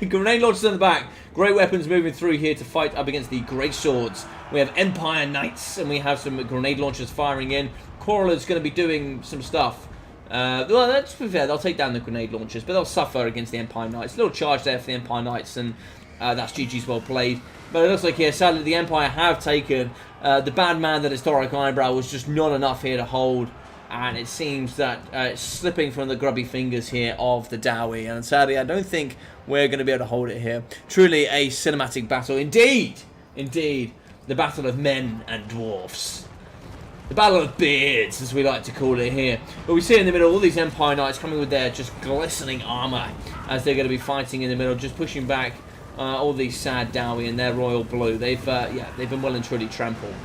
Grenade launchers in the back. Great weapons moving through here to fight up against the great swords. We have Empire Knights and we have some grenade launchers firing in. Coral is going to be doing some stuff. Well, let's be fair, they'll take down the grenade launchers, but they'll suffer against the Empire Knights. A little charge there for the Empire Knights, and that's GG's well played. But it looks like here, sadly, the Empire have taken. The bad man that is Thoric Eyebrow was just not enough here to hold. And it seems that it's slipping from the grubby fingers here of the Dowie. And sadly, I don't think we're going to be able to hold it here. Truly a cinematic battle. Indeed! Indeed. The battle of men and dwarfs. The battle of beards, as we like to call it here. But we see in the middle all these Empire Knights coming with their just glistening armour. As they're going to be fighting in the middle, just pushing back all these sad Dowie in their royal blue. They've been well and truly trampled.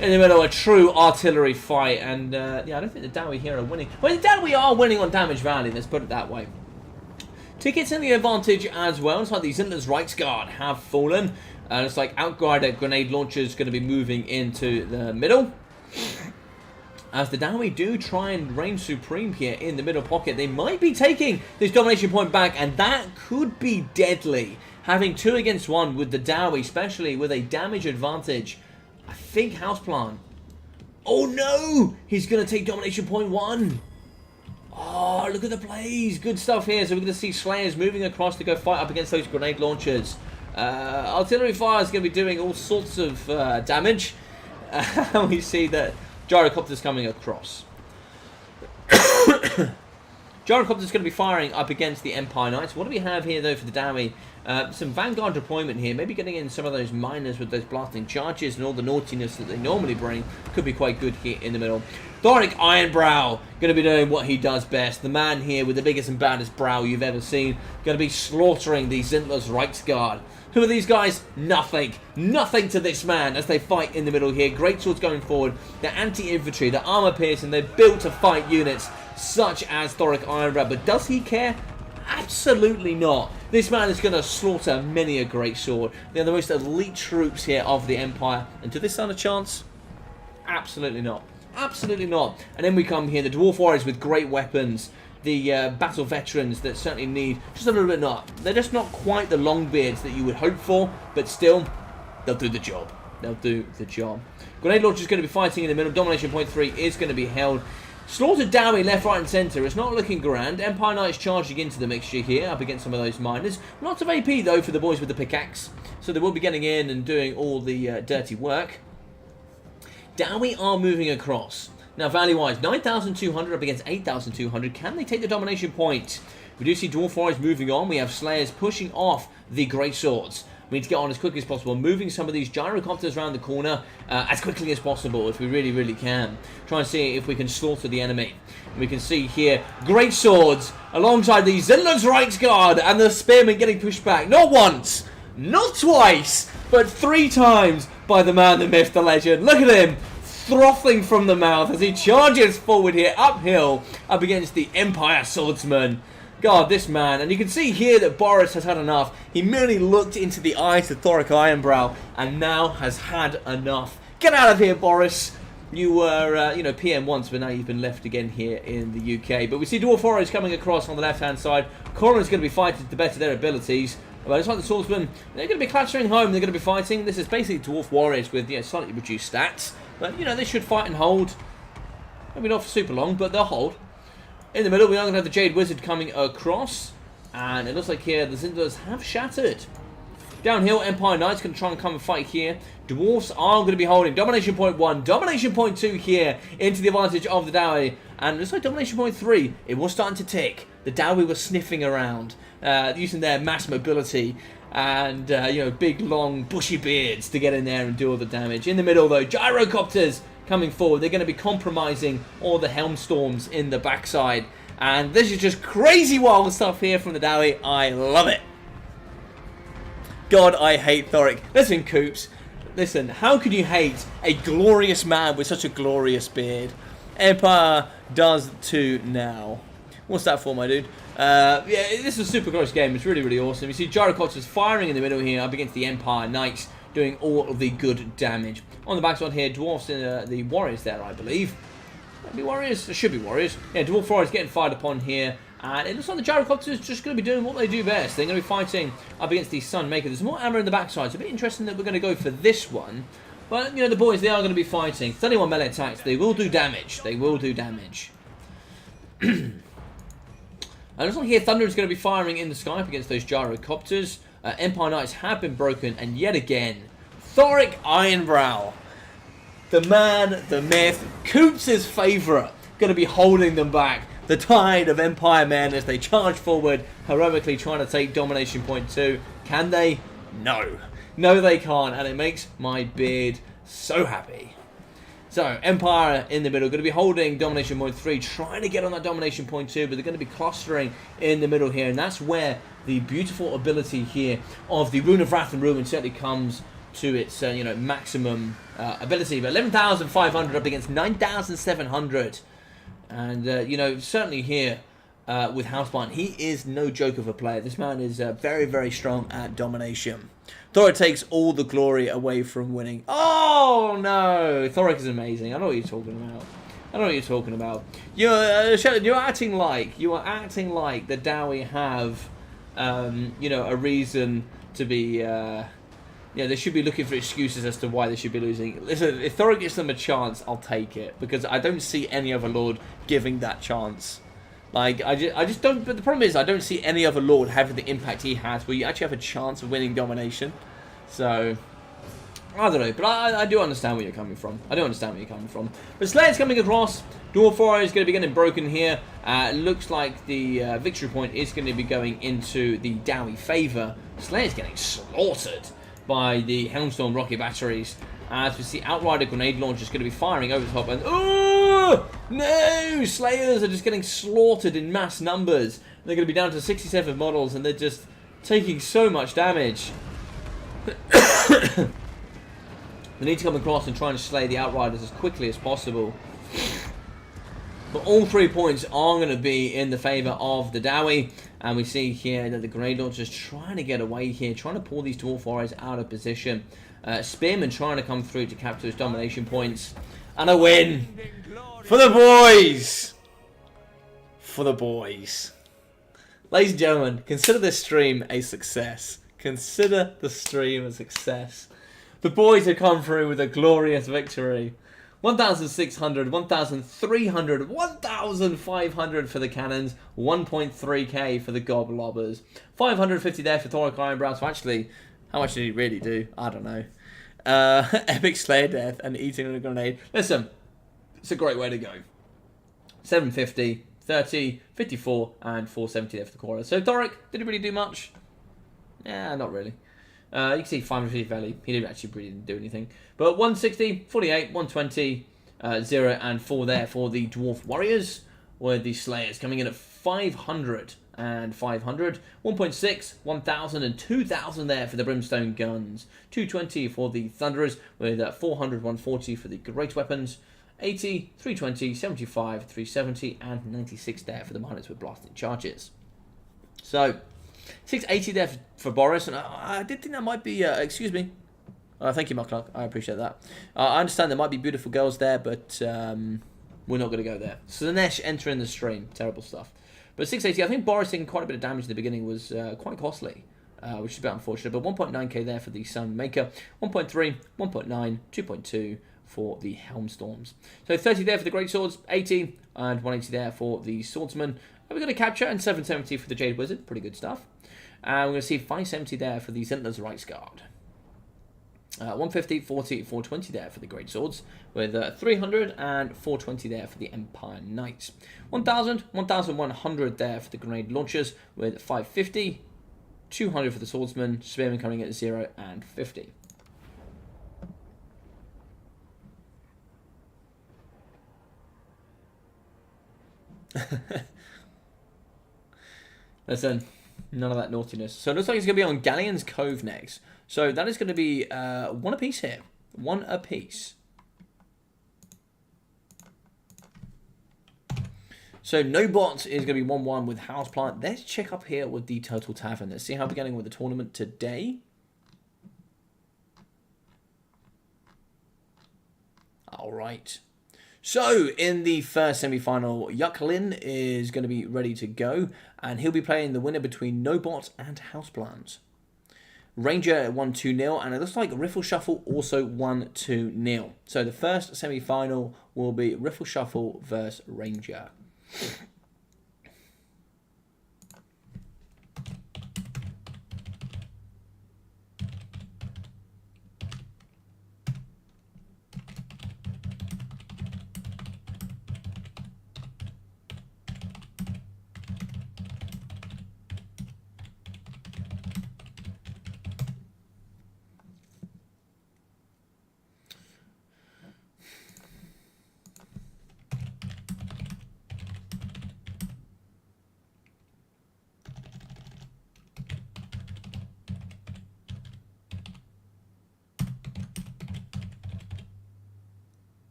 In the middle, a true artillery fight, and I don't think the Dowie here are winning. Well, the Dowie are winning on damage value, let's put it that way. Tickets in the advantage as well. It's like the Zintlers Reichsguard have fallen. And it's like Outgrider grenade launchers going to be moving into the middle. As the Dowie do try and reign supreme here in the middle pocket. They might be taking this domination point back, and that could be deadly. Having 2 against 1 with the Dowie, especially with a damage advantage. I think Houseplant. Oh no! He's going to take domination point 1. Oh, look at the plays. Good stuff here. So we're going to see Slayers moving across to go fight up against those grenade launchers. Artillery fire is going to be doing all sorts of damage. We see that Gyrocopter's coming across. Gyrocopter's going to be firing up against the Empire Knights. What do we have here, though, for the Dowie? Some Vanguard deployment here. Maybe getting in some of those miners with those blasting charges and all the naughtiness that they normally bring. Could be quite good here in the middle. Thoric Ironbrow going to be doing what he does best. The man here with the biggest and baddest brow you've ever seen. Going to be slaughtering the Zintlers Reichsguard. Who are these guys? Nothing. Nothing to this man as they fight in the middle here. Great swords going forward. They're anti-infantry. They're armor piercing. They're built to fight units such as Thoric Ironbrow. But does he care? Absolutely not. This man is going to slaughter many a great sword. They're the most elite troops here of the Empire. And do they stand a chance? Absolutely not. Absolutely not. And then we come here, the Dwarf Warriors with great weapons. The battle veterans that certainly need just a little bit not. They're just not quite the Longbeards that you would hope for. But still, they'll do the job. They'll do the job. Grenade launcher is going to be fighting in the middle. Domination point 3 is going to be held. Slaughtered Dowie left, right and centre. It's not looking grand. Empire Knights charging into the mixture here up against some of those miners. Lots of AP though for the boys with the pickaxe. So they will be getting in and doing all the dirty work. Dowie are moving across. Now value-wise, 9,200 up against 8,200. Can they take the domination point? We do see Dwarf Warriors moving on. We have Slayers pushing off the Great Swords. We need to get on as quickly as possible, moving some of these gyrocopters around the corner as quickly as possible, if we really can. Try and see if we can slaughter the enemy. And we can see here, Great Swords alongside the Zinlund's Reichsguard and the Spearmen getting pushed back. Not once, not twice, but 3 times by the man, the myth, the legend. Look at him, frothing from the mouth as he charges forward here, uphill, up against the Empire Swordsman. God, this man, and you can see here that Boris has had enough. He merely looked into the eyes of Thoric Ironbrow and now has had enough. Get out of here, Boris. You were, you know, PM once, but now you've been left again here in the UK. But we see Dwarf Warriors coming across on the left-hand side. Khorne is going to be fighting to the best of their abilities. But it's like the Swordsmen, they're going to be clattering home. They're going to be fighting. This is basically Dwarf Warriors with, you know, slightly reduced stats. But, you know, they should fight and hold. Maybe not for super long, but they'll hold. In the middle, we are going to have the Jade Wizard coming across. And it looks like here the Zinders have shattered. Downhill, Empire Knights going to try and come and fight here. Dwarfs are going to be holding Domination Point 1, Domination Point 2 here into the advantage of the Dowie. And it looks like Domination Point 3, it was starting to tick. The Dowie was sniffing around, using their mass mobility and, you know, big, long, bushy beards to get in there and do all the damage. In the middle, though, Gyrocopters coming forward. They're going to be compromising all the Helmstorms in the backside. And this is just crazy wild stuff here from the Dowie. I love it. God, I hate Thoric. Listen, Coops. Listen, how could you hate a glorious man with such a glorious beard? Empire does too now. What's that for, my dude? Yeah, this is a super close game. It's really awesome. You see Gyrocopters firing in the middle here up against the Empire Knights, doing all of the good damage. On the backside here, Dwarfs and the Warriors there, I believe. Maybe Warriors? There should be Warriors. Yeah, Dwarf Warriors getting fired upon here. And it looks like the Gyrocopters are just going to be doing what they do best. They're going to be fighting up against the Sunmaker. There's more armor in the backside. It's a bit interesting that we're going to go for this one. But, you know, the boys, they are going to be fighting. 31 melee attacks. They will do damage. They will do damage. And it looks like here Thunder is going to be firing in the sky up against those Gyrocopters. Empire Knights have been broken. And yet again, Thoric Ironbrow, the man, the myth, Coops' favourite, going to be holding them back. The tide of Empire men as they charge forward, heroically trying to take Domination Point 2. Can they? No. No, they can't, and it makes my beard so happy. So, Empire in the middle, going to be holding Domination Point 3, trying to get on that Domination Point 2, but they're going to be clustering in the middle here, and that's where the beautiful ability here of the Rune of Wrath and Ruin certainly comes to its, you know, maximum ability. But 11,500 up against 9,700. And, you know, certainly here with Housebind, he is no joke of a player. This man is very strong at domination. Thoric takes all the glory away from winning. Oh, no. Thoric is amazing. I know what you're talking about. I know what you're talking about. You're acting like the Dowie have, you know, a reason to be... yeah, they should be looking for excuses as to why they should be losing. Listen, if Thoric gives them a chance, I'll take it. Because I don't see any other Lord giving that chance. Like, I just don't... But the problem is, I don't see any other Lord having the impact he has, where you actually have a chance of winning domination. So, I don't know. But I do understand where you're coming from. I do understand where you're coming from. But Slayer's coming across. Dwarf Warrior is going to be getting broken here. Looks like the victory point is going to be going into the Dowie favour. Slayer's getting slaughtered by the Helmstorm rocket batteries. As we see Outrider grenade launchers going to be firing over the top. And oh no! Slayers are just getting slaughtered in mass numbers. They're going to be down to 67 models, and they're just taking so much damage. They need to come across and try and slay the Outriders as quickly as possible. But all 3 points are going to be in the favour of the Dowie. And we see here that the grenade launchers trying to get away here, trying to pull these Dwarf Warriors out of position. Spearman trying to come through to capture those domination points. And a win for the boys! For the boys. Ladies and gentlemen, consider this stream a success. Consider the stream a success. The boys have come through with a glorious victory. 1,600, 1,300, 1,500 for the cannons, 1.3k for the goblobbers, 550 there for Thoric Ironbrow. So actually, how much did he really do? I don't know. Epic Slayer Death and eating a grenade. Listen, it's a great way to go. 750, 30, 54, and 470 there for the Quora. So Thoric, did he really do much? Yeah, not really. You can see 550 value. He didn't actually really do anything. But 160, 48, 120, 0, and 4 there for the Dwarf Warriors. With the Slayers coming in at 500 and 500. 1.6, 1,000, and 2,000 there for the Brimstone Guns. 220 for the Thunderers, with 400, 140 for the Great Weapons. 80, 320, 75, 370, and 96 there for the Miners with Blasting Charges. So, 680 there for Boris, and I did think that might be, excuse me. Thank you, Mark Clark. I appreciate that. I understand there might be beautiful girls there, but we're not going to go there. So Tzeentch entering the stream. Terrible stuff. But 680, I think Boris taking quite a bit of damage in the beginning was quite costly, which is a bit unfortunate. But 1.9k there for the Sunmaker. 1.3, 1.9, 2.2 for the Helmstorms. So 30 there for the Great Swords, 80, and 180 there for the Swordsman. We're going to capture, and 770 for the Jade Wizard. Pretty good stuff. And we're going to see 570 there for the Zentner's Reichsguard. 150, 40, 420 there for the Great Swords, with 300 and 420 there for the Empire Knights. 1,000, 1,100 there for the Grenade Launchers, with 550, 200 for the Swordsman, Spearmen coming in at 0 and 50. Listen, none of that naughtiness. So it looks like it's going to be on Galleon's Cove next. So that is going to be one apiece here. One apiece. So no bot is going to be 1-1 with Houseplant. Let's check up here with the Turtle Tavern. Let's see how we're getting with the tournament today. All right. So, in the first semi-final, Yucklin is going to be ready to go, and he'll be playing the winner between Nobot and Houseplant. Ranger 1-2-0, and it looks like Riffle Shuffle also 1-2-0. So, the first semi-final will be Riffle Shuffle versus Ranger.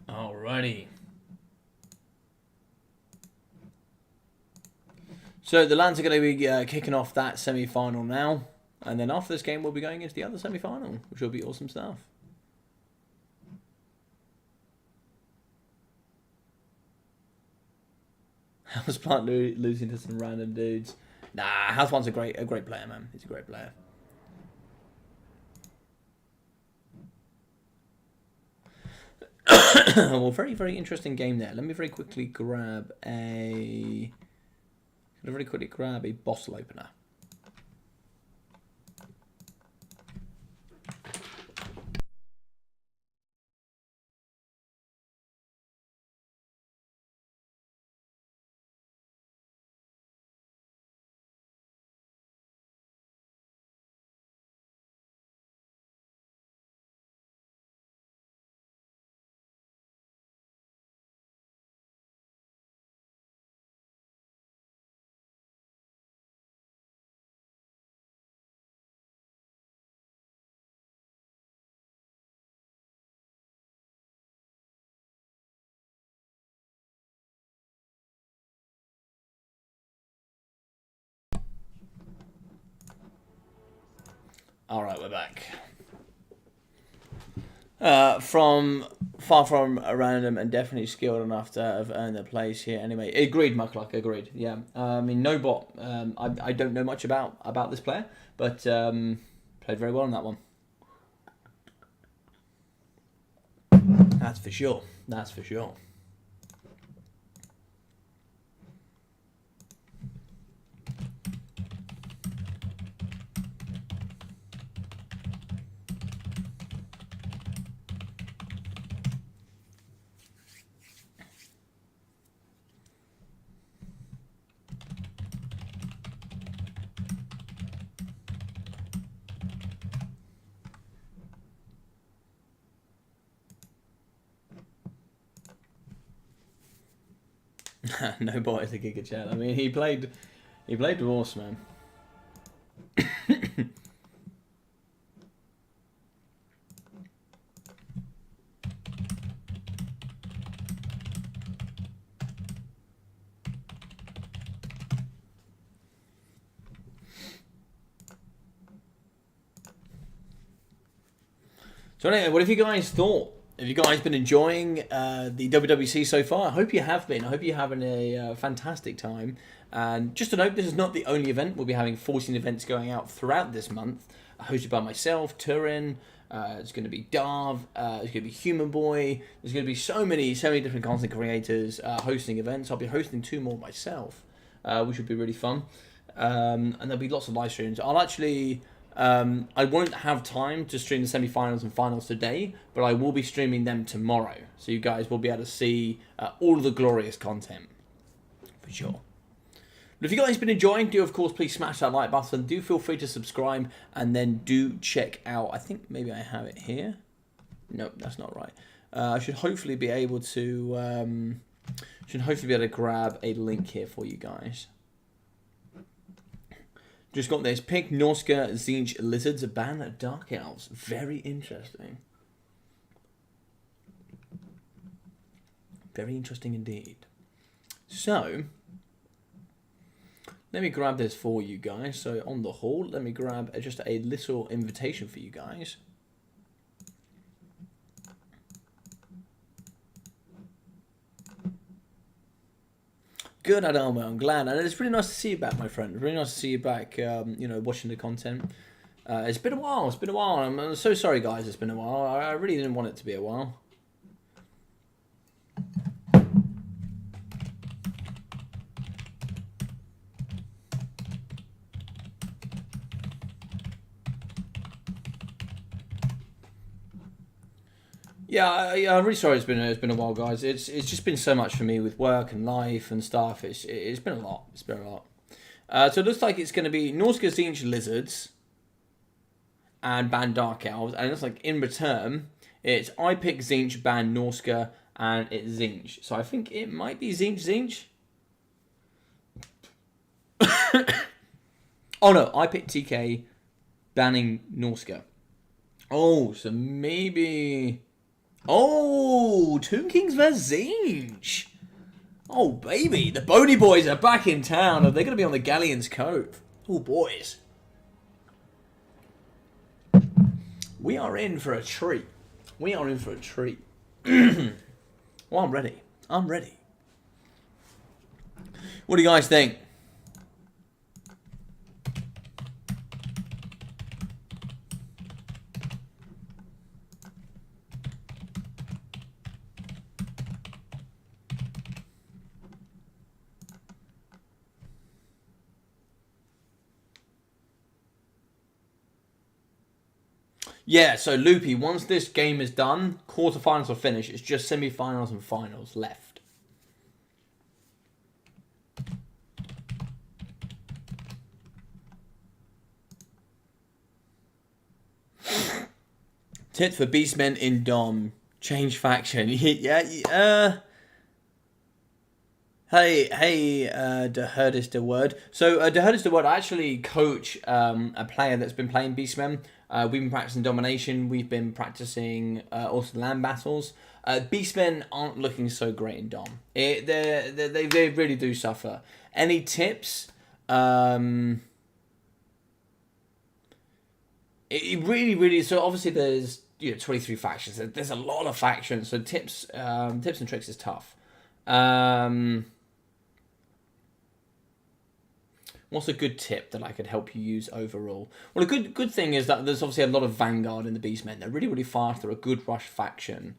Alrighty. So the Lands are going to be kicking off that semi-final now. And then after this game, we'll be going into the other semi-final, which will be awesome stuff. Houseplant losing to some random dudes. Nah, Houseplant's a great player, man. He's a great player. Well, very, very interesting game there. Let me very quickly grab a bottle opener. All right, we're back. From far from random and definitely skilled enough to have earned their place here. Anyway, agreed, Muckluck, agreed. Yeah, I mean, no bot. I don't know much about this player, but played very well on that one. That's for sure. That's for sure. No bot is a Giga Chat. I mean, he played Dwarfs, man. So anyway, what have you guys thought? Have you guys been enjoying the WWC so far? I hope you have been. I hope you're having a fantastic time. And just to note, this is not the only event. We'll be having 14 events going out throughout this month, hosted by myself, Turin. It's going to be Darv. It's going to be Human Boy. There's going to be so many different content creators hosting events. I'll be hosting 2 more myself, which would be really fun. And there'll be lots of live streams. I'll actually... I won't have time to stream the semi-finals and finals today, but I will be streaming them tomorrow. So you guys will be able to see all of the glorious content, for sure. But if you guys have been enjoying, do of course please smash that like button. Do feel free to subscribe, and then do check out, I think maybe I have it here. Nope, that's not right. I should hopefully be able to grab a link here for you guys. Just got this. Pick Norska Tzeentch Lizards, ban Dark Elves. Very interesting. Very interesting indeed. So, let me grab this for you guys. So, on the hall, let me grab just a little invitation for you guys. Good, Adalma. I'm glad, and it's really nice to see you back, my friend. Really nice to see you back. You know, watching the content. It's been a while. It's been a while. I'm so sorry, guys. It's been a while. I really didn't want it to be a while. Yeah, I'm really sorry. It's been a while, guys. It's just been so much for me with work and life and stuff. It's been a lot. It's been a lot. So it looks like it's going to be Norska Tzeentch Lizards and ban Dark Elves, and it looks like in return it's I pick Tzeentch, ban Norska, and it's Tzeentch. So I think it might be Tzeentch. Oh no, I pick TK, banning Norska. Oh, so maybe. Oh, Tomb Kings vs Tzeentch. Oh, baby. The Boney Boys are back in town. Are they going to be on the Galleon's Cove? Oh, boys. We are in for a treat. We are in for a treat. Well, I'm ready. I'm ready. What do you guys think? Yeah, so Loopy, once this game is done, quarterfinals will finish. It's just semi-finals and finals left. Tip for Beastmen in Dom. Change faction. Yeah. Hey, the Herd is the word. So, the Herd is the word. I actually coach a player that's been playing Beastmen. We've been practicing domination. We've been practicing also land battles. Beastmen aren't looking so great in Dom. They really do suffer. Any tips? It really. So obviously there's 23 factions. There's a lot of factions, so tips and tricks is tough. What's a good tip that I could help you use overall? Well, a good thing is that there's obviously a lot of Vanguard in the Beastmen. They're really, really fast. They're a good rush faction.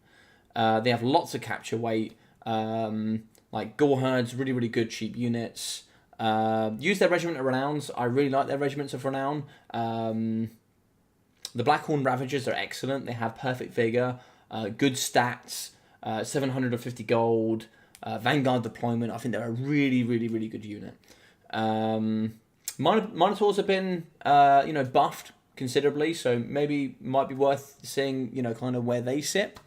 They have lots of capture weight. Like Gore Herds, really, really good cheap units. Use their Regiment of Renowns. I really like their Regiments of Renown. The Blackhorn Ravagers are excellent. They have perfect vigor, good stats, 750 gold, Vanguard deployment. I think they're a really, really, really good unit. Minotaurs have been, buffed considerably, so maybe might be worth seeing, kind of where they sit.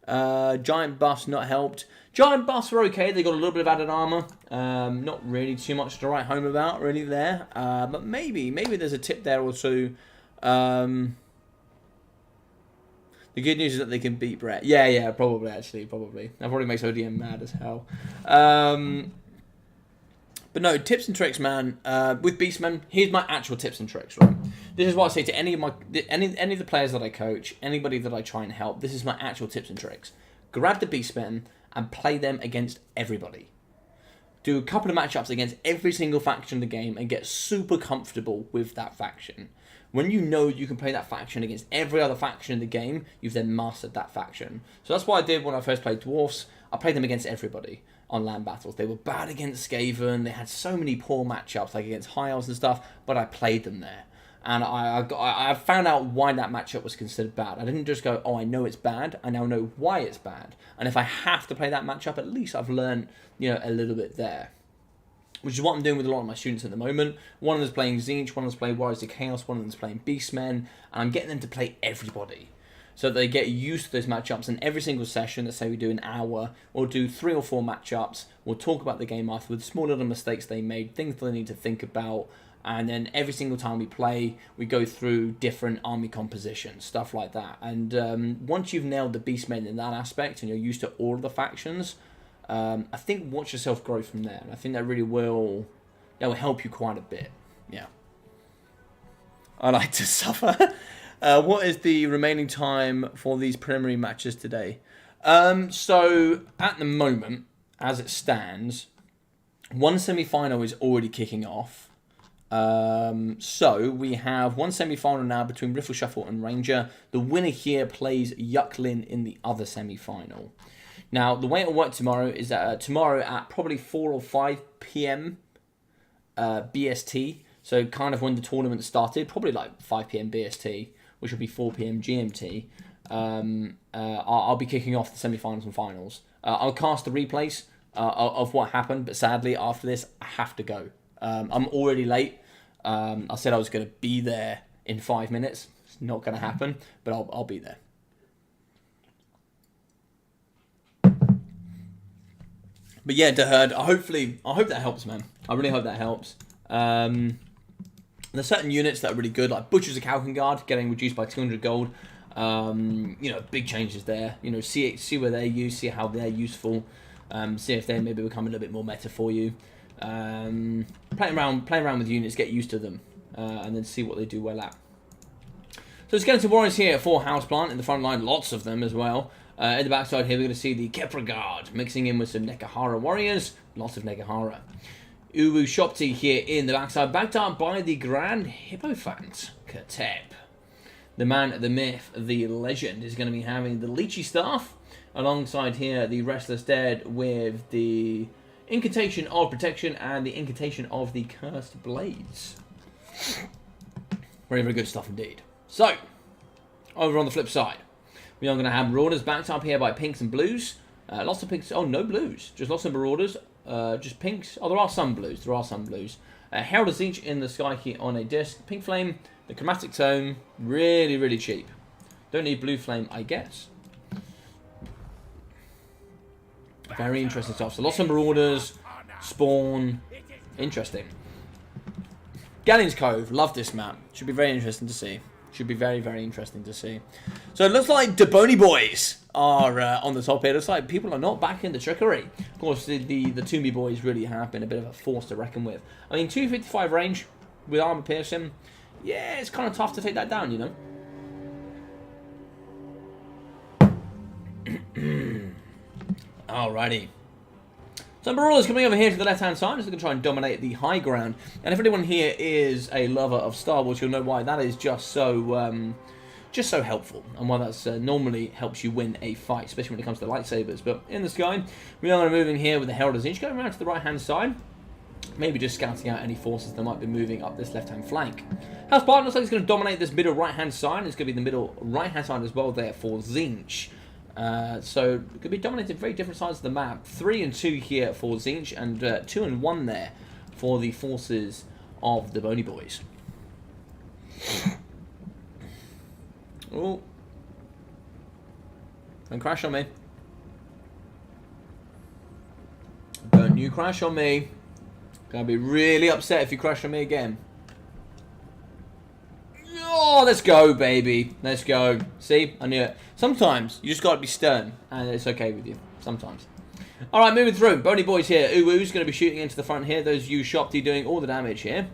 Giant buffs not helped. Giant buffs are okay. They got a little bit of added armor. Not really too much to write home about really there. But maybe there's a tip there or two. The good news is that they can beat Brett. Yeah, probably. That probably makes ODM mad as hell. But no, tips and tricks, man. With Beastmen, here's my actual tips and tricks, right? This is what I say to any of the players that I coach, anybody that I try and help. This is my actual tips and tricks. Grab the Beastmen and play them against everybody. Do a couple of matchups against every single faction in the game and get super comfortable with that faction. When you know you can play that faction against every other faction in the game, you've then mastered that faction. So that's what I did when I first played Dwarfs. I played them against everybody on land battles. They were bad against Skaven. They had so many poor matchups, like against High Elves and stuff, but I played them there. And I found out why that matchup was considered bad. I didn't just go, oh, I know it's bad. I now know why it's bad. And if I have to play that matchup, at least I've learned, a little bit there. Which is what I'm doing with a lot of my students at the moment. One of them's playing Tzeentch, one of them's playing Warriors of Chaos, one of them's playing Beastmen, and I'm getting them to play everybody. So that they get used to those matchups, and every single session, let's say we do an hour, we'll do 3 or 4 matchups, we'll talk about the game afterwards, small little mistakes they made, things they need to think about, and then every single time we play, we go through different army compositions, stuff like that. And once you've nailed the Beastmen in that aspect, and you're used to all of the factions, I think watch yourself grow from there. And I think that really will help you quite a bit. Yeah. I like to suffer. What is the remaining time for these preliminary matches today? So, at the moment, as it stands, one semi-final is already kicking off. So, we have one semi-final now between Riffle Shuffle and Ranger. The winner here plays Yucklin in the other semi-final. Now, the way it'll work tomorrow is that tomorrow at probably 4 or 5 p.m. BST, so kind of when the tournament started, probably like 5 p.m. BST, which will be 4 p.m. GMT, I'll be kicking off the semi-finals and finals. I'll cast the replays of what happened, but sadly, after this, I have to go. I'm already late. I said I was going to be there in 5 minutes. It's not going to happen, but I'll be there. But yeah, Deherd, I hope that helps, man. I really hope that helps. There's certain units that are really good, like Butchers of Kalkengard, getting reduced by 200 gold. Big changes there. See where they're used, see how they're useful. See if they maybe become a little bit more meta for you. Play around with units, get used to them, and then see what they do well at. So let's get into Warriors here. 4 Houseplant in the front line, lots of them as well. At the backside here, we're going to see the Kepra Guard mixing in with some Nekahara warriors. Lots of Nekahara. Uwu Shopti here in the backside, backed up by the Grand Hierophant, Katep. The man, the myth, the legend is going to be having the Leechy Staff. Alongside here, the Restless Dead with the Incantation of Protection and the Incantation of the Cursed Blades. Very, very good stuff indeed. So, over on the flip side, we are going to have Marauders backed up here by pinks and blues. Lots of pinks. Oh, no blues. Just lots of Marauders. Just pinks. Oh, there are some blues. Herald of Tzeentch in the sky here on a disc. Pink Flame. The Chromatic Tome. Really, really cheap. Don't need Blue Flame, I guess. Very interesting stuff. So lots of Marauders. Spawn. Interesting. Galleon's Cove. Love this map. Should be very interesting to see. Should be very, very interesting to see. So it looks like the Boney Boys are on the top here. It looks like people are not back in the trickery. Of course, the Toomey Boys really have been a bit of a force to reckon with. I mean, 255 range with armor piercing. Yeah, it's kind of tough to take that down, Alrighty. So Marauders coming over here to the left-hand side, just going to try and dominate the high ground. And if anyone here is a lover of Star Wars, you'll know why that is just so helpful, and why that's normally helps you win a fight, especially when it comes to lightsabers. But in the sky, we are going to move in here with the Herald of Tzeentch, going around to the right-hand side. Maybe just scouting out any forces that might be moving up this left-hand flank. House Spartan looks like it's going to dominate this middle right-hand side. It's going to be the middle right-hand side as well there for Tzeentch. So it could be dominated very different sides of the map. 3 and 2 here for Tzeentch, and 2 and 1 there for the forces of the Bony Boys. Oh, don't crash on me. Don't you crash on me. Gonna be really upset if you crash on me again. Oh, let's go, baby. Let's go. See? I knew it. Sometimes you just gotta be stern, and it's okay with you. Sometimes. Alright, moving through. Bony Boys here. Uwu's gonna be shooting into the front here. Those Ushopti doing all the damage here.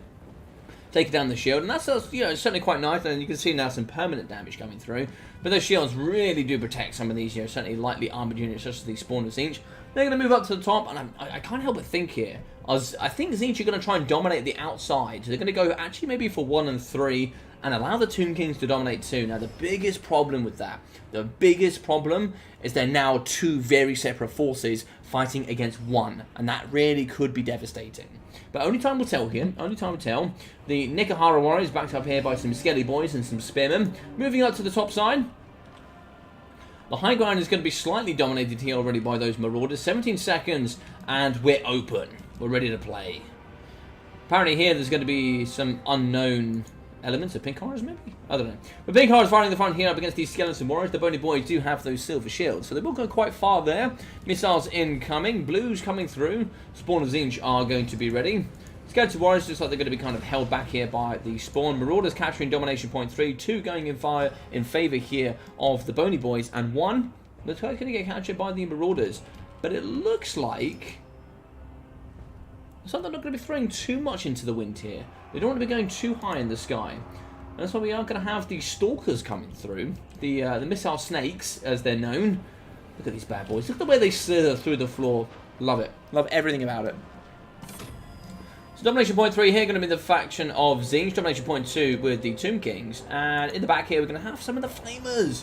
Taking down the shield, and that's certainly quite nice, and you can see now some permanent damage coming through. But those shields really do protect some of these, certainly lightly armored units, such as the Spawn of Tzeentch. They're going to move up to the top, and I can't help but think here. I think Tzeentch are going to try and dominate the outside. So they're going to go actually maybe for 1 and 3, and allow the Tomb Kings to dominate 2. Now the biggest problem with that, is they're now 2 very separate forces fighting against 1, and that really could be devastating. But only time will tell here. Only time will tell. The Nekahara Warriors backed up here by some Skelly Boys and some Spearmen. Moving up to the top side. The high ground is going to be slightly dominated here already by those Marauders. 17 seconds, and we're open. We're ready to play. Apparently here there's going to be some unknown elements of Pink Horrors, maybe? I don't know. But Pink Horrors fighting the front here up against these Skeleton Warriors. The Bony Boys do have those silver shields, so they will go quite far there. Missiles incoming. Blues coming through. Spawn of Tzeentch are going to be ready. Skeleton Warriors looks like they're going to be kind of held back here by the Spawn. Marauders capturing domination point 3. 2 going in favour here of the Bony Boys. And 1 looks like it's going to get captured by the Marauders. But it looks like they're not going to be throwing too much into the wind here. They don't want to be going too high in the sky. And that's why we are going to have the Stalkers coming through. The Missile Snakes, as they're known. Look at these bad boys. Look at the way they slither through the floor. Love it. Love everything about it. So Domination Point 3 here going to be the faction of Tzeentch. Domination Point 2 with the Tomb Kings. And in the back here we're going to have some of the Flamers.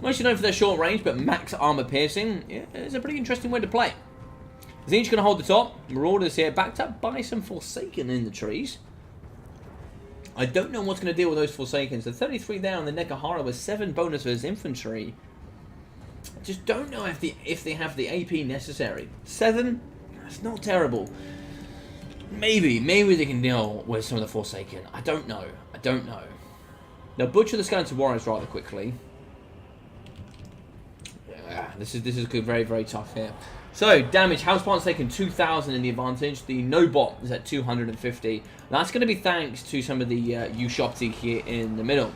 Mostly known for their short range, but max armor piercing. Yeah, it's a pretty interesting way to play. Tzeentch going to hold the top. Marauders here, backed up by some Forsaken in the trees. I don't know what's going to deal with those Forsakens. So 33 there on the Nekahara with 7 bonus for his infantry. I just don't know if they have the AP necessary. 7? That's not terrible. Maybe they can deal with some of the Forsaken. I don't know. Now butcher the Skeleton Warriors rather quickly. Yeah, this is very, very tough here. So, damage. House Spartan's taken 2,000 in the advantage. The No-Bot is at 250. That's going to be thanks to some of the Ushopti here in the middle.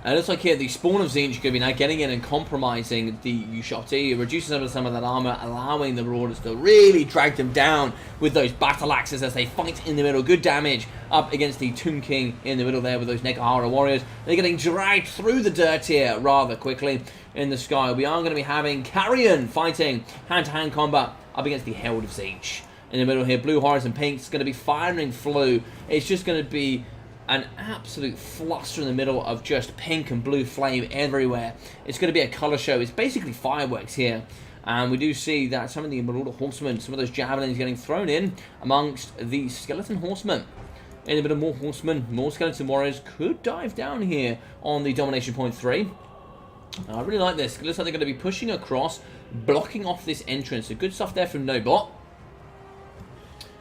It looks like here the Spawn of Tzeentch are going to be now getting in and compromising the Ushopti, reducing some of that armor, allowing the Marauders to really drag them down with those battle axes as they fight in the middle. Good damage up against the Tomb King in the middle there with those Nekahara Warriors. They're getting dragged through the dirt here rather quickly in the sky. We are going to be having Carrion fighting hand-to-hand combat up against the Herald of Tzeentch. In the middle here, Blue Horrors and Pinks going to be firing flu. It's just going to be an absolute fluster in the middle of just pink and blue flame everywhere. It's going to be a colour show. It's basically fireworks here. And we do see that some of the Marauder Horsemen, some of those javelins getting thrown in amongst the Skeleton Horsemen. In the middle, more Horsemen, more Skeleton Warriors could dive down here on the Domination Point 3. I really like this. It looks like they're going to be pushing across, blocking off this entrance. So good stuff there from No-Bot.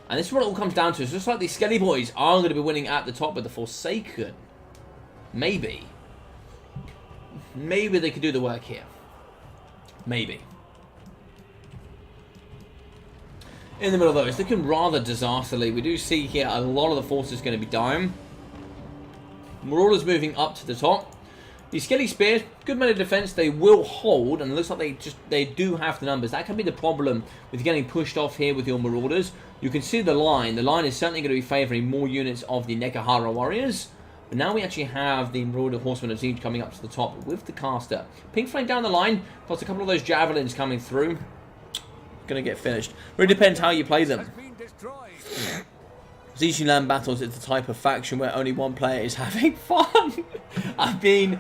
And this is what it all comes down to. It's just like these Skelly Boys are going to be winning at the top with the Forsaken. Maybe. Maybe they could do the work here. Maybe. In the middle though, it's looking rather disasterly. We do see here a lot of the forces going to be dying. Marauders moving up to the top. The Skelly Spears, good amount of defense, they will hold, and it looks like they do have the numbers. That can be the problem with getting pushed off here with your Marauders. You can see the line. The line is certainly going to be favouring more units of the Nekahara Warriors, But now we actually have the Marauder Horseman of Tzeentch coming up to the top with the caster. Pink Flame down the line, plus a couple of those javelins coming through. Going to get finished. Really depends how you play them. Tzeentch Land Battles is the type of faction where only one player is having fun. I mean,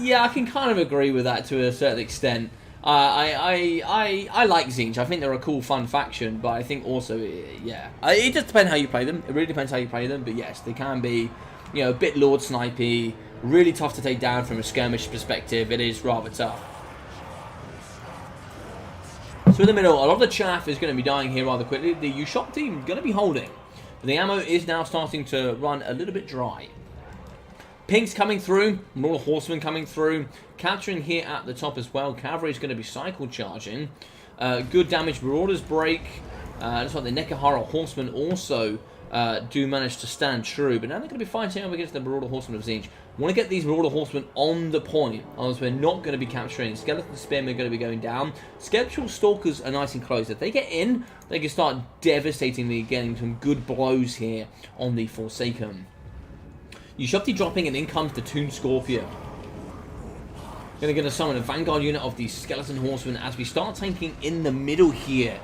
yeah, I can kind of agree with that to a certain extent. I like Tzeentch. I think they're a cool, fun faction, but I think also, yeah, it just depends how you play them. It really depends how you play them, but yes, they can be, you know, a bit Lord Snipey, really tough to take down from a skirmish perspective. It is rather tough. So in the middle, a lot of the chaff is going to be dying here rather quickly. The U-Shop team going to be holding. The ammo is now starting to run a little bit dry. Pink's coming through, Marauder Horseman coming through, capturing here at the top as well. Cavalry is going to be cycle charging. Good damage, Marauders break. Looks like the Nekahara Horsemen also do manage to stand true, but now they're going to be fighting up against the Marauder Horsemen of Tzeentch. Want to get these Marauder Horsemen on the point, otherwise we're not going to be capturing. Skeleton Spearmen are going to be going down. Skeptical Stalkers are nice and close. If they get in, they can start devastatingly getting some good blows here on the Forsaken. Ushopti dropping, and in comes the Toon Scorpion. Going to summon a Vanguard unit of the Skeleton Horsemen as we start tanking in the middle here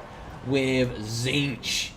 with Tzeentch.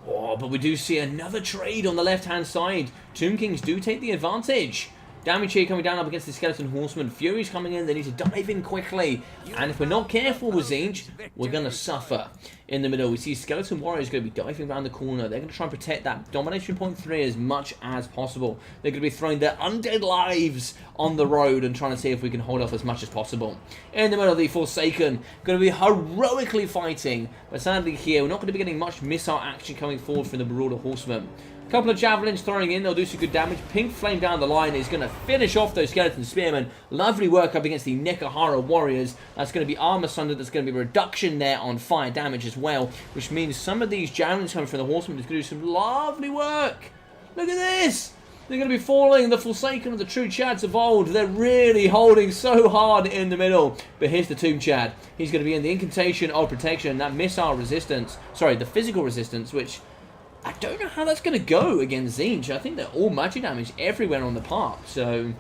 Oh, but we do see another trade on the left-hand side. Tomb Kings do take the advantage. Damage here coming down up against the Skeleton Horsemen. Fury's coming in. They need to dive in quickly. And if we're not careful with Tzeentch, we're going to suffer. In the middle, we see Skeleton Warriors going to be diving around the corner. They're going to try and protect that Domination Point 3 as much as possible. They're going to be throwing their undead lives on the road and trying to see if we can hold off as much as possible. In the middle, the Forsaken going to be heroically fighting. But sadly here, we're not going to be getting much missile action coming forward from the Marauder Horsemen. A couple of javelins throwing in, they'll do some good damage. Pink Flame down the line is going to finish off those Skeleton Spearmen. Lovely work up against the Nekahara Warriors. That's going to be Armor Sunder. There's going to be a reduction there on fire damage as well, which means some of these javelins coming from the Horsemen is going to do some lovely work. Look at this! They're going to be falling. The Forsaken of the true Chads of old. They're really holding so hard in the middle. But here's the Tomb Chad. He's going to be in the Incantation of Protection. That missile resistance, sorry, the physical resistance, which I don't know how that's going to go against Tzeentch. I think they're all magic damage everywhere on the park. So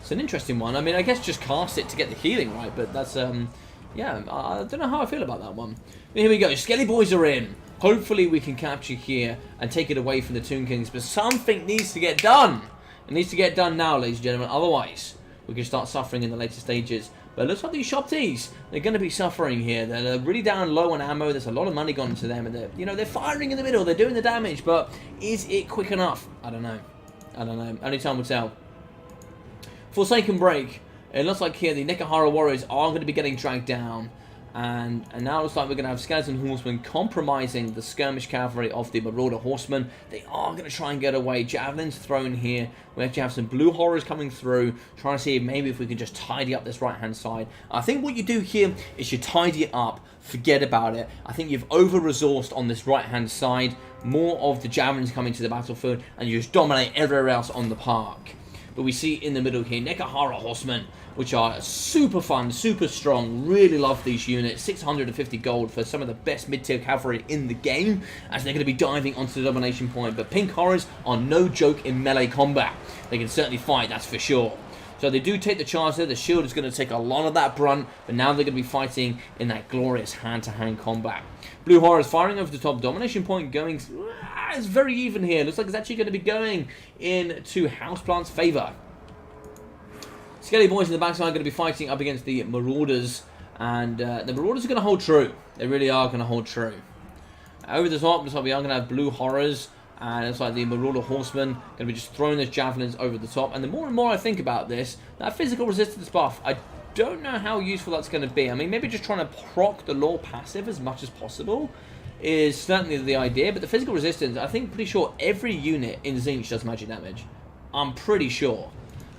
it's an interesting one. I mean, I guess just cast it to get the healing right. But that's, yeah, I don't know how I feel about that one. But here we go. Skelly Boys are in. Hopefully we can capture here and take it away from the Tomb Kings. But something needs to get done. It needs to get done now, ladies and gentlemen. Otherwise, we can start suffering in the later stages. But it looks like these Shopties, they're going to be suffering here. They're really down low on ammo. There's a lot of money gone into them. And they're, you know, they're firing in the middle. They're doing the damage. But is it quick enough? I don't know. I don't know. Only time will tell. Forsaken break. It looks like here the Nekahara Warriors are going to be getting dragged down. And now it looks like we're going to have Skeleton Horsemen compromising the skirmish cavalry of the Marauder Horsemen. They are going to try and get away. Javelins thrown here. We actually have some blue horrors coming through, trying to see maybe if we can just tidy up this right-hand side. I think what you do here is you tidy it up, forget about it. I think you've over-resourced on this right-hand side. More of the javelins coming to the battlefield, and you just dominate everywhere else on the park. But we see in the middle here, Nekahara Horsemen, which are super fun, super strong. Really love these units. 650 gold for some of the best mid-tier cavalry in the game, as they're going to be diving onto the domination point. But Pink Horrors are no joke in melee combat. They can certainly fight, that's for sure. So they do take the charge there. The shield is going to take a lot of that brunt, but now they're going to be fighting in that glorious hand-to-hand combat. Blue Horrors firing over the top. Domination point going... it's very even here. Looks like it's actually going to be going into Houseplant's favour. Skelly Boys in the backside are going to be fighting up against the Marauders. And the Marauders are going to hold true. They really are going to hold true. Over the top, looks like we are going to have Blue Horrors. And it's like the Marauder Horsemen going to be just throwing those javelins over the top. And the more and more I think about this, that physical resistance buff, I don't know how useful that's going to be. I mean, maybe just trying to proc the law passive as much as possible is certainly the idea. But the physical resistance, I think pretty sure every unit in Tzeentch does magic damage. I'm pretty sure.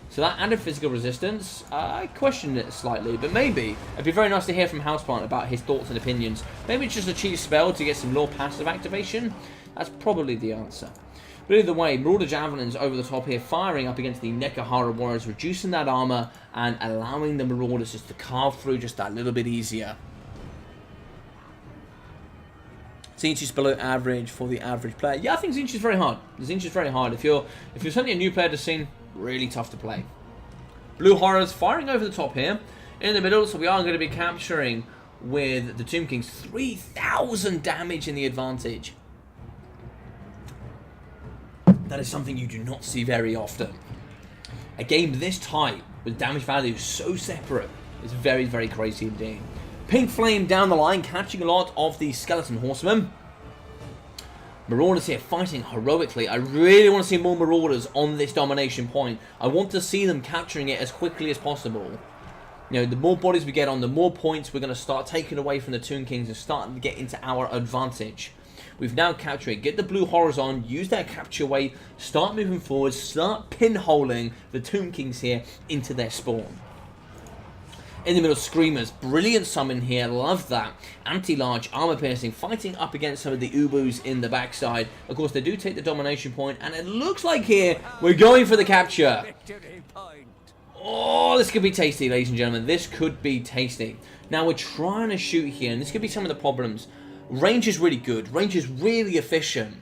So that added physical resistance, I question it slightly, but maybe. It'd be very nice to hear from Houseplant about his thoughts and opinions. Maybe it's just a cheap spell to get some law passive activation. That's probably the answer. But either way, Marauder Javelins over the top here, firing up against the Nekahara Warriors, reducing that armor and allowing the Marauders just to carve through just that little bit easier. Tzeentch is below average for the average player. Yeah, I think Tzeentch is very hard. Tzeentch is very hard. If you're suddenly a new player to scene, really tough to play. Blue Horrors firing over the top here. In the middle, so we are going to be capturing with the Tomb Kings 3,000 damage in the advantage. That is something you do not see very often. A game this tight with damage values so separate is very, very crazy indeed. Pink Flame down the line, catching a lot of the Skeleton Horsemen. Marauders here fighting heroically. I really want to see more Marauders on this domination point. I want to see them capturing it as quickly as possible. You know, the more bodies we get on, the more points we're going to start taking away from the Tomb Kings and start to get into our advantage. We've now captured it. Get the Blue Horrors on, use their capture weight, start moving forward, start pinholing the Tomb Kings here into their spawn. In the middle, Screamers. Brilliant summon here. Love that. Anti-large, armor piercing, fighting up against some of the Ubus in the backside. Of course, they do take the domination point, and it looks like here we're going for the capture. Oh, this could be tasty, ladies and gentlemen. This could be tasty. Now, we're trying to shoot here, and this could be some of the problems. Range is really good. Range is really efficient.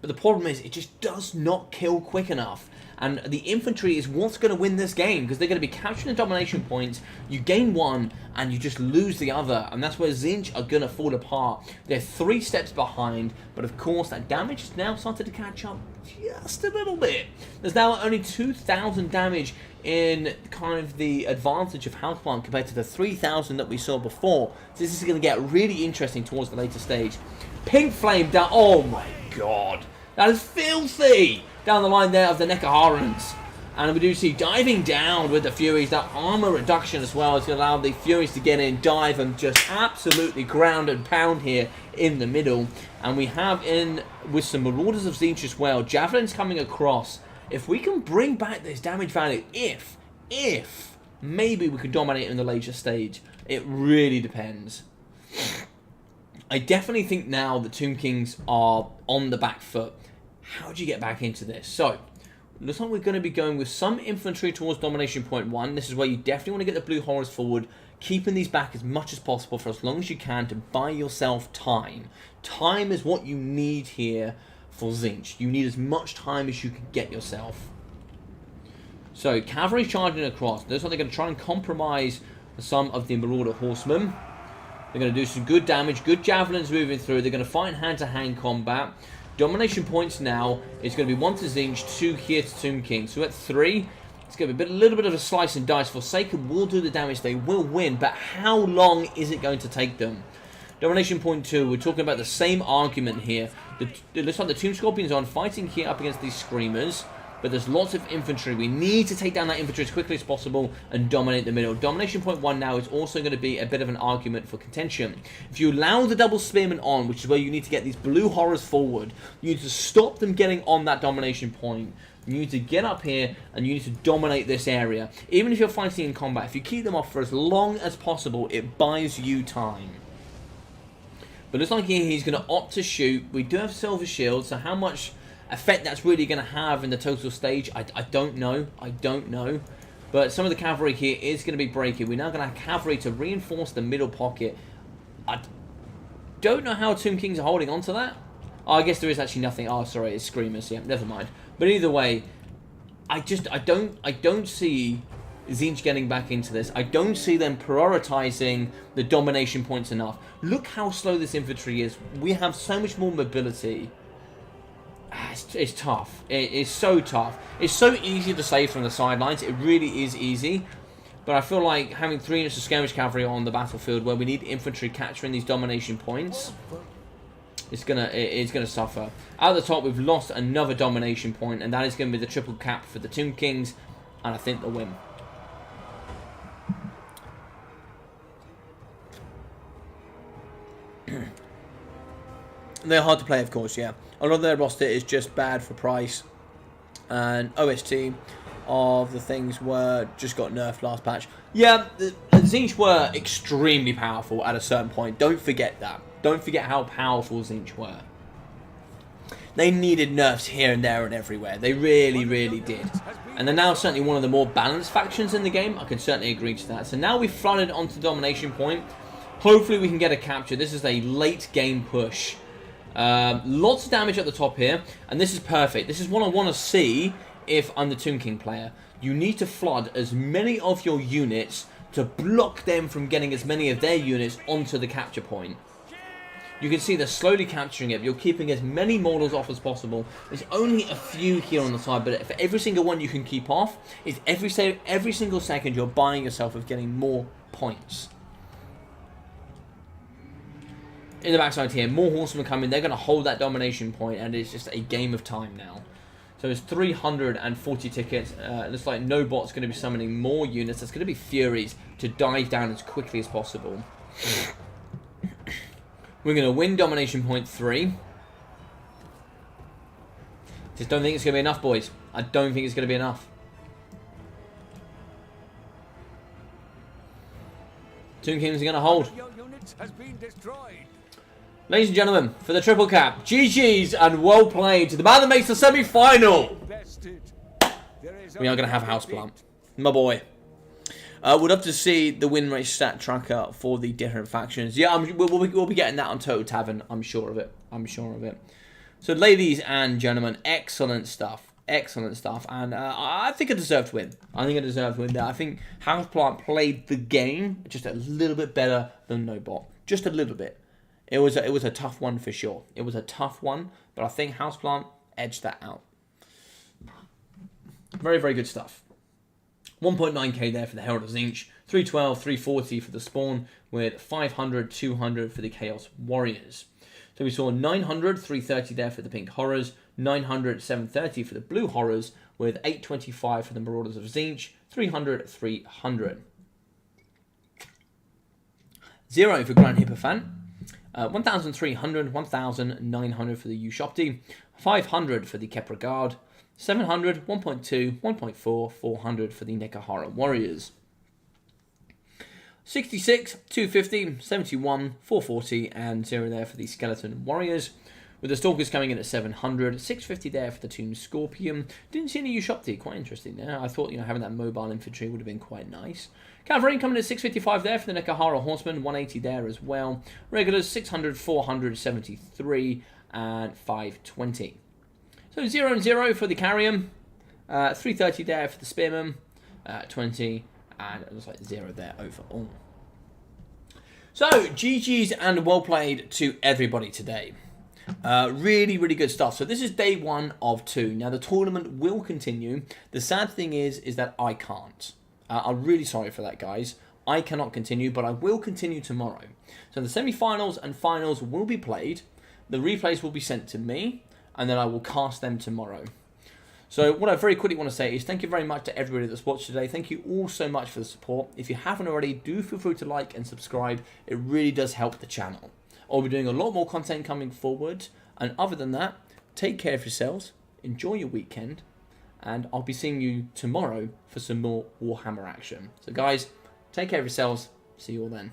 But the problem is, it just does not kill quick enough. And the infantry is what's going to win this game, because they're going to be capturing the domination points. You gain one, and you just lose the other. And that's where Tzeentch are going to fall apart. They're 3 steps behind, but of course, that damage has now started to catch up just a little bit. There's now only 2,000 damage in kind of the advantage of Health Plant compared to the 3,000 that we saw before. So this is going to get really interesting towards the later stage. Pink Flame down. Oh my god. That is filthy. Down the line there of the Nekahorans. And we do see diving down with the Furies. That armor reduction as well is going to allow the Furies to get in, dive, and just absolutely ground and pound here in the middle. And we have in with some Marauders of Tzeentch as well. Javelins coming across. If we can bring back this damage value, if maybe we can dominate in the later stage. It really depends. I definitely think now the Tomb Kings are on the back foot. How do you get back into this? So, looks like we're going to be going with some infantry towards domination point 1. This is where you definitely want to get the Blue Horrors forward, keeping these back as much as possible for as long as you can to buy yourself time. Time is what you need here for Tzeentch. You need as much time as you can get yourself. So, cavalry charging across. Looks like they're going to try and compromise some of the Marauder Horsemen. They're going to do some good damage, good javelins moving through. They're going to fight hand-to-hand combat. Domination points now is going to be 1 to Tzeentch, 2 here to Tomb King. So at 3, it's going to be a little bit of a slice and dice. Forsaken will do the damage. They will win, but how long is it going to take them? Domination point 2, we're talking about the same argument here. It looks like the Tomb Scorpions on fighting here up against these Screamers. But there's lots of infantry. We need to take down that infantry as quickly as possible and dominate the middle. Domination point 1 now is also going to be a bit of an argument for contention. If you allow the double spearmen on, which is where you need to get these Blue Horrors forward, you need to stop them getting on that domination point. You need to get up here and you need to dominate this area. Even if you're fighting in combat, if you keep them off for as long as possible, it buys you time. But it looks like here he's going to opt to shoot. We do have Silver Shield, so how much effect that's really going to have in the total stage, I don't know. I don't know. But some of the cavalry here is going to be breaking. We're now going to have cavalry to reinforce the middle pocket. I don't know how Tomb Kings are holding on to that. Oh, I guess there is actually nothing. Oh, sorry, it's Screamers. Yeah, never mind. But either way, I don't see Tzeentch getting back into this. I don't see them prioritizing the domination points enough. Look how slow this infantry is. We have so much more mobility. It's tough. It is so tough. It's so easy to say from the sidelines. It really is easy. But I feel like having 3 units of skirmish cavalry on the battlefield where we need infantry capturing these domination points, it's gonna suffer. At the top, we've lost another domination point, and that is going to be the triple cap for the Tomb Kings, and I think they'll win. They're hard to play, of course, yeah. A lot of their roster is just bad for price. And OST of the things were just got nerfed last patch. Yeah, the Tzeentch were extremely powerful at a certain point. Don't forget that. Don't forget how powerful Tzeentch were. They needed nerfs here and there and everywhere. They really, really did. And they're now certainly one of the more balanced factions in the game. I can certainly agree to that. So now we've flooded onto domination point. Hopefully we can get a capture. This is a late game push. Lots of damage at the top here, and this is perfect. This is what I want to see if I'm the Tomb King player. You need to flood as many of your units to block them from getting as many of their units onto the capture point. You can see they're slowly capturing it, but you're keeping as many models off as possible. There's only a few here on the side, but for every single one you can keep off, is every single second you're buying yourself of getting more points. In the backside here, more horsemen come in. They're going to hold that domination point, and it's just a game of time now. So it's 340 tickets. Looks like no bot's going to be summoning more units. There's going to be Furies to dive down as quickly as possible. We're going to win domination point 3. Just don't think it's going to be enough, boys. I don't think it's going to be enough. Tomb Kings are going to hold. Ladies and gentlemen, for the triple cap, GG's and well played to the man that makes the semi-final. We are going to have a house plant. My boy. Would love to see the win rate stat tracker for the different factions. Yeah, we'll be getting that on Total Tavern. I'm sure of it. I'm sure of it. So, ladies and gentlemen, excellent stuff. Excellent stuff. And I think I deserved to win. I think I deserved to win there. I think Houseplant played the game just a little bit better than Nobot. Just a little bit. It was a tough one for sure. It was a tough one, but I think Houseplant edged that out. Very, very good stuff. 1.9k there for the Herald of Tzeentch, 312, 340 for the Spawn, with 500, 200 for the Chaos Warriors. So we saw 900, 330 there for the Pink Horrors, 900, 730 for the Blue Horrors, with 825 for the Marauders of Tzeentch, 300, 300. 0 for Grand Hippofant, 1,300, 1,900 for the Ushopti, 500 for the Kepra Guard, 700, 1.2, 1.4, 400 for the Nekahara Warriors. 66, 250, 71, 440, and 0 there for the Skeleton Warriors. With the Stalkers coming in at 700, 650 there for the Tomb Scorpion. Didn't see any Ushopti, quite interesting there. I thought, having that mobile infantry would have been quite nice. Cavalry coming in at 655 there for the Nekahara Horsemen, 180 there as well. Regulars, 600, 473, and 520. So 0 and 0 for the Carrion, 330 there for the Spearman, 20, and it looks like 0 there overall. So, GG's and well played to everybody today. Really, really good stuff. So this is day 1 of 2. Now the tournament will continue. The sad thing is that I can't. I'm really sorry for that, guys. I cannot continue, but I will continue tomorrow. So the semi-finals and finals will be played. The replays will be sent to me, and then I will cast them tomorrow. So what I very quickly want to say is thank you very much to everybody that's watched today. Thank you all so much for the support. If you haven't already, do feel free to like and subscribe. It really does help the channel. I'll be doing a lot more content coming forward. And other than that, take care of yourselves. Enjoy your weekend. And I'll be seeing you tomorrow for some more Warhammer action. So guys, take care of yourselves. See you all then.